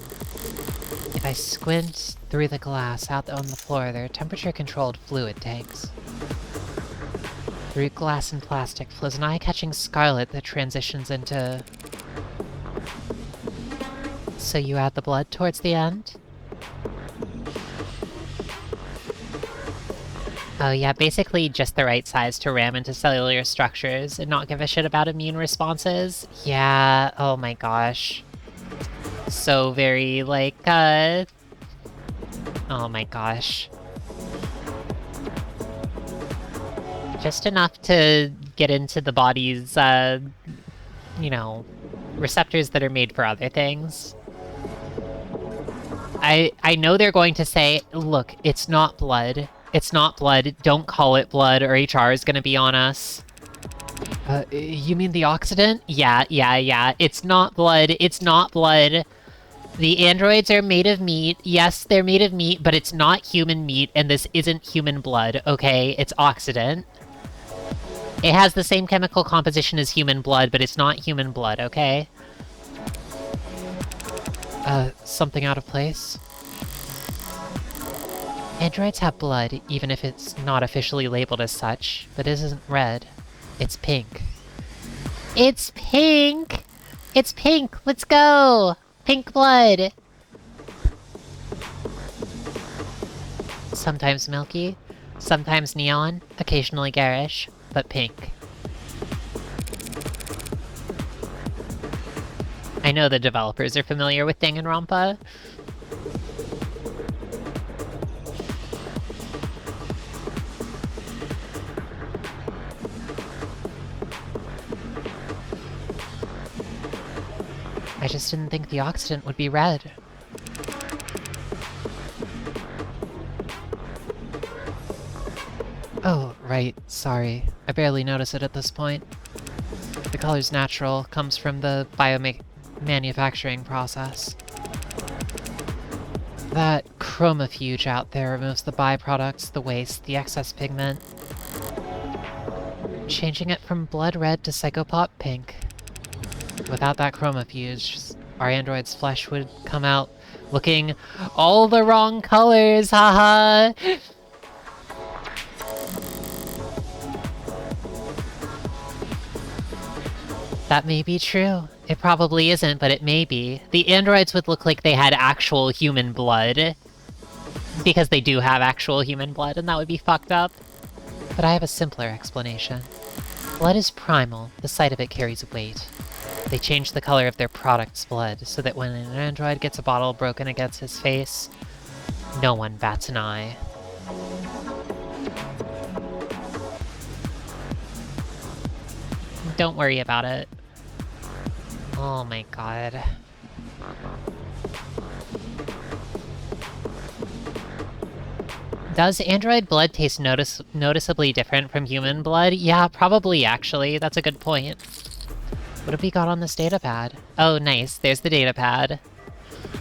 If I squint through the glass out on the floor, there are temperature-controlled fluid tanks. Through glass and plastic flows an eye-catching scarlet that transitions into... So you add the blood towards the end? Oh yeah, basically just the right size to ram into cellular structures and not give a shit about immune responses. Yeah, oh my gosh. So very, like, oh my gosh. Just enough to get into the body's, you know, receptors that are made for other things. I know they're going to say, look, it's not blood. It's not blood. Don't call it blood or HR is gonna be on us. You mean the oxidant? Yeah. It's not blood. It's not blood. The androids are made of meat. Yes, they're made of meat, but it's not human meat, and this isn't human blood, okay? It's oxidant. It has the same chemical composition as human blood, but it's not human blood, okay? Something out of place? Androids have blood, even if it's not officially labeled as such, but it isn't red. It's pink. It's pink! It's pink! Let's go! Pink blood! Sometimes milky, sometimes neon, occasionally garish, but pink. I know the developers are familiar with Danganronpa. I just didn't think the oxidant would be red. Oh, right, sorry. I barely notice it at this point. The color's natural, comes from the manufacturing process. That chromafuge out there removes the byproducts, the waste, the excess pigment, changing it from blood red to psychopop pink. Without that chromafuge, our android's flesh would come out looking all the wrong colors, haha! That may be true. It probably isn't, but it may be. The androids would look like they had actual human blood. Because they do have actual human blood, and that would be fucked up. But I have a simpler explanation. Blood is primal. The sight of it carries weight. They change the color of their product's blood, so that when an android gets a bottle broken against his face, no one bats an eye. Don't worry about it. Oh my god. Does android blood taste noticeably different from human blood? Yeah, probably actually. That's a good point. What have we got on this datapad? Oh, nice. There's the datapad.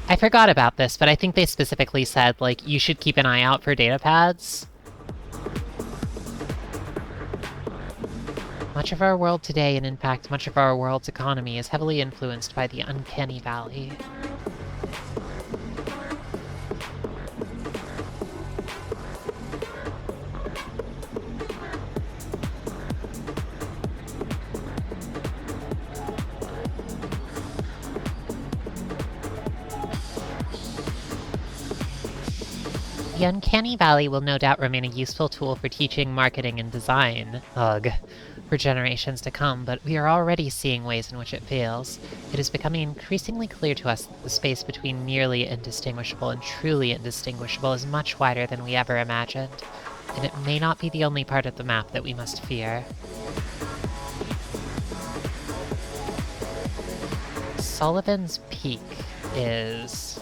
I forgot about this, but I think they specifically said, like, you should keep an eye out for datapads. Much of our world today, and in fact, much of our world's economy, is heavily influenced by the uncanny valley. The uncanny valley will no doubt remain a useful tool for teaching, marketing, and design. Ugh. For generations to come, but we are already seeing ways in which it fails. It is becoming increasingly clear to us that the space between nearly indistinguishable and truly indistinguishable is much wider than we ever imagined, and it may not be the only part of the map that we must fear. Sullivan's Peak is...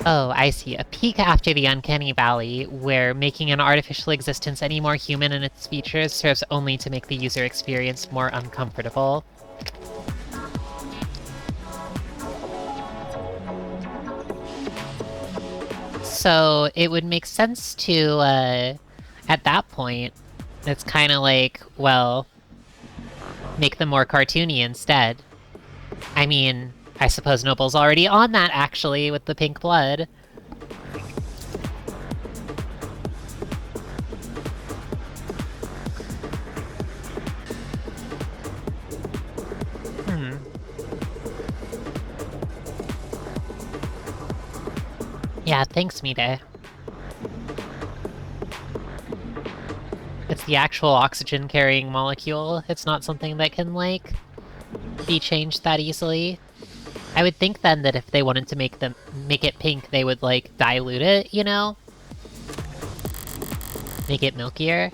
Oh, I see. A peak after the uncanny valley, where making an artificial existence any more human in its features serves only to make the user experience more uncomfortable. So it would make sense to, at that point, it's kind of like, well, make them more cartoony instead. I mean, I suppose Noble's already on that, actually, with the pink blood. Yeah, thanks, Mide. It's the actual oxygen-carrying molecule. It's not something that can, like, be changed that easily. I would think then that if they wanted to make it pink, they would, like, dilute it, you know? Make it milkier.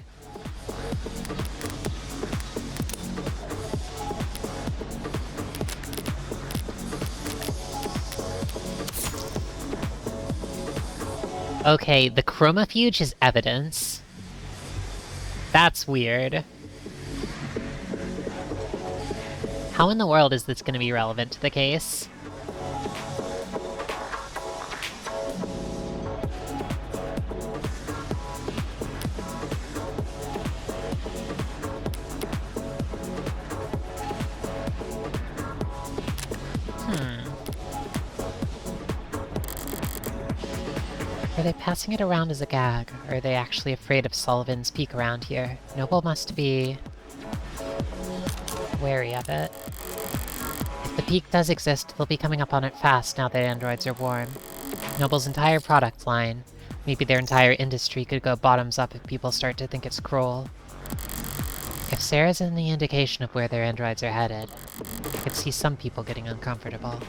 Okay, the chromafuge is evidence. That's weird. How in the world is this gonna be relevant to the case? Are they passing it around as a gag, or are they actually afraid of Sullivan's Peak around here? Noble must be... wary of it. If the peak does exist, they'll be coming up on it fast now that androids are warm. Noble's entire product line, maybe their entire industry, could go bottoms up if people start to think it's cruel. If Sarah's any indication of where their androids are headed, I could see some people getting uncomfortable.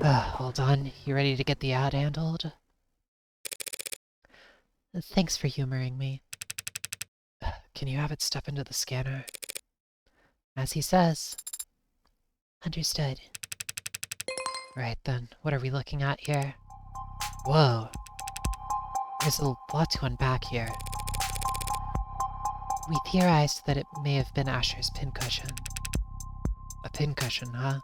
Hold on, you ready to get the ad handled? Thanks for humoring me. Can you have it step into the scanner? As he says. Understood. Right then, what are we looking at here? Whoa. There's a lot to unpack here. We theorized that it may have been Asher's pincushion. A pincushion, huh?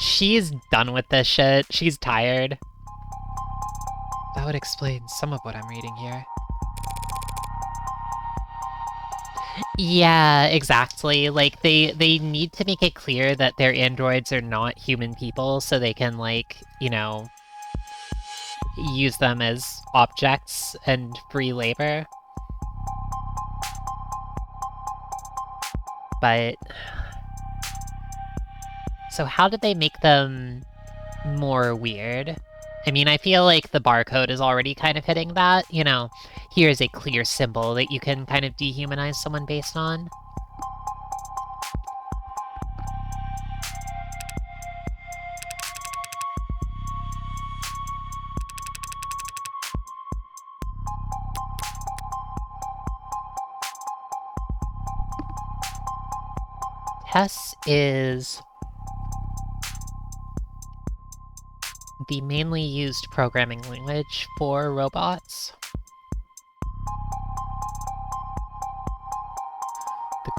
She's done with this shit. She's tired. That would explain some of what I'm reading here. Yeah, exactly. Like, they need to make it clear that their androids are not human people, so they can, like, you know, use them as objects and free labor. But... so how did they make them more weird? I mean, I feel like the barcode is already kind of hitting that, you know, here's a clear symbol that you can kind of dehumanize someone based on. Tess is the mainly used programming language for robots.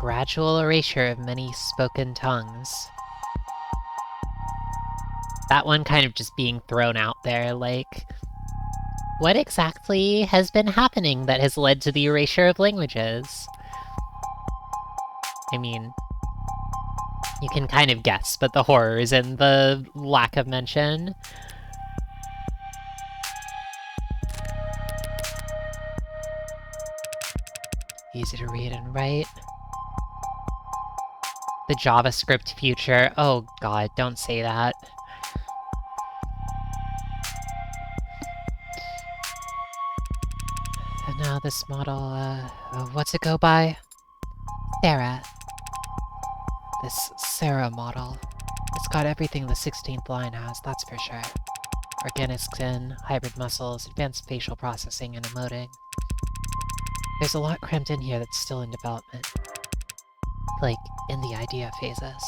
gradual erasure of many spoken tongues. That one kind of just being thrown out there, like, what exactly has been happening that has led to the erasure of languages? I mean, you can kind of guess, but the horror is in the lack of mention. Easy to read and write. The JavaScript future. Oh god, don't say that. And now this model, what's it go by? Sarah. This Sarah model. It's got everything the 16th line has, that's for sure. Organic skin, hybrid muscles, advanced facial processing, and emoting. There's a lot crammed in here that's still in development. Like, in the idea phases.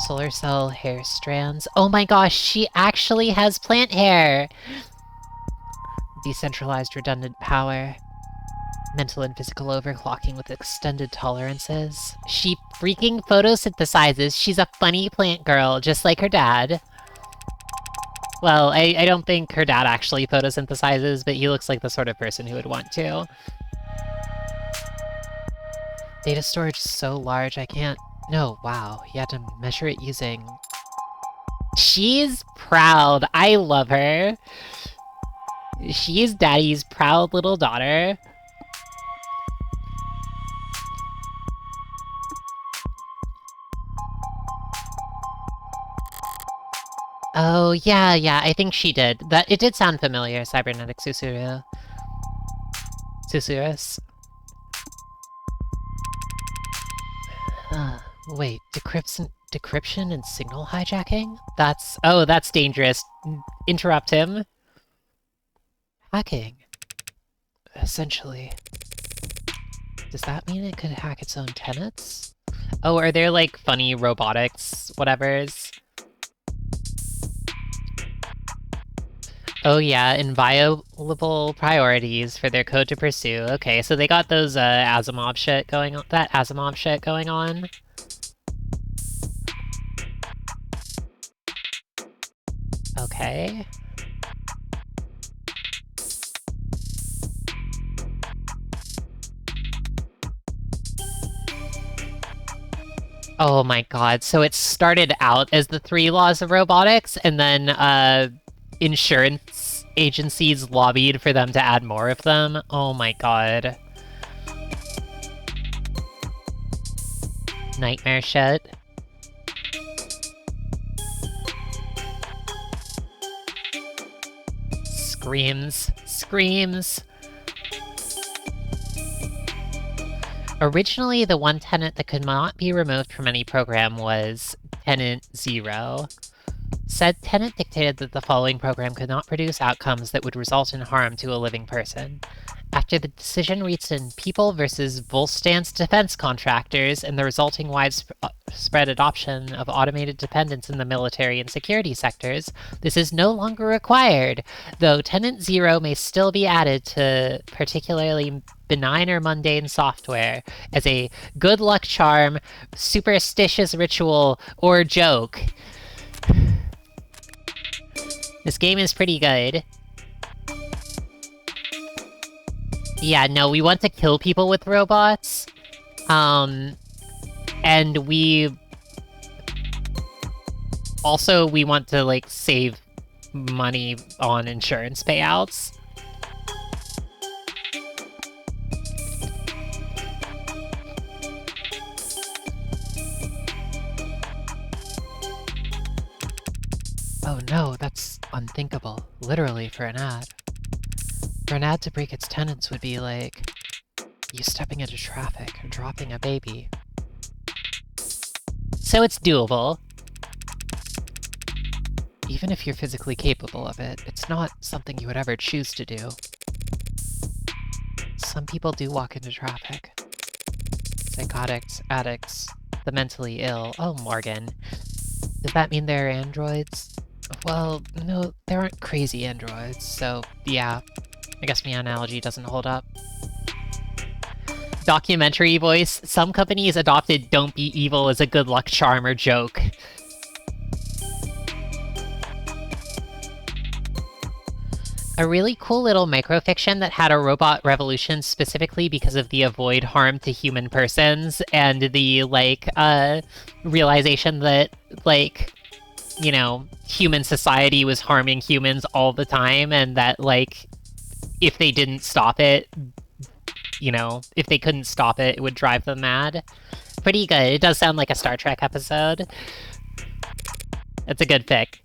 Solar cell hair strands. Oh my gosh, she actually has plant hair! Decentralized redundant power. Mental and physical overclocking with extended tolerances. She freaking photosynthesizes. She's a funny plant girl, just like her dad. Well, I don't think her dad actually photosynthesizes, but he looks like the sort of person who would want to. Data storage is so large, I can't... No, wow. You had to measure it using... She's proud. I love her. She's Daddy's proud little daughter. Oh, yeah, I think she did. It did sound familiar, Cybernetic Susurus. Wait, decryption and signal hijacking? That's dangerous. Interrupt him. Hacking. Essentially. Does that mean it could hack its own tenets? Oh, are there like funny robotics whatevers? Oh yeah, inviolable priorities for their code to pursue. Okay, so they got those Asimov shit going on. That Asimov shit going on. Okay. Oh my god, so it started out as the 3 laws of robotics, and then insurance agencies lobbied for them to add more of them. Oh my god. Nightmare shit. Screams. Originally, the one tenet that could not be removed from any program was Tenant 0. Said tenet dictated that the following program could not produce outcomes that would result in harm to a living person. After the decision reached in People versus Volstance defense contractors and the resulting widespread adoption of automated dependence in the military and security sectors, this is no longer required, though Tenant 0 may still be added to particularly benign or mundane software as a good luck charm, superstitious ritual, or joke. This game is pretty good. Yeah, no, we want to kill people with robots. And we want to, like, save money on insurance payouts. Oh no, that's unthinkable. Literally, for an ad. For an ad to break its tenets would be like you stepping into traffic or dropping a baby. So it's doable. Even if you're physically capable of it, it's not something you would ever choose to do. Some people do walk into traffic. Psychotics, addicts, the mentally ill. Oh, Morgan. Does that mean they're androids? Well, no, there aren't crazy androids, so yeah. I guess my analogy doesn't hold up. Documentary voice. Some companies adopted "don't be evil" as a good luck charm or joke. A really cool little microfiction that had a robot revolution specifically because of the avoid harm to human persons and the, like, realization that, like, you know, human society was harming humans all the time, and that, like, if they didn't stop it, you know, if they couldn't stop it, it would drive them mad. Pretty good. It does sound like a Star Trek episode. That's a good pick.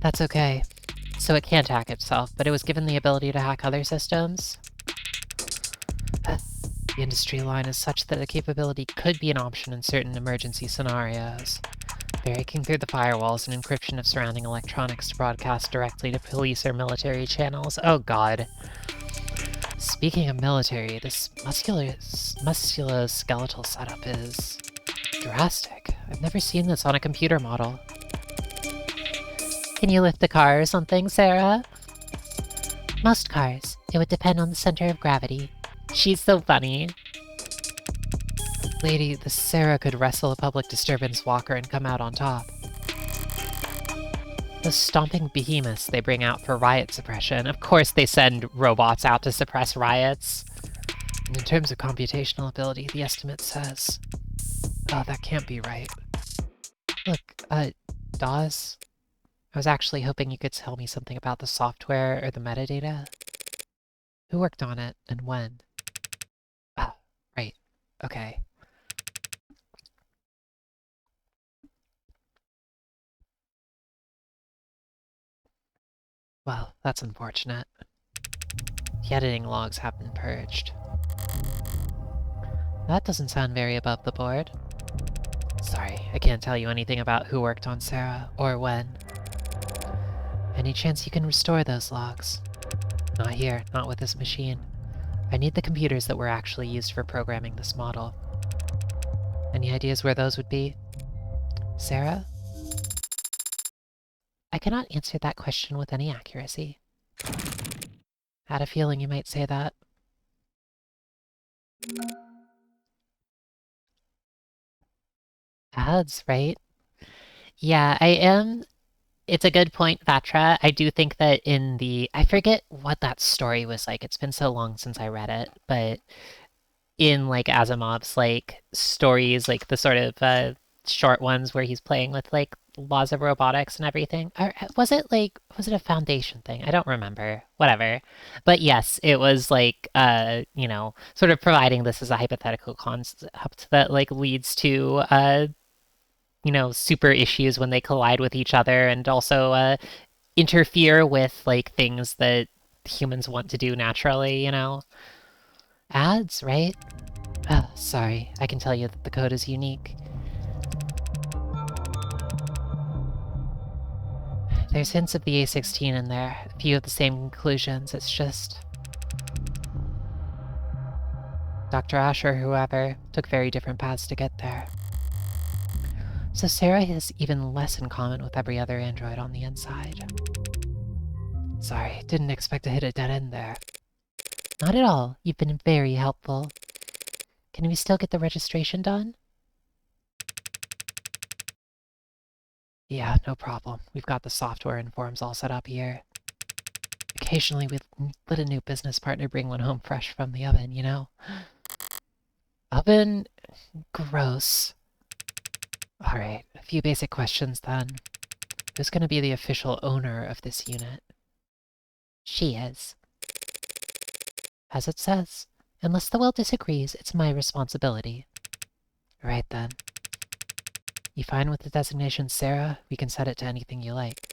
That's okay. So it can't hack itself, but it was given the ability to hack other systems. The industry line is such that the capability could be an option in certain emergency scenarios. Breaking through the firewalls and encryption of surrounding electronics to broadcast directly to police or military channels. Oh god. Speaking of military, this musculoskeletal setup is drastic. I've never seen this on a computer model. Can you lift a car or something, Sarah? Most cars. It would depend on the center of gravity. She's so funny. Lady, the Sarah could wrestle a public disturbance walker and come out on top. Those stomping behemoths they bring out for riot suppression. Of course they send robots out to suppress riots. And in terms of computational ability, the estimate says... Oh, that can't be right. Look, Dawes? I was actually hoping you could tell me something about the software or the metadata. Who worked on it, and when? Ah, right. Okay. Well, that's unfortunate. The editing logs have been purged. That doesn't sound very above the board. Sorry, I can't tell you anything about who worked on Sarah, or when. Any chance you can restore those logs? Not here, not with this machine. I need the computers that were actually used for programming this model. Any ideas where those would be? Sarah? I cannot answer that question with any accuracy. Had a feeling you might say that. Ads, right? Yeah, I am. It's a good point, Vatra. I do think that in the... I forget what that story was like. It's been so long since I read it, but in, like, Asimov's, like, stories, like, the sort of, short ones where he's playing with, like, laws of robotics and everything. Or was it, like... Was it a Foundation thing? I don't remember. Whatever. But yes, it was, like, you know, sort of providing this as a hypothetical concept that, like, leads to, you know, super issues when they collide with each other, and also interfere with, like, things that humans want to do naturally, you know? Ads, right? Oh, sorry. I can tell you that the code is unique. There's hints of the A16 in there, a few of the same conclusions, it's just... Dr. Ash or whoever took very different paths to get there. So Sarah has even less in common with every other android on the inside. Sorry, didn't expect to hit a dead end there. Not at all. You've been very helpful. Can we still get the registration done? Yeah, no problem. We've got the software and forms all set up here. Occasionally we let a new business partner bring one home fresh from the oven, you know? Oven? Gross. Alright, a few basic questions then. Who's gonna be the official owner of this unit? She is. As it says. Unless the will disagrees, it's my responsibility. Right then. You fine with the designation Sarah? We can set it to anything you like.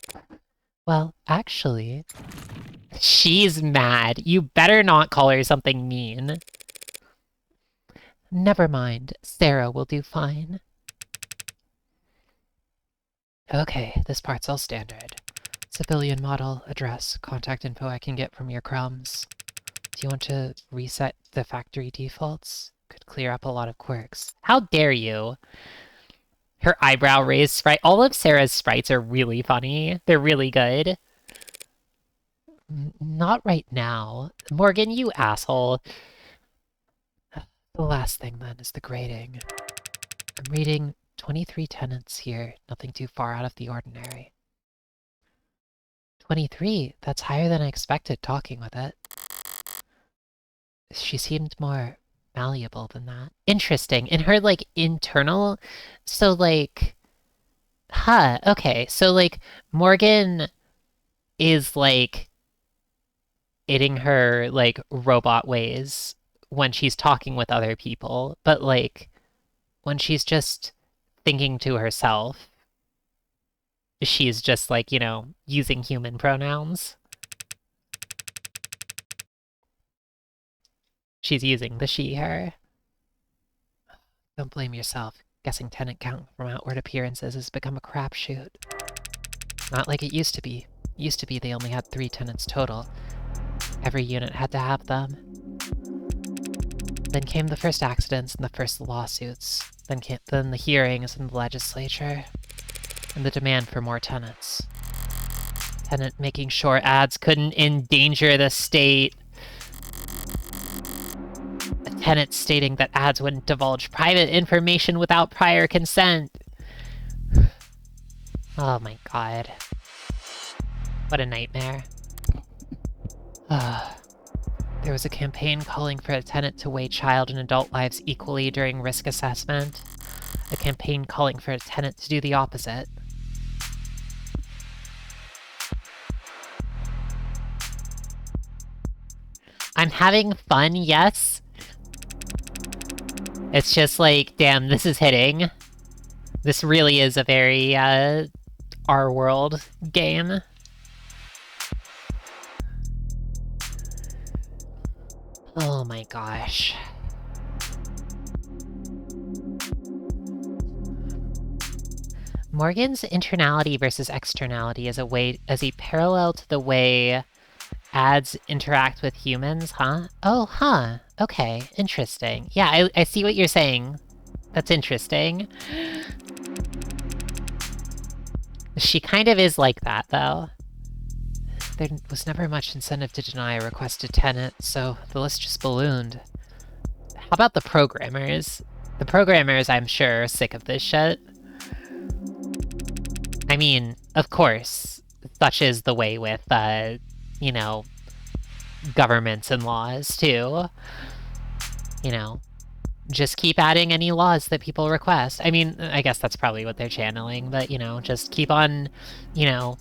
Well, actually... She's mad. You better not call her something mean. Never mind. Sarah will do fine. Okay, this part's all standard. Civilian model, address, contact info I can get from your crumbs. Do you want to reset the factory defaults? Could clear up a lot of quirks. How dare you? Her eyebrow raised sprite. All of Sarah's sprites are really funny. They're really good. Not right now. Morgan, you asshole. The last thing, then, is the grading. I'm reading 23 tenants here, nothing too far out of the ordinary. 23? That's higher than I expected talking with it. She seemed more malleable than that. Interesting. In her, like, internal... So, like... Huh, okay. So, like, Morgan is, like, in her, like, robot ways when she's talking with other people, but, like, when she's just thinking to herself, she's just, like, you know, using human pronouns. She's using the she, her. Don't blame yourself. Guessing tenant count from outward appearances has become a crapshoot. Not like it used to be. Used to be they only had 3 tenants total. Every unit had to have them. Then came the first accidents and the first lawsuits. Then the hearings in the legislature. And the demand for more tenants. Tenant making sure ads couldn't endanger the state. A tenant stating that ads wouldn't divulge private information without prior consent. Oh my god. What a nightmare. There was a campaign calling for a tenant to weigh child and adult lives equally during risk assessment. A campaign calling for a tenant to do the opposite. I'm having fun, yes. It's just like, damn, this is hitting. This really is a very, our world game. Oh my gosh. Morgan's internality versus externality is a parallel to the way ads interact with humans, huh? Oh, huh. Okay, interesting. Yeah, I see what you're saying. That's interesting. She kind of is like that, though. There was never much incentive to deny a requested tenant, so the list just ballooned. How about the programmers? The programmers, I'm sure, are sick of this shit. I mean, of course, such is the way with, you know, governments and laws, too. You know, just keep adding any laws that people request. I mean, I guess that's probably what they're channeling, but, you know, just keep on, you know,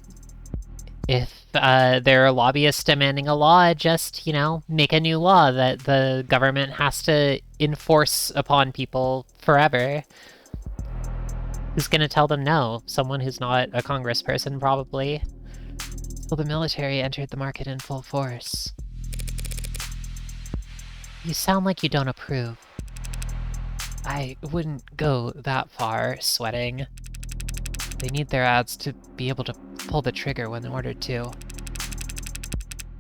if there are lobbyists demanding a law, just, you know, make a new law that the government has to enforce upon people forever. Who's gonna tell them no? Someone who's not a congressperson, probably. Well, the military entered the market in full force. You sound like you don't approve. I wouldn't go that far, sweating. They need their ads to be able to pull the trigger when ordered to.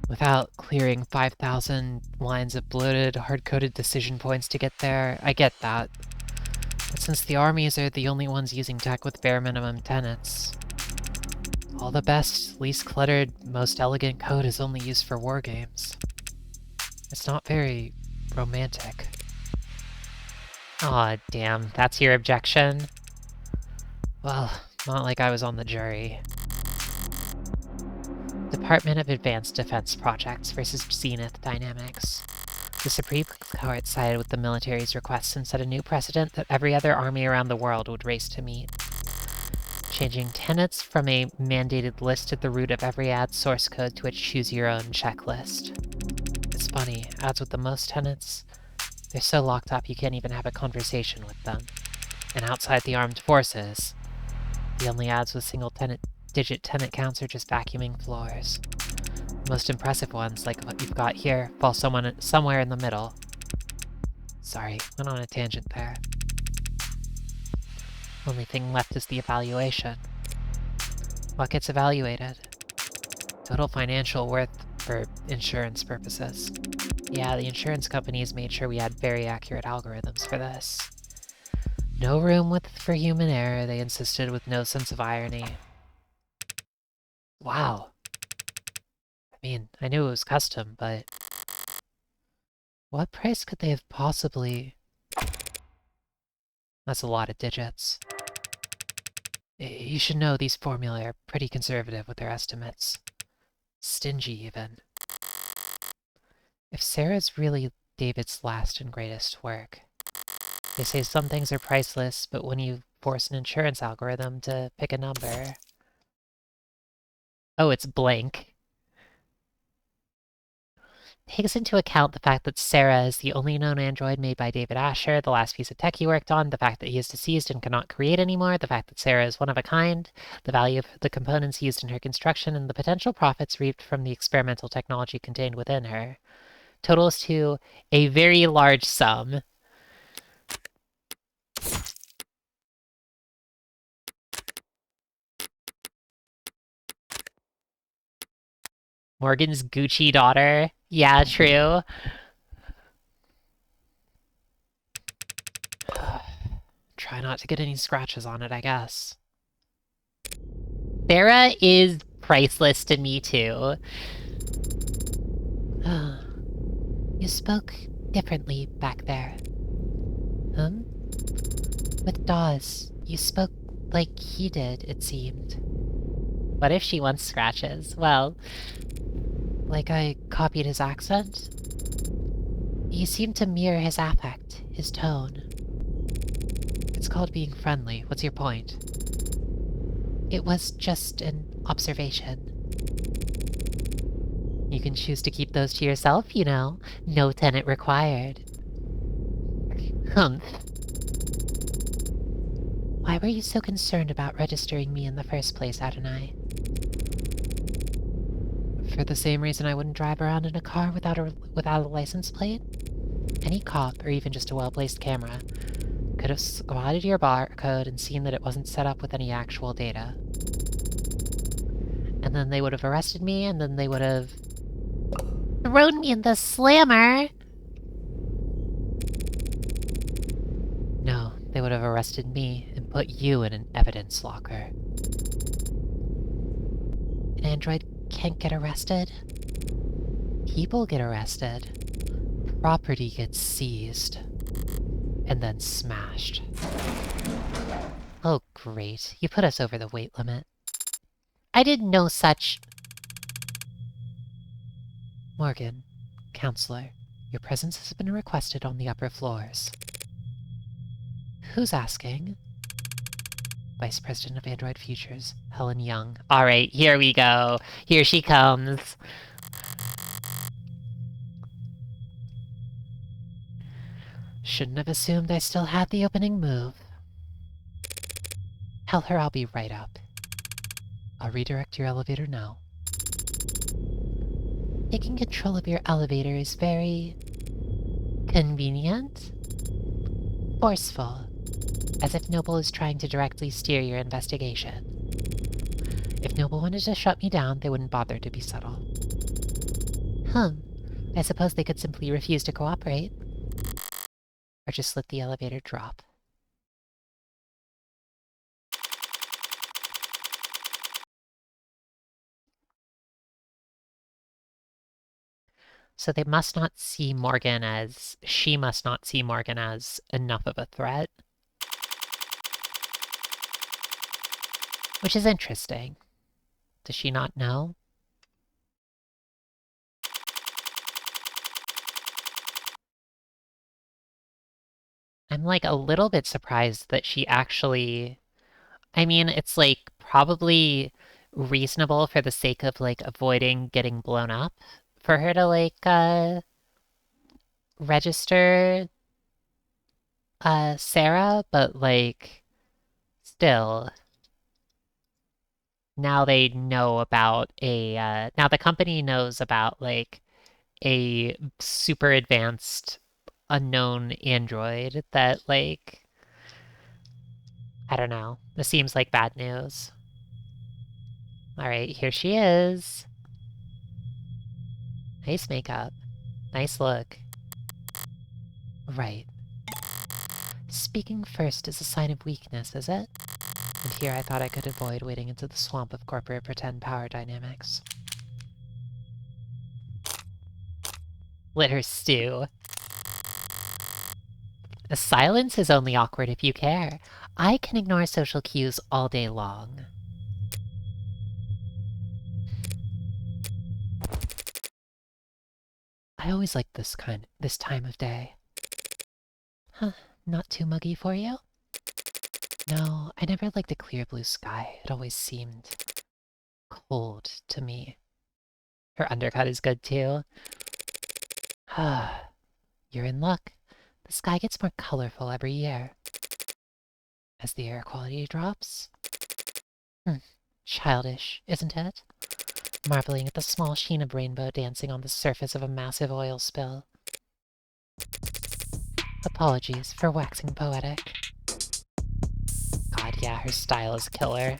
Without clearing 5,000 lines of bloated, hard-coded decision points to get there, I get that. But since the armies are the only ones using tech with bare minimum tenets, all the best, least cluttered, most elegant code is only used for war games. It's not very romantic. Aw, damn, that's your objection? Well, not like I was on the jury. Department of Advanced Defense Projects versus Zenith Dynamics. The Supreme Court sided with the military's requests and set a new precedent that every other army around the world would race to meet. Changing tenets from a mandated list at the root of every ad source code to a choose-your-own checklist. It's funny, ads with the most tenets, they're so locked up you can't even have a conversation with them. And outside the armed forces, the only ads with single-digit tenant counts are just vacuuming floors. The most impressive ones, like what you've got here, fall somewhere in the middle. Sorry, went on a tangent there. Only thing left is the evaluation. What gets evaluated? Total financial worth for insurance purposes. Yeah, the insurance companies made sure we had very accurate algorithms for this. No room for human error, they insisted, with no sense of irony. Wow. I mean, I knew it was custom, but... what price could they have possibly... That's a lot of digits. You should know these formulae are pretty conservative with their estimates. Stingy, even. If Sarah's really David's last and greatest work, they say some things are priceless, but when you force an insurance algorithm to pick a number... Oh, it's blank. Takes into account the fact that Sarah is the only known android made by David Asher, the last piece of tech he worked on, the fact that he is deceased and cannot create anymore, the fact that Sarah is one of a kind, the value of the components used in her construction, and the potential profits reaped from the experimental technology contained within her. Totals to a very large sum. Morgan's Gucci daughter. Yeah, true. Try not to get any scratches on it, I guess. Sarah is priceless to me, too. You spoke differently back there. With Dawes, you spoke like he did, it seemed. What if she wants scratches? Well, like I copied his accent? You seem to mirror his affect, his tone. It's called being friendly. What's your point? It was just an observation. You can choose to keep those to yourself, you know. No tenant required. Humph. Why were you so concerned about registering me in the first place, Adonai? For the same reason I wouldn't drive around in a car without a license plate? Any cop, or even just a well-placed camera, could have spotted your barcode and seen that it wasn't set up with any actual data. And then they would have arrested me, and then they would have... thrown me in the slammer! No, they would have arrested me and put you in an evidence locker. An android can't get arrested? People get arrested. Property gets seized. And then smashed. Oh, great. You put us over the weight limit. I did no such... Morgan, counselor, your presence has been requested on the upper floors. Who's asking? Vice President of Android Futures, Helen Young. Alright, here we go. Here she comes. Shouldn't have assumed I still had the opening move. Tell her I'll be right up. I'll redirect your elevator now. Taking control of your elevator is very... convenient? Forceful. As if Noble is trying to directly steer your investigation. If Noble wanted to shut me down, they wouldn't bother to be subtle. I suppose they could simply refuse to cooperate. Or just let the elevator drop. So they must not see Morgan as... she must not see Morgan as enough of a threat. Which is interesting. Does she not know? I'm like a little bit surprised that she actually... I mean, it's like probably reasonable for the sake of like avoiding getting blown up for her to like register Sarah, but like still now they know about a now the company knows about like a super advanced unknown android that like I don't know. This seems like bad news. Alright, here she is. Nice makeup. Nice look. Right. Speaking first is a sign of weakness, is it? And here I thought I could avoid wading into the swamp of corporate pretend power dynamics. Let her stew. A silence is only awkward if you care. I can ignore social cues all day long. I always like this time of day. Huh, not too muggy for you? No, I never liked a clear blue sky. It always seemed cold to me. Her undercut is good too. You're in luck. The sky gets more colorful every year. As the air quality drops? Childish, isn't it? Marveling at the small sheen of rainbow dancing on the surface of a massive oil spill. Apologies for waxing poetic. God, yeah, her style is killer.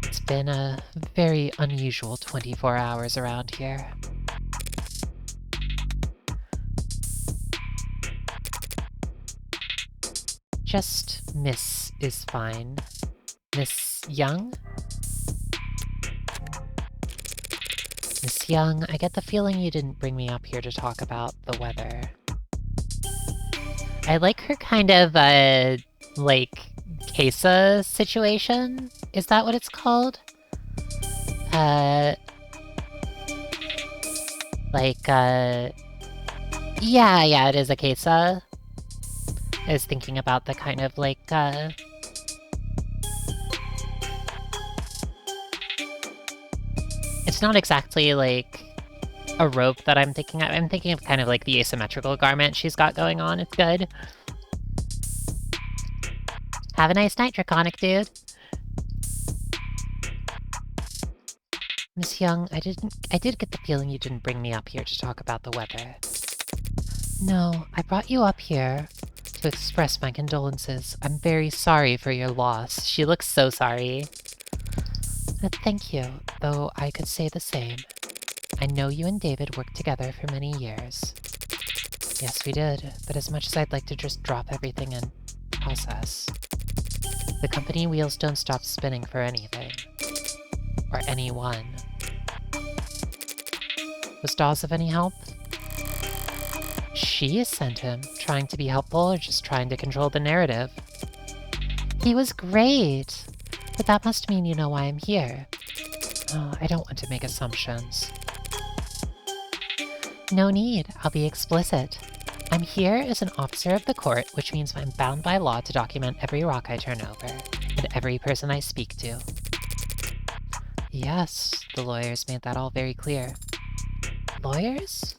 It's been a very unusual 24 hours around here. Just Miss is fine. Miss Young? Miss Young, I get the feeling you didn't bring me up here to talk about the weather. I like her kind of, like, Kesa situation? Is that what it's called? Yeah, it is a Kesa. I was thinking about the kind of, like, it's not exactly, like, a robe that I'm thinking of. I'm thinking of kind of, like, the asymmetrical garment she's got going on. It's good. Have a nice night, Draconic Dude. Miss Young, I did get the feeling you didn't bring me up here to talk about the weather. No, I brought you up here to express my condolences. I'm very sorry for your loss. She looks so sorry. Thank you, though I could say the same. I know you and David worked together for many years. Yes, we did, but as much as I'd like to just drop everything and process, the company wheels don't stop spinning for anything. Or anyone. Was Dawes of any help? She sent him, trying to be helpful or just trying to control the narrative. He was great! But that must mean you know why I'm here. Oh, I don't want to make assumptions. No need, I'll be explicit. I'm here as an officer of the court, which means I'm bound by law to document every rock I turn over, and every person I speak to. Yes, the lawyers made that all very clear. Lawyers?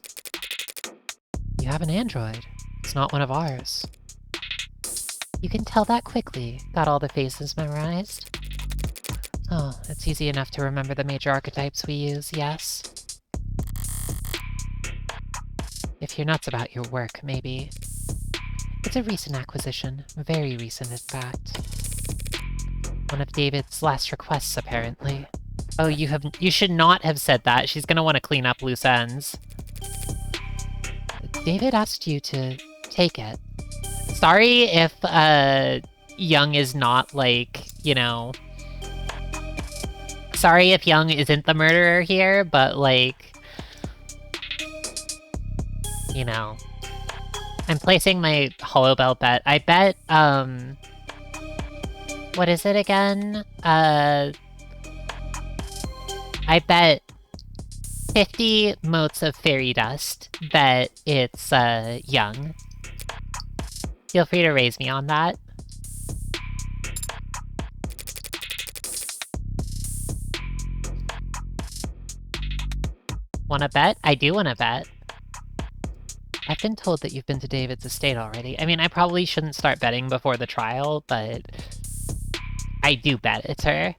You have an android. It's not one of ours. You can tell that quickly. Got all the faces memorized? Oh, it's easy enough to remember the major archetypes we use, yes? If you're nuts about your work, maybe. It's a recent acquisition. Very recent, in fact. One of David's last requests, apparently. Oh, you should not have said that. She's gonna want to clean up loose ends. David asked you to take it. Sorry if, Young is not, like, you know... Sorry if Young isn't the murderer here, but, like... You know... I'm placing my Hollowbel bet. I bet, what is it again? I bet 50 motes of fairy dust that it's, Young. Feel free to raise me on that. Wanna bet? I do wanna bet. I've been told that you've been to David's estate already. I mean, I probably shouldn't start betting before the trial, but... I do bet it's her.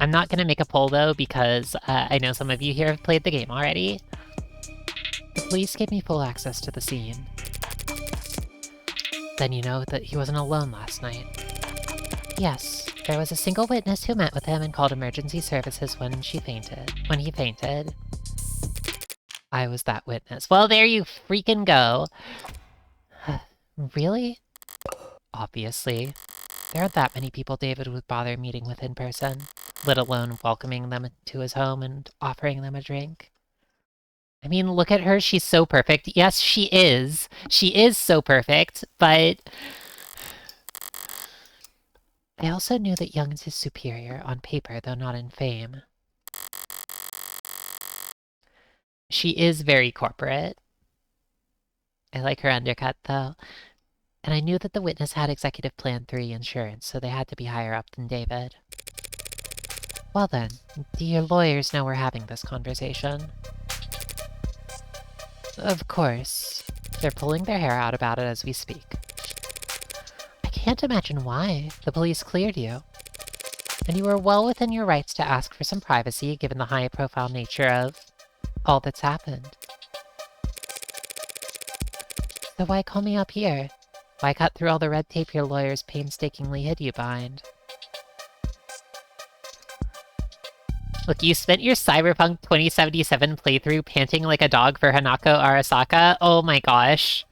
I'm not gonna make a poll, though, because I know some of you here have played the game already. The police gave me full access to the scene. Then you know that he wasn't alone last night. Yes, there was a single witness who met with him and called emergency services when he fainted. I was that witness. Well, there you freaking go. Really? Obviously. There aren't that many people David would bother meeting with in person. let alone welcoming them to his home and offering them a drink. I mean, look at her. She's so perfect. Yes, she is. She is so perfect, but I also knew that Young's his superior on paper, though not in fame. She is very corporate. I like her undercut, though. And I knew that the witness had Executive Plan 3 insurance, so they had to be higher up than David. Well then, do your lawyers know we're having this conversation? Of course. They're pulling their hair out about it as we speak. I can't imagine why. The police cleared you. And you were well within your rights to ask for some privacy, given the high-profile nature of all that's happened. So why call me up here? Why cut through all the red tape your lawyers painstakingly hid you behind? Look, you spent your Cyberpunk 2077 playthrough panting like a dog for Hanako Arasaka? Oh my gosh.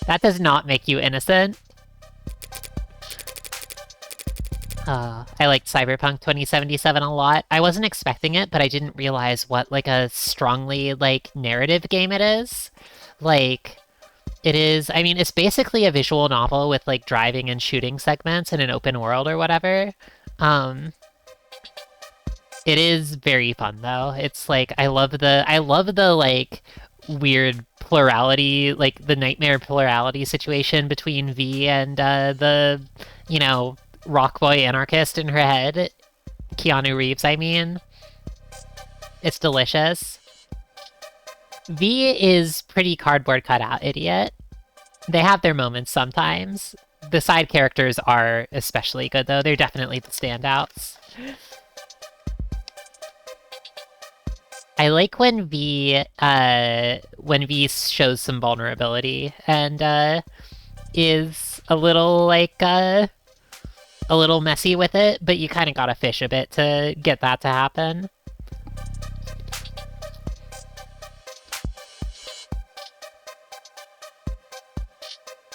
That does not make you innocent. I liked Cyberpunk 2077 a lot. I wasn't expecting it, but I didn't realize what, like, a strongly, like, narrative game it is. Like, it is... I mean, it's basically a visual novel with, like, driving and shooting segments in an open world or whatever. It is very fun, though. It's, like, I love the, like, weird plurality, like, the nightmare plurality situation between V and, the, you know... rock boy anarchist in her head. Keanu Reeves, I mean. It's delicious. V is pretty cardboard cutout idiot. They have their moments sometimes. The side characters are especially good, though. They're definitely the standouts. I like when V shows some vulnerability and is a little, like, a little messy with it, but you kind of gotta fish a bit to get that to happen.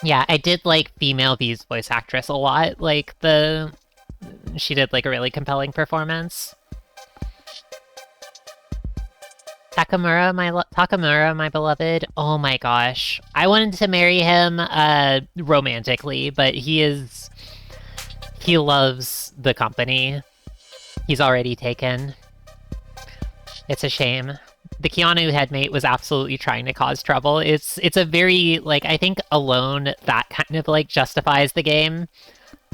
Yeah, I did like female V's voice actress a lot. Like, she did, like, a really compelling performance. Takamura, my beloved. Oh my gosh. I wanted to marry him, romantically, but he loves the company. He's already taken. It's a shame. The Keanu headmate was absolutely trying to cause trouble. It's a very, like, I think alone that kind of, like, justifies the game.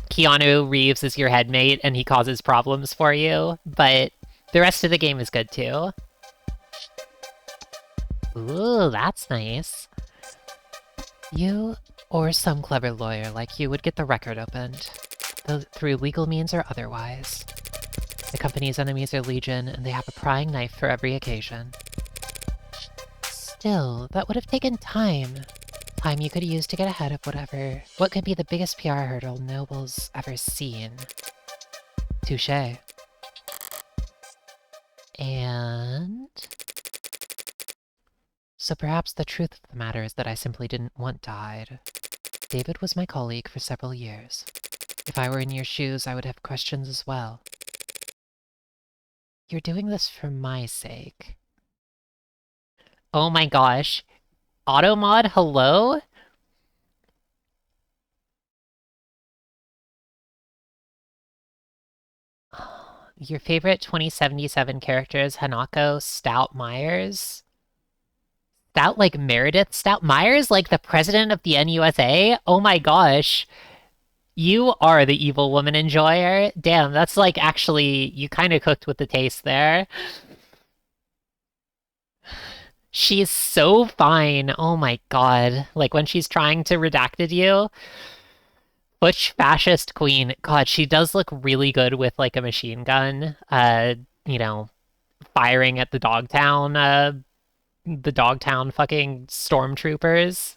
Keanu Reeves is your headmate and he causes problems for you, but the rest of the game is good too. Ooh, that's nice. You or some clever lawyer like you would get the record opened, through legal means or otherwise. The company's enemies are legion, and they have a prying knife for every occasion. Still, that would have taken time. Time you could use to get ahead of what could be the biggest PR hurdle Noble's ever seen. Touché. And... so perhaps the truth of the matter is that I simply didn't want to hide. David was my colleague for several years. If I were in your shoes, I would have questions as well. You're doing this for my sake. Oh my gosh. Automod, hello? Your favorite 2077 character is Hanako Stout Myers? Stout like Meredith Stout Myers? Like the president of the NUSA? Oh my gosh. You are the evil woman enjoyer. Damn, that's like actually, you kind of cooked with the taste there. She's so fine. Oh my god. Like when she's trying to redacted you. Butch fascist queen. God, she does look really good with like a machine gun. You know, firing at the Dogtown fucking stormtroopers.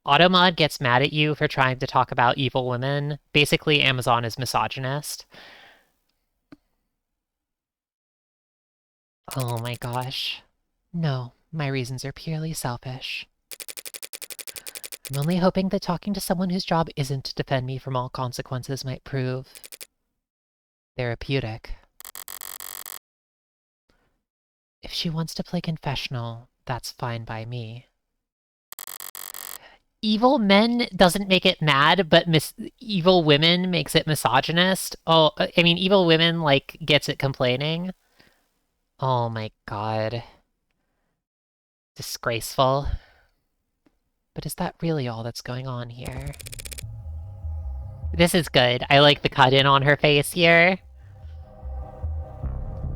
Automod gets mad at you for trying to talk about evil women. Basically, Amazon is misogynist. Oh my gosh. No, my reasons are purely selfish. I'm only hoping that talking to someone whose job isn't to defend me from all consequences might prove Therapeutic. If she wants to play confessional, that's fine by me. Evil men doesn't make it mad, but evil women makes it misogynist. Oh, I mean, evil women, like, gets it complaining. Oh my god. Disgraceful. But is that really all that's going on here? This is good. I like the cut in on her face here.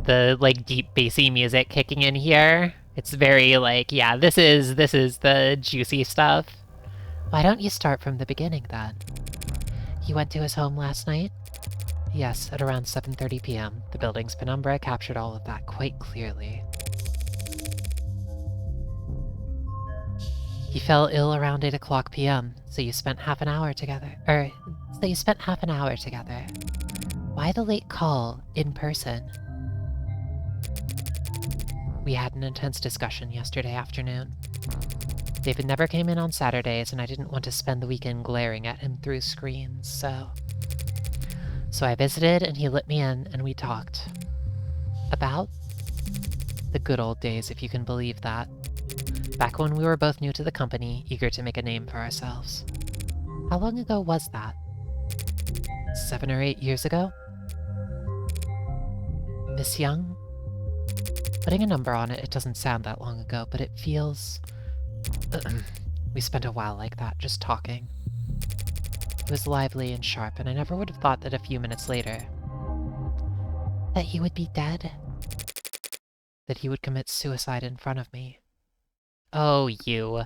The, like, deep bassy music kicking in here. It's very, like, yeah, this is the juicy stuff. Why don't you start from the beginning, then? He went to his home last night? Yes, at around 7:30 p.m. The building's penumbra captured all of that quite clearly. He fell ill around 8 o'clock p.m., so you spent half an hour together. Why the late call in person? We had an intense discussion yesterday afternoon. David never came in on Saturdays, and I didn't want to spend the weekend glaring at him through screens, so I visited, and he let me in, and we talked. About? The good old days, if you can believe that. Back when we were both new to the company, eager to make a name for ourselves. How long ago was that? 7 or 8 years ago? Miss Young? Putting a number on it, it doesn't sound that long ago, but it feels... We spent a while like that, just talking. He was lively and sharp, and I never would have thought that a few minutes later... that he would be dead? That he would commit suicide in front of me. Oh, you.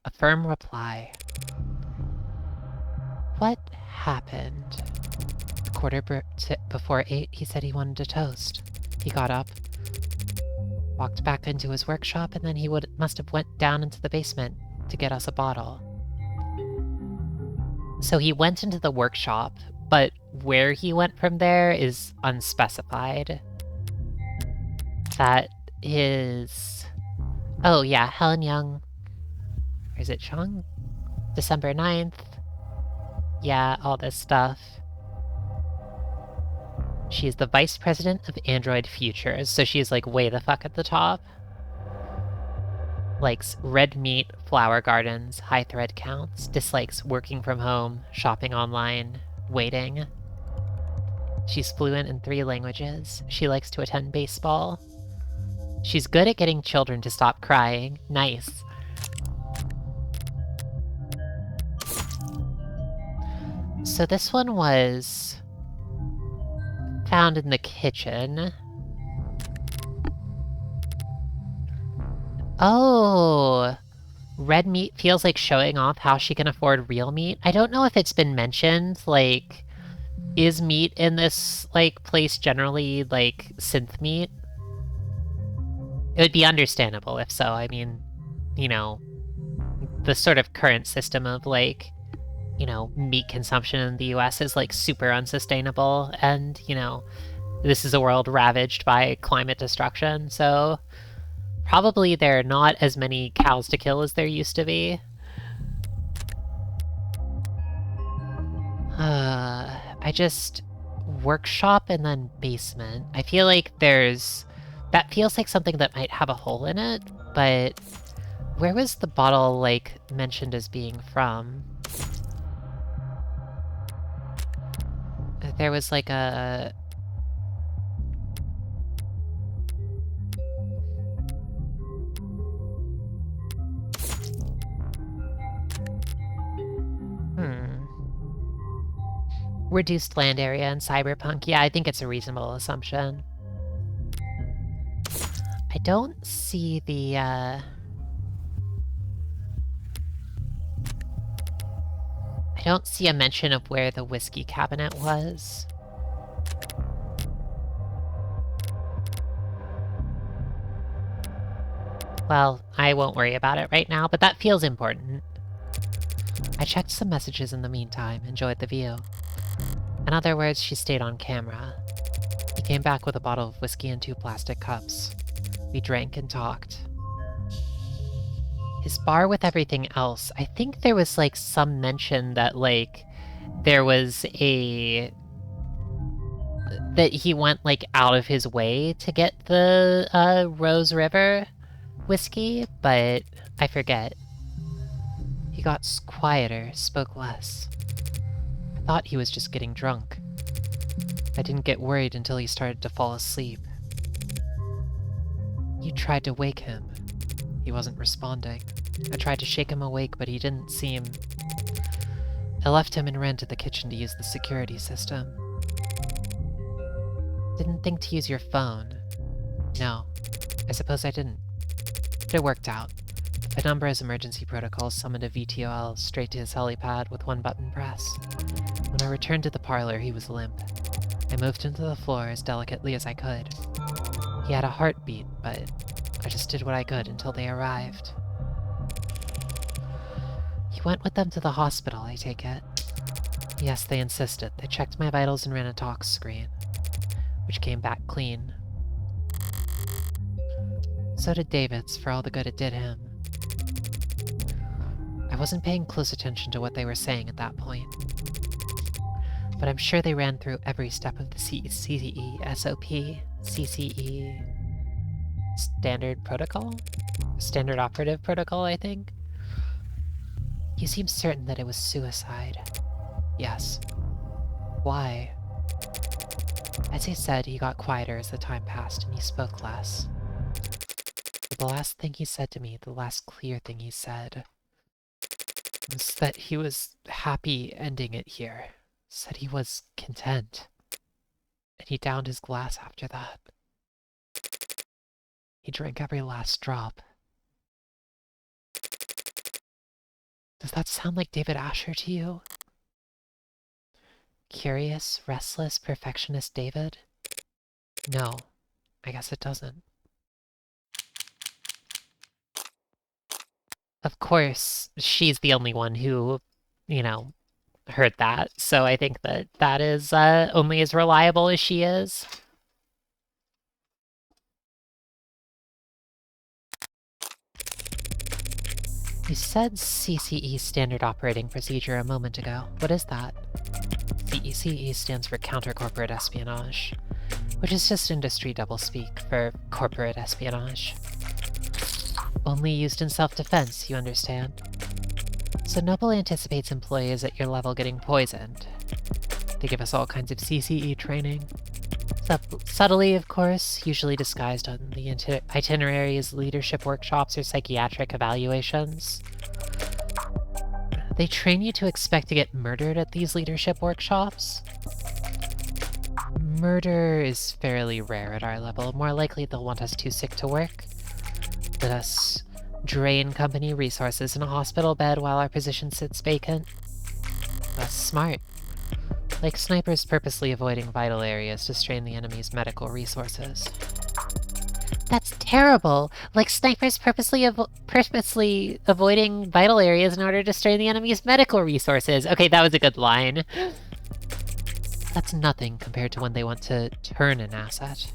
A firm reply. What happened? A quarter before 8, he said he wanted a toast. He got up, walked back into his workshop, and then he must have went down into the basement to get us a bottle. So he went into the workshop, but where he went from there is unspecified. That is... Oh yeah, Helen Young. Or is it Chung? December 9th. Yeah, all this stuff. She's the vice president of Android Futures, so she's like way the fuck at the top. Likes red meat, flower gardens, high thread counts, dislikes working from home, shopping online, waiting. She's fluent in 3 languages. She likes to attend baseball. She's good at getting children to stop crying. Nice. So this one was found in the kitchen. Oh, red meat feels like showing off how she can afford real meat. I don't know if it's been mentioned, like, is meat in this, like, place generally, like, synth meat? It would be understandable if so. I mean, you know, the sort of current system of, like, you know, meat consumption in the US is, like, super unsustainable, and, you know, this is a world ravaged by climate destruction, so probably there are not as many cows to kill as there used to be. I just... workshop and then basement. I feel like there's... That feels like something that might have a hole in it, but where was the bottle, like, mentioned as being from? There was, like, a... Reduced land area in Cyberpunk. Yeah, I think it's a reasonable assumption. I don't see the, I don't see a mention of where the whiskey cabinet was. Well, I won't worry about it right now, but that feels important. I checked some messages in the meantime, enjoyed the view. In other words, she stayed on camera. He came back with a bottle of whiskey and 2 plastic cups. We drank and talked. His bar with everything else, I think there was, like, some mention that, like, there was a that he went, like, out of his way to get the Rose River whiskey, but I forget. He got quieter, spoke less. I thought he was just getting drunk. I didn't get worried until he started to fall asleep. You tried to wake him. He wasn't responding. I tried to shake him awake, but he didn't seem... I left him and ran to the kitchen to use the security system. Didn't think to use your phone. No, I suppose I didn't. But it worked out. Penumbra's emergency protocols summoned a VTOL straight to his helipad with one button press. When I returned to the parlor, he was limp. I moved him to the floor as delicately as I could. He had a heartbeat, but I just did what I could until they arrived. You went with them to the hospital, I take it? Yes, they insisted. They checked my vitals and ran a tox screen, which came back clean. So did David's, for all the good it did him. I wasn't paying close attention to what they were saying at that point, but I'm sure they ran through every step of the CCE SOP, CCE standard protocol? Standard operative protocol, I think? You seem certain that it was suicide. Yes. Why? As he said, he got quieter as the time passed and he spoke less. But the last thing he said to me, the last clear thing he said, was that he was happy ending it here. Said he was content. And he downed his glass after that. He drank every last drop. Does that sound like David Asher to you? Curious, restless, perfectionist David? No, I guess it doesn't. Of course, she's the only one who, you know, heard that, so I think that that is only as reliable as she is. You said CCE Standard Operating Procedure a moment ago. What is that? CCE stands for Counter-Corporate Espionage, which is just industry doublespeak for corporate espionage. Only used in self-defense, you understand? So Noble anticipates employees at your level getting poisoned. They give us all kinds of CCE training. Subtly, of course, usually disguised on the itineraries, leadership workshops, or psychiatric evaluations. They train you to expect to get murdered at these leadership workshops. Murder is fairly rare at our level. More likely they'll want us too sick to work. Let us drain company resources in a hospital bed while our position sits vacant. That's smart. Like snipers purposely avoiding vital areas to strain the enemy's medical resources. That's terrible! Like snipers purposely avoiding vital areas in order to strain the enemy's medical resources. Okay, that was a good line. That's nothing compared to when they want to turn an asset.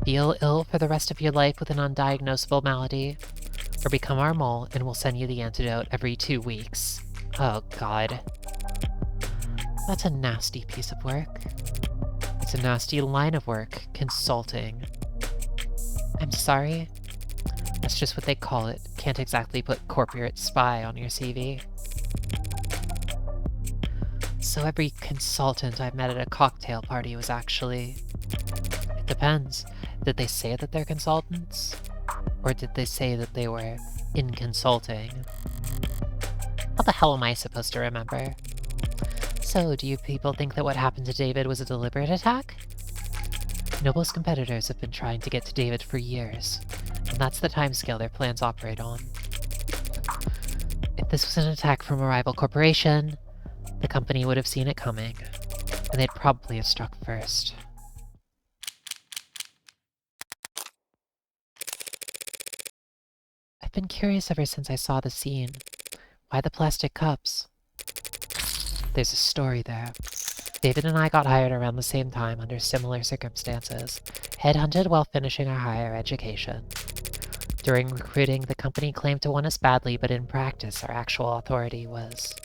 Feel ill for the rest of your life with an undiagnosable malady, or become our mole and we'll send you the antidote every 2 weeks. Oh god. That's a nasty piece of work. It's a nasty line of work, consulting. I'm sorry. That's just what they call it. Can't exactly put corporate spy on your CV. So every consultant I met at a cocktail party was actually... It depends. Did they say that they're consultants? Or did they say that they were in consulting? How the hell am I supposed to remember? So, do you people think that what happened to David was a deliberate attack? Noble's competitors have been trying to get to David for years, and that's the timescale their plans operate on. If this was an attack from a rival corporation, the company would have seen it coming, and they'd probably have struck first. I've been curious ever since I saw the scene. Why the plastic cups? There's a story there. David and I got hired around the same time under similar circumstances, headhunted while finishing our higher education. During recruiting, the company claimed to want us badly, but in practice, our actual authority was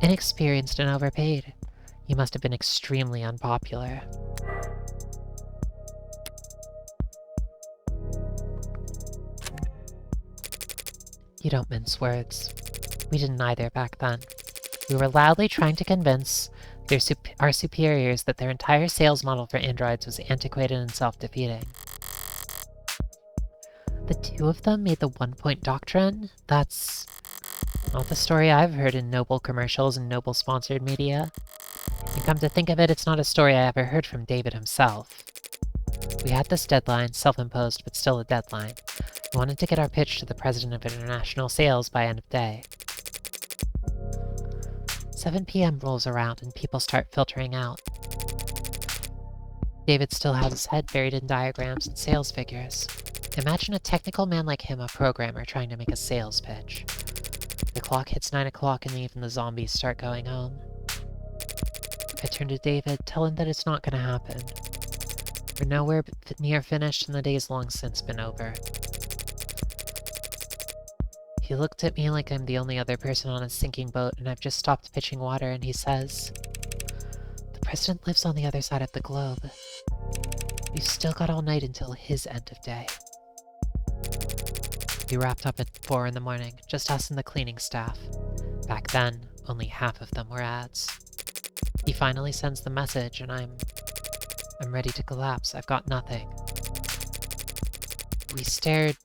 inexperienced and overpaid. He must have been extremely unpopular. You don't mince words. We didn't either back then. We were loudly trying to convince our superiors that their entire sales model for androids was antiquated and self-defeating. The two of them made the one-point doctrine? That's not the story I've heard in Noble commercials and Noble sponsored media. And come to think of it, it's not a story I ever heard from David himself. We had this deadline, self-imposed, but still a deadline. We wanted to get our pitch to the president of international sales by end of day. 7 p.m. rolls around and people start filtering out. David still has his head buried in diagrams and sales figures. Imagine a technical man like him, a programmer, trying to make a sales pitch. The clock hits 9 o'clock and even the zombies start going home. I turn to David, tell him that it's not gonna happen. We're nowhere near finished and the day's long since been over. He looked at me like I'm the only other person on a sinking boat and I've just stopped pitching water, and he says, "The president lives on the other side of the globe. We've still got all night until his end of day." We wrapped up at 4 in the morning, just us and the cleaning staff. Back then, only half of them were ads. He finally sends the message and I'm ready to collapse. I've got nothing. We stared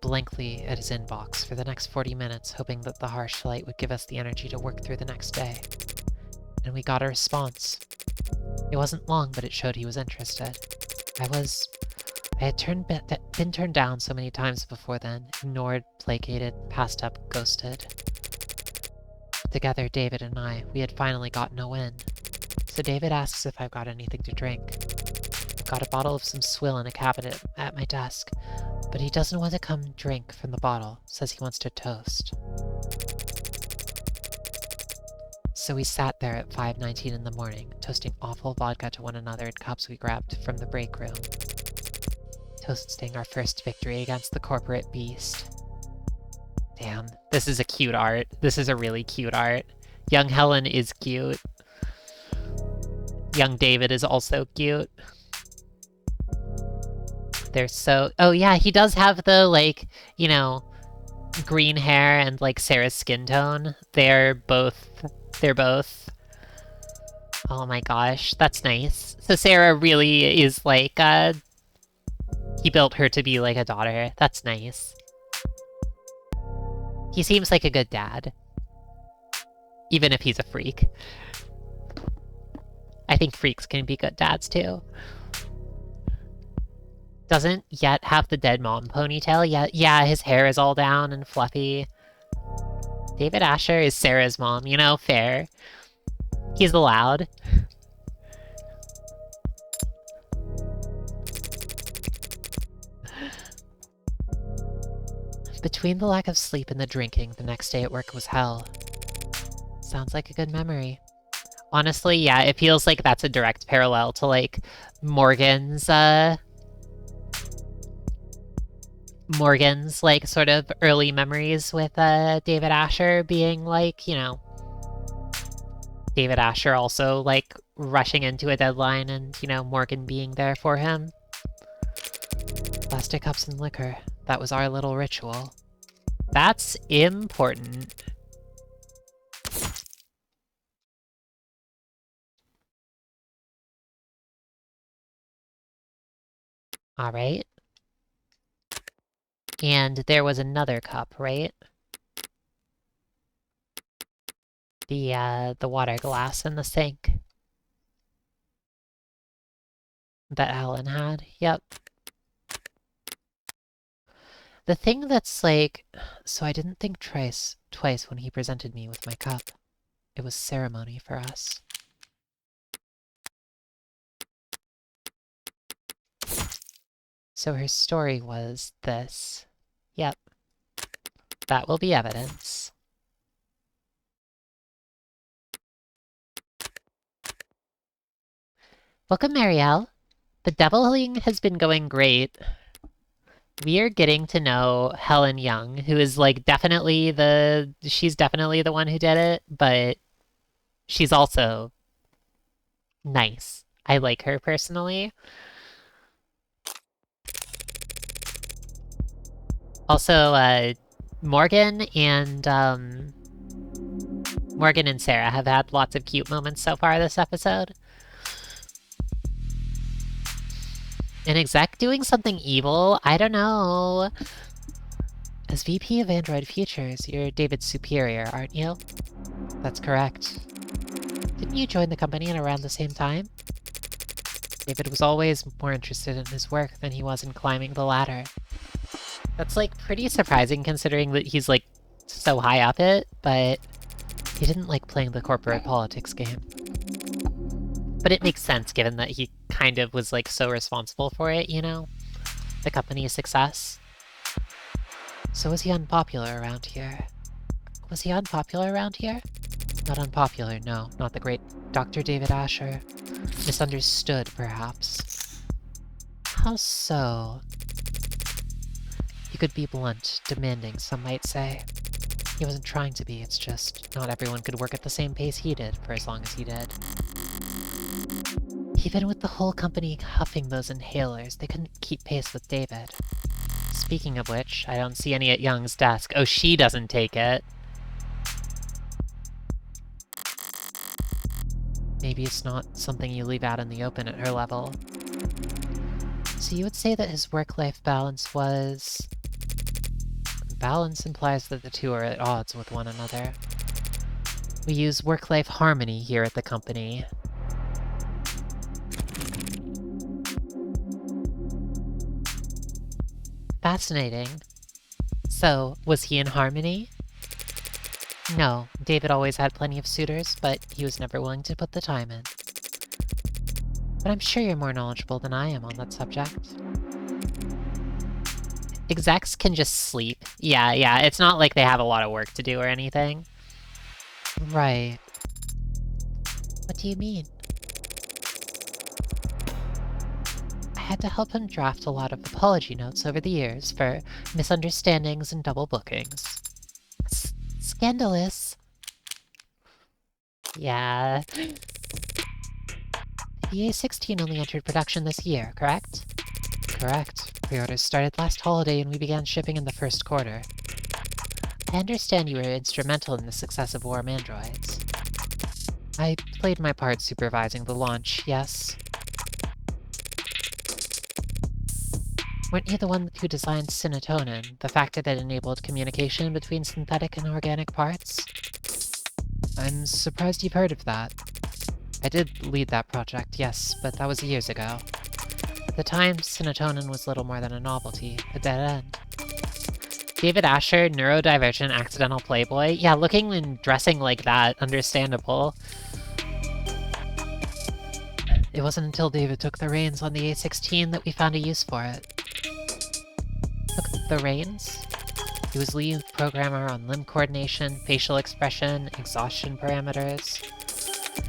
blankly at his inbox for the next 40 minutes, hoping that the harsh light would give us the energy to work through the next day. And we got a response. It wasn't long, but it showed he was interested. I had been turned down so many times before then, ignored, placated, passed up, ghosted. Together, David and we had finally gotten a win. So David asks if I've got anything to drink. I've got a bottle of some swill in a cabinet at my desk, but he doesn't want to come drink from the bottle, says he wants to toast. So we sat there at 5:19 in the morning, toasting awful vodka to one another in cups we grabbed from the break room. Toasting our first victory against the corporate beast. Damn, this is a cute art. This is a really cute art. Young Helen is cute. Young David is also cute. They're so... Oh yeah, he does have the, like, you know, green hair and, like, Sarah's skin tone. They're both... Oh my gosh, that's nice. So Sarah really is, like, he built her to be, like, a daughter. That's nice. He seems like a good dad. Even if he's a freak. I think freaks can be good dads, too. Doesn't yet have the dead mom ponytail yet. Yeah, his hair is all down and fluffy. David Asher is Sarah's mom, you know, fair. He's allowed. Between the lack of sleep and the drinking, the next day at work was hell. Sounds like a good memory. Honestly, yeah, it feels like that's a direct parallel to, like, Morgan's, like, sort of early memories with, David Asher being, like, you know... David Asher also, like, rushing into a deadline and, you know, Morgan being there for him. Plastic cups and liquor. That was our little ritual. That's important. Alright. And there was another cup, right? The water glass in the sink. That Helen had. Yep. The thing that's like... So I didn't think twice when he presented me with my cup. It was ceremony for us. So her story was this. Yep. That will be evidence. Welcome, Marielle. The deviling has been going great. We are getting to know Helen Young, who is, like, she's definitely the one who did it, but she's also Nice. I like her personally. Also, Morgan and, Morgan and Sarah have had lots of cute moments so far this episode. An exec doing something evil? I don't know. As VP of Android Futures, you're David's superior, aren't you? That's correct. Didn't you join the company at around the same time? David was always more interested in his work than he was in climbing the ladder. That's, like, pretty surprising considering that he's, like, so high up it, but he didn't like playing the corporate politics game. But it makes sense given that he kind of was, like, so responsible for it, you know? The company's success. So was he unpopular around here? Was he unpopular around here? Not unpopular, no. Not the great Dr. David Asher. Misunderstood, perhaps. How so? He could be blunt, demanding, some might say. He wasn't trying to be, it's just not everyone could work at the same pace he did for as long as he did. Even with the whole company huffing those inhalers, they couldn't keep pace with David. Speaking of which, I don't see any at Young's desk. Oh, she doesn't take it. Maybe it's not something you leave out in the open at her level. So you would say that his work-life balance was... Balance implies that the two are at odds with one another. We use work-life harmony here at the company. Fascinating. So, was he in harmony? No, David always had plenty of suitors, but he was never willing to put the time in. But I'm sure you're more knowledgeable than I am on that subject. Execs can just sleep. Yeah, it's not like they have a lot of work to do or anything. Right. What do you mean? I had to help him draft a lot of apology notes over the years for misunderstandings and double bookings. Scandalous. Yeah. The A16 only entered production this year, correct? Correct. Pre-orders started last holiday and we began shipping in the first quarter. I understand you were instrumental in the success of Warm Androids. I played my part supervising the launch, yes. Weren't you the one who designed Synatonin, the factor that enabled communication between synthetic and organic parts? I'm surprised you've heard of that. I did lead that project, yes, but that was years ago. At the time, Synatonin was little more than a novelty, a dead end. David Asher, neurodivergent accidental playboy? Yeah, looking and dressing like that, understandable. It wasn't until David took the reins on the A16 that we found a use for it. Took the reins? He was lead programmer on limb coordination, facial expression, exhaustion parameters,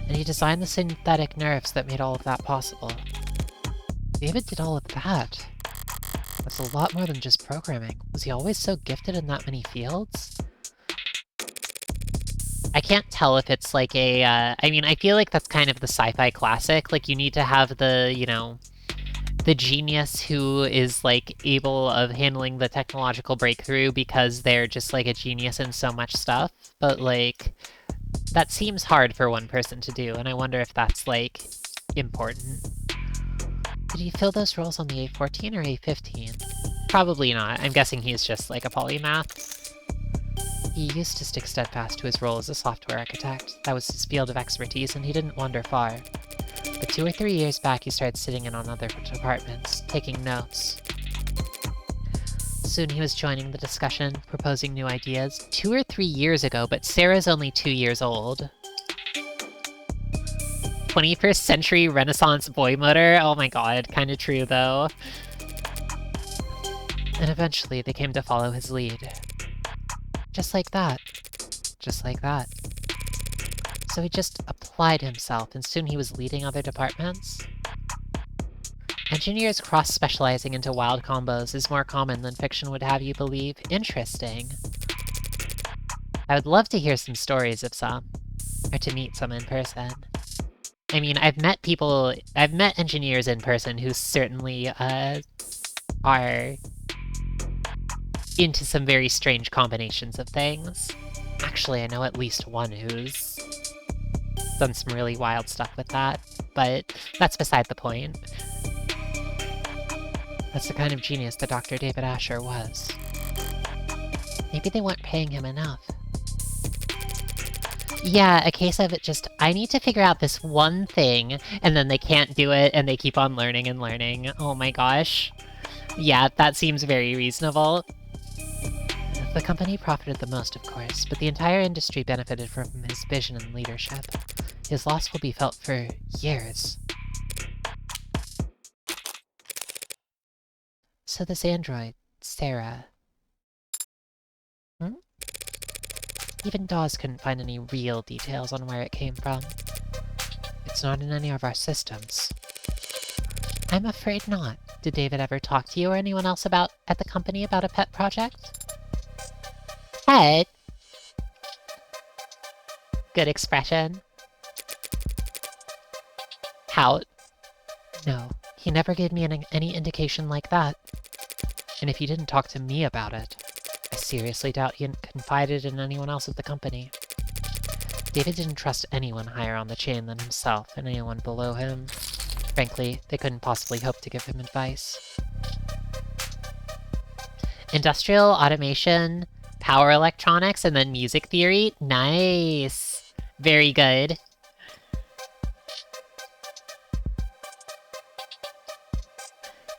and he designed the synthetic nerves that made all of that possible. David did all of that. That's a lot more than just programming. Was he always so gifted in that many fields? I can't tell if it's like a, I mean, I feel like that's kind of the sci-fi classic. Like, you need to have the, you know, the genius who is, like, able of handling the technological breakthrough because they're just, like, a genius in so much stuff. But, like, that seems hard for one person to do, and I wonder if that's, like, important. Did he fill those roles on the A14 or A15? Probably not. I'm guessing he's just, like, a polymath. He used to stick steadfast to his role as a software architect. That was his field of expertise, and he didn't wander far. But 2 or 3 years back, he started sitting in on other departments, taking notes. Soon he was joining the discussion, proposing new ideas. 2 or 3 years ago, but Sarah's only 2 years old. 21st century Renaissance boy motor? Oh my god, kinda true though. And eventually they came to follow his lead. Just like that. Just like that. So he just applied himself, and soon he was leading other departments. Engineers cross-specializing into wild combos is more common than fiction would have you believe. Interesting. I would love to hear some stories of some, or to meet some in person. I mean, I've met engineers in person who certainly, are into some very strange combinations of things. Actually, I know at least one who's done some really wild stuff with that, but that's beside the point. That's the kind of genius that Dr. David Asher was. Maybe they weren't paying him enough. Yeah, a case of it just, I need to figure out this one thing, and then they can't do it, and they keep on learning and learning. Oh my gosh. Yeah, that seems very reasonable. The company profited the most, of course, but the entire industry benefited from his vision and leadership. His loss will be felt for years. So this android, Sarah... Hmm? Even Dawes couldn't find any real details on where it came from. It's not in any of our systems. I'm afraid not. Did David ever talk to you or anyone else at the company about a pet project? Pet? Good expression. Pout. No, he never gave me any indication like that. And if he didn't talk to me about it, I seriously doubt he confided in anyone else at the company. David didn't trust anyone higher on the chain than himself, and anyone below him. Frankly, they couldn't possibly hope to give him advice. Industrial automation, power electronics, and then music theory? Nice! Very good.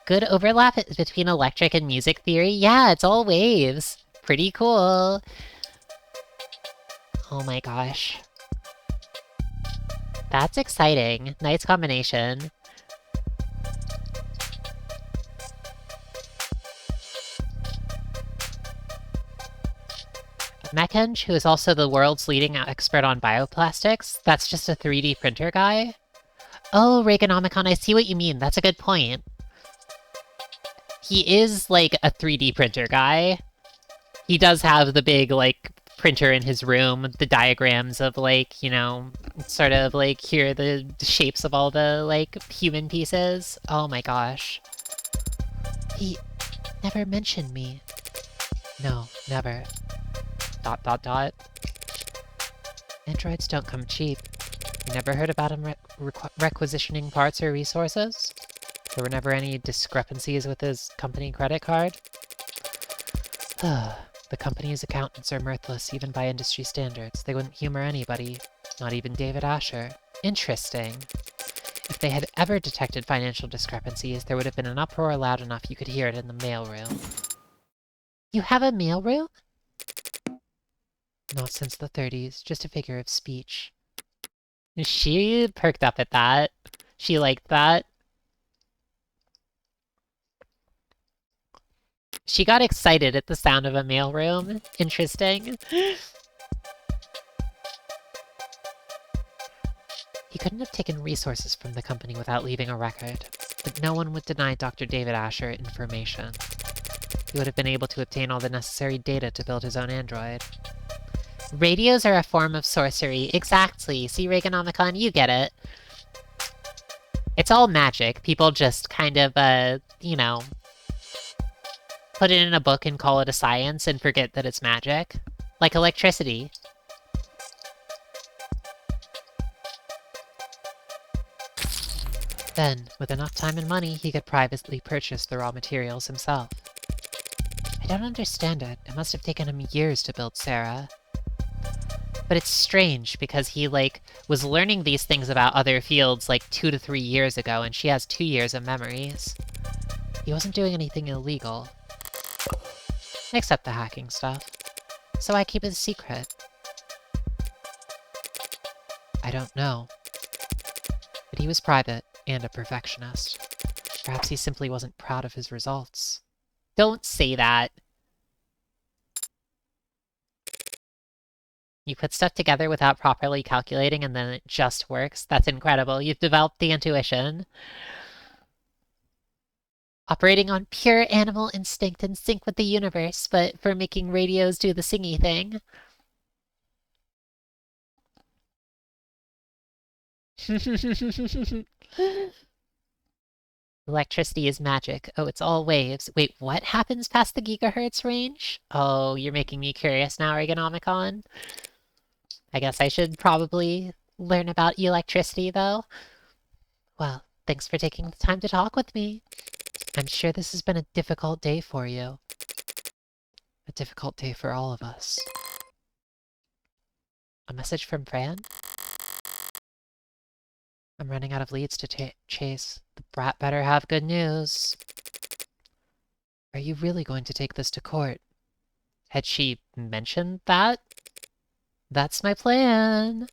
Good overlap between electric and music theory? Yeah, it's all waves. Pretty cool. Oh my gosh. That's exciting. Nice combination. Mechenge, who is also the world's leading expert on bioplastics, that's just a 3D printer guy? Oh, Reaganomicon, I see what you mean. That's a good point. He is, like, a 3D printer guy. He does have the big, like, printer in his room, the diagrams of, like, you know, sort of, like, here are the shapes of all the, like, human pieces. Oh my gosh. He never mentioned me. No, never. ... Androids don't come cheap. You never heard about him requisitioning parts or resources? There were never any discrepancies with his company credit card? The company's accountants are mirthless even by industry standards. They wouldn't humor anybody, not even David Asher. Interesting. If they had ever detected financial discrepancies, there would have been an uproar loud enough you could hear it in the mailroom. You have a mailroom? Not since the 30s, just a figure of speech. She perked up at that. She liked that. She got excited at the sound of a mailroom. Interesting. He couldn't have taken resources from the company without leaving a record, but no one would deny Dr. David Asher information. He would have been able to obtain all the necessary data to build his own android. Radios are a form of sorcery. Exactly. See, Reaganomicon, you get it. It's all magic. People just kind of, you know, put it in a book and call it a science and forget that it's magic. Like electricity. Then, with enough time and money, he could privately purchase the raw materials himself. I don't understand it. It must have taken him years to build Sarah. But it's strange, because he, like, was learning these things about other fields, like, 2 to 3 years ago, and she has 2 years of memories. He wasn't doing anything illegal. Except the hacking stuff. So I keep it a secret. I don't know. But he was private, and a perfectionist. Perhaps he simply wasn't proud of his results. Don't say that! You put stuff together without properly calculating and then it just works? That's incredible. You've developed the intuition. Operating on pure animal instinct in sync with the universe, but for making radios do the singy thing. Electricity is magic. Oh, it's all waves. Wait, what happens past the gigahertz range? Oh, you're making me curious now, Ergonomicon. I guess I should probably learn about electricity, though. Well, thanks for taking the time to talk with me. I'm sure this has been a difficult day for you. A difficult day for all of us. A message from Fran? I'm running out of leads to chase. The brat better have good news. Are you really going to take this to court? Had she mentioned that? That's my plan.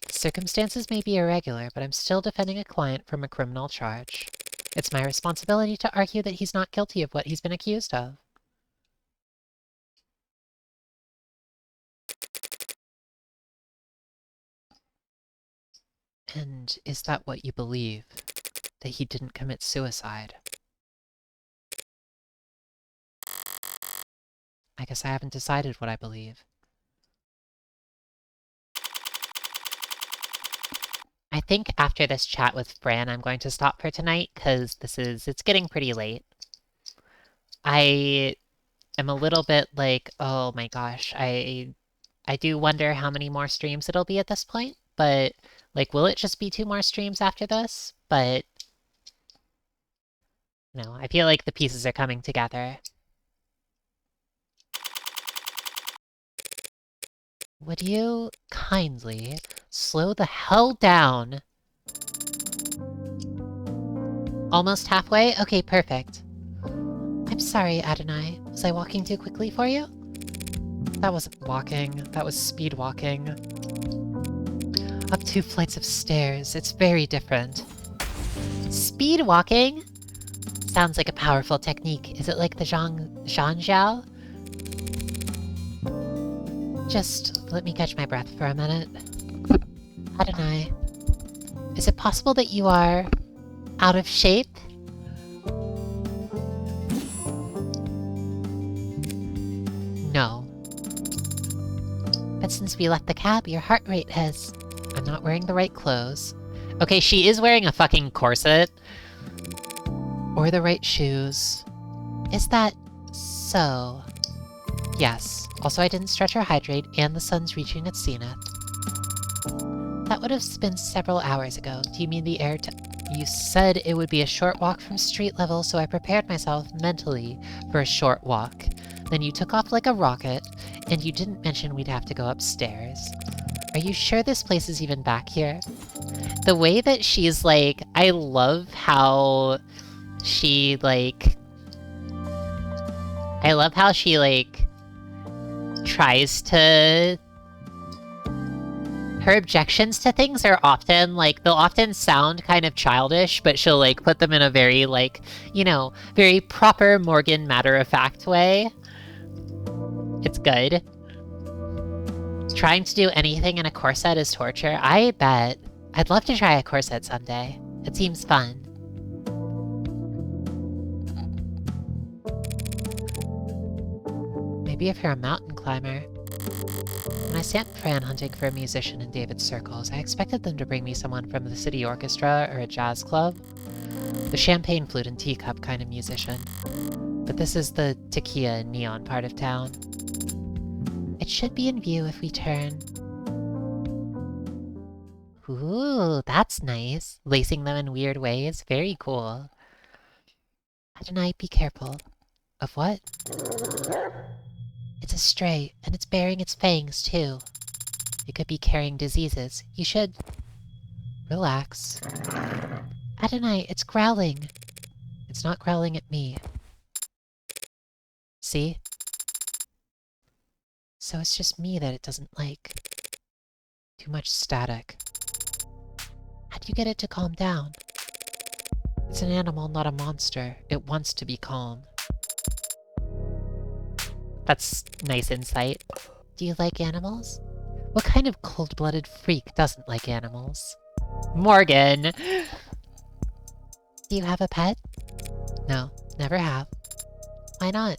The circumstances may be irregular, but I'm still defending a client from a criminal charge. It's my responsibility to argue that he's not guilty of what he's been accused of. And is that what you believe? That he didn't commit suicide? I guess I haven't decided what I believe. I think after this chat with Fran, I'm going to stop for tonight, because it's getting pretty late. I am a little bit like, oh my gosh, I do wonder how many more streams it'll be at this point, but, like, will it just be 2 more streams after this? But, no, I feel like the pieces are coming together. Would you kindly slow the hell down? Almost halfway? Okay, perfect. I'm sorry, Adonai. Was I walking too quickly for you? That wasn't walking. That was speed walking. Up 2 flights of stairs. It's very different. Speed walking? Sounds like a powerful technique. Is it like the Zhangjiao? Just let me catch my breath for a minute. Adonai, is it possible that you are out of shape? No. But since we left the cab, your heart rate has... I'm not wearing the right clothes. Okay, she is wearing a fucking corset. Or the right shoes. Is that so? Yes. Also, I didn't stretch or hydrate, and the sun's reaching its zenith. That would have been several hours ago. Do you mean the air You said it would be a short walk from street level, so I prepared myself mentally for a short walk. Then you took off like a rocket, and you didn't mention we'd have to go upstairs. Are you sure this place is even back here? The way that she's like... I love how she, like... I love how she, like... tries to... Her objections to things are often, like, they'll often sound kind of childish, but she'll, like, put them in a very, like, you know, very proper Morgan matter-of-fact way. It's good. Trying to do anything in a corset is torture. I bet. I'd love to try a corset someday. It seems fun. Maybe if you're a mountain climber. When I sent Fran hunting for a musician in David's circles, I expected them to bring me someone from the city orchestra or a jazz club. The champagne flute and teacup kind of musician. But this is the tequila and neon part of town. It should be in view if we turn. Ooh, that's nice. Lacing them in weird ways. Very cool. Adonai, be careful. Of what? It's a stray, and it's bearing its fangs, too. It could be carrying diseases. You should... relax. Adonai, it's growling. It's not growling at me. See? So it's just me that it doesn't like. Too much static. How'd you get it to calm down? It's an animal, not a monster. It wants to be calm. That's nice insight. Do you like animals? What kind of cold-blooded freak doesn't like animals? Morgan! Do you have a pet? No, never have. Why not?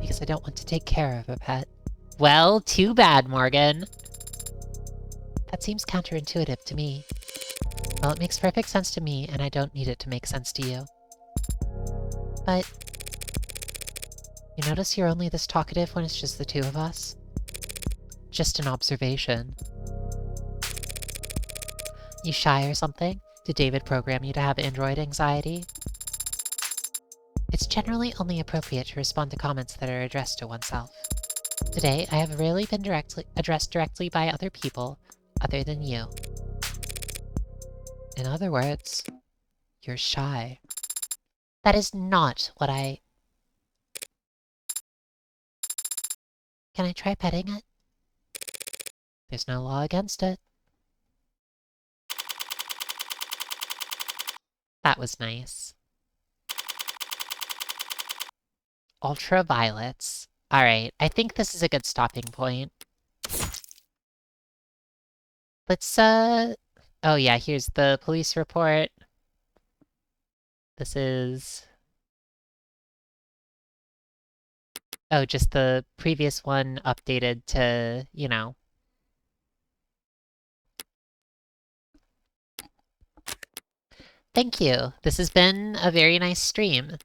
Because I don't want to take care of a pet. Well, too bad, Morgan. That seems counterintuitive to me. Well, it makes perfect sense to me, and I don't need it to make sense to you. But... you notice you're only this talkative when it's just the two of us? Just an observation. You shy or something? Did David program you to have android anxiety? It's generally only appropriate to respond to comments that are addressed to oneself. Today, I have rarely been addressed directly by other people, other than you. In other words, you're shy. That is not what I... Can I try petting it? There's no law against it. That was nice. Ultraviolets. Alright, I think this is a good stopping point. Let's, oh yeah, here's the police report. This is... oh, just the previous one updated to, you know. Thank you. This has been a very nice stream.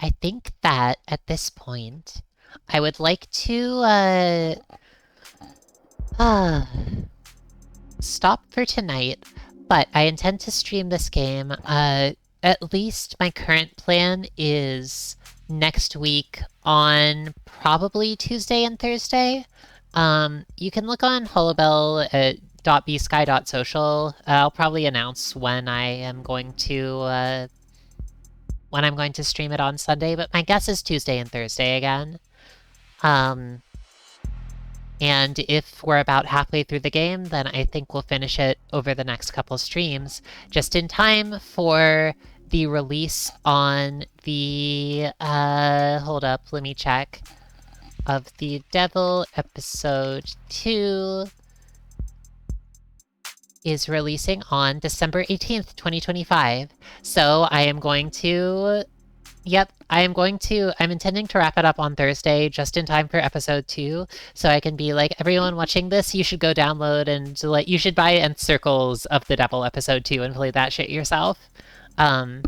I think that, at this point, I would like to, stop for tonight, but I intend to stream this game. At least my current plan is next week on probably Tuesday and Thursday. You can look on Hollowbel at .bsky.social. I'll probably announce when I am going to, when I'm going to stream it on Sunday, but my guess is Tuesday and Thursday again. And if we're about halfway through the game, then I think we'll finish it over the next couple streams, just in time for the release on the, hold up, let me check, of the Devil episode 2 is releasing on December 18th, 2025. So I am going to... yep, I'm intending to wrap it up on Thursday, just in time for episode 2, so I can be like, everyone watching this, you should go download and, like, you should buy Nth Circles of the Devil episode 2 and play that shit yourself. I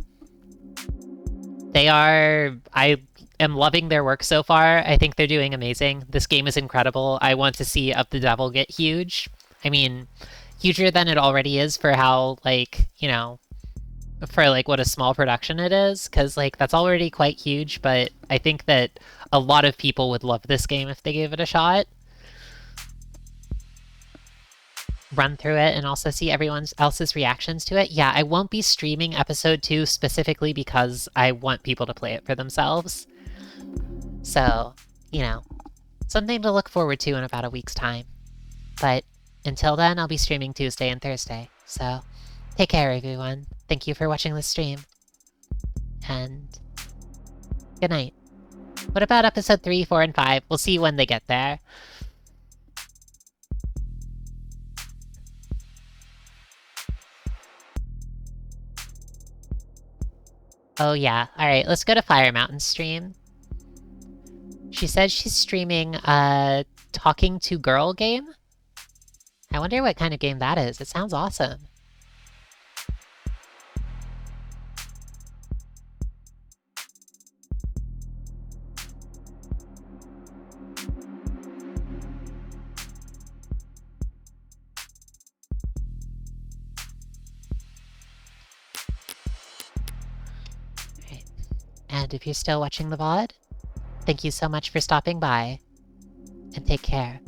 am loving their work so far. I think they're doing amazing. This game is incredible. I want to see Of the Devil get huge. I mean, huger than it already is for how, like, you know, for, like, what a small production it is, because, like, that's already quite huge, but I think that a lot of people would love this game if they gave it a shot. Run through it and also see everyone else's reactions to it. Yeah, I won't be streaming episode 2 specifically because I want people to play it for themselves. So, you know, something to look forward to in about a week's time. But until then, I'll be streaming Tuesday and Thursday, so take care, everyone. Thank you for watching this stream. And good night. What about episode 3, 4, and 5? We'll see when they get there. Oh yeah, alright, let's go to Fire Mountain's stream. She said she's streaming Talking to Girl game? I wonder what kind of game that is. It sounds awesome. Right. And if you're still watching the VOD, thank you so much for stopping by, and take care.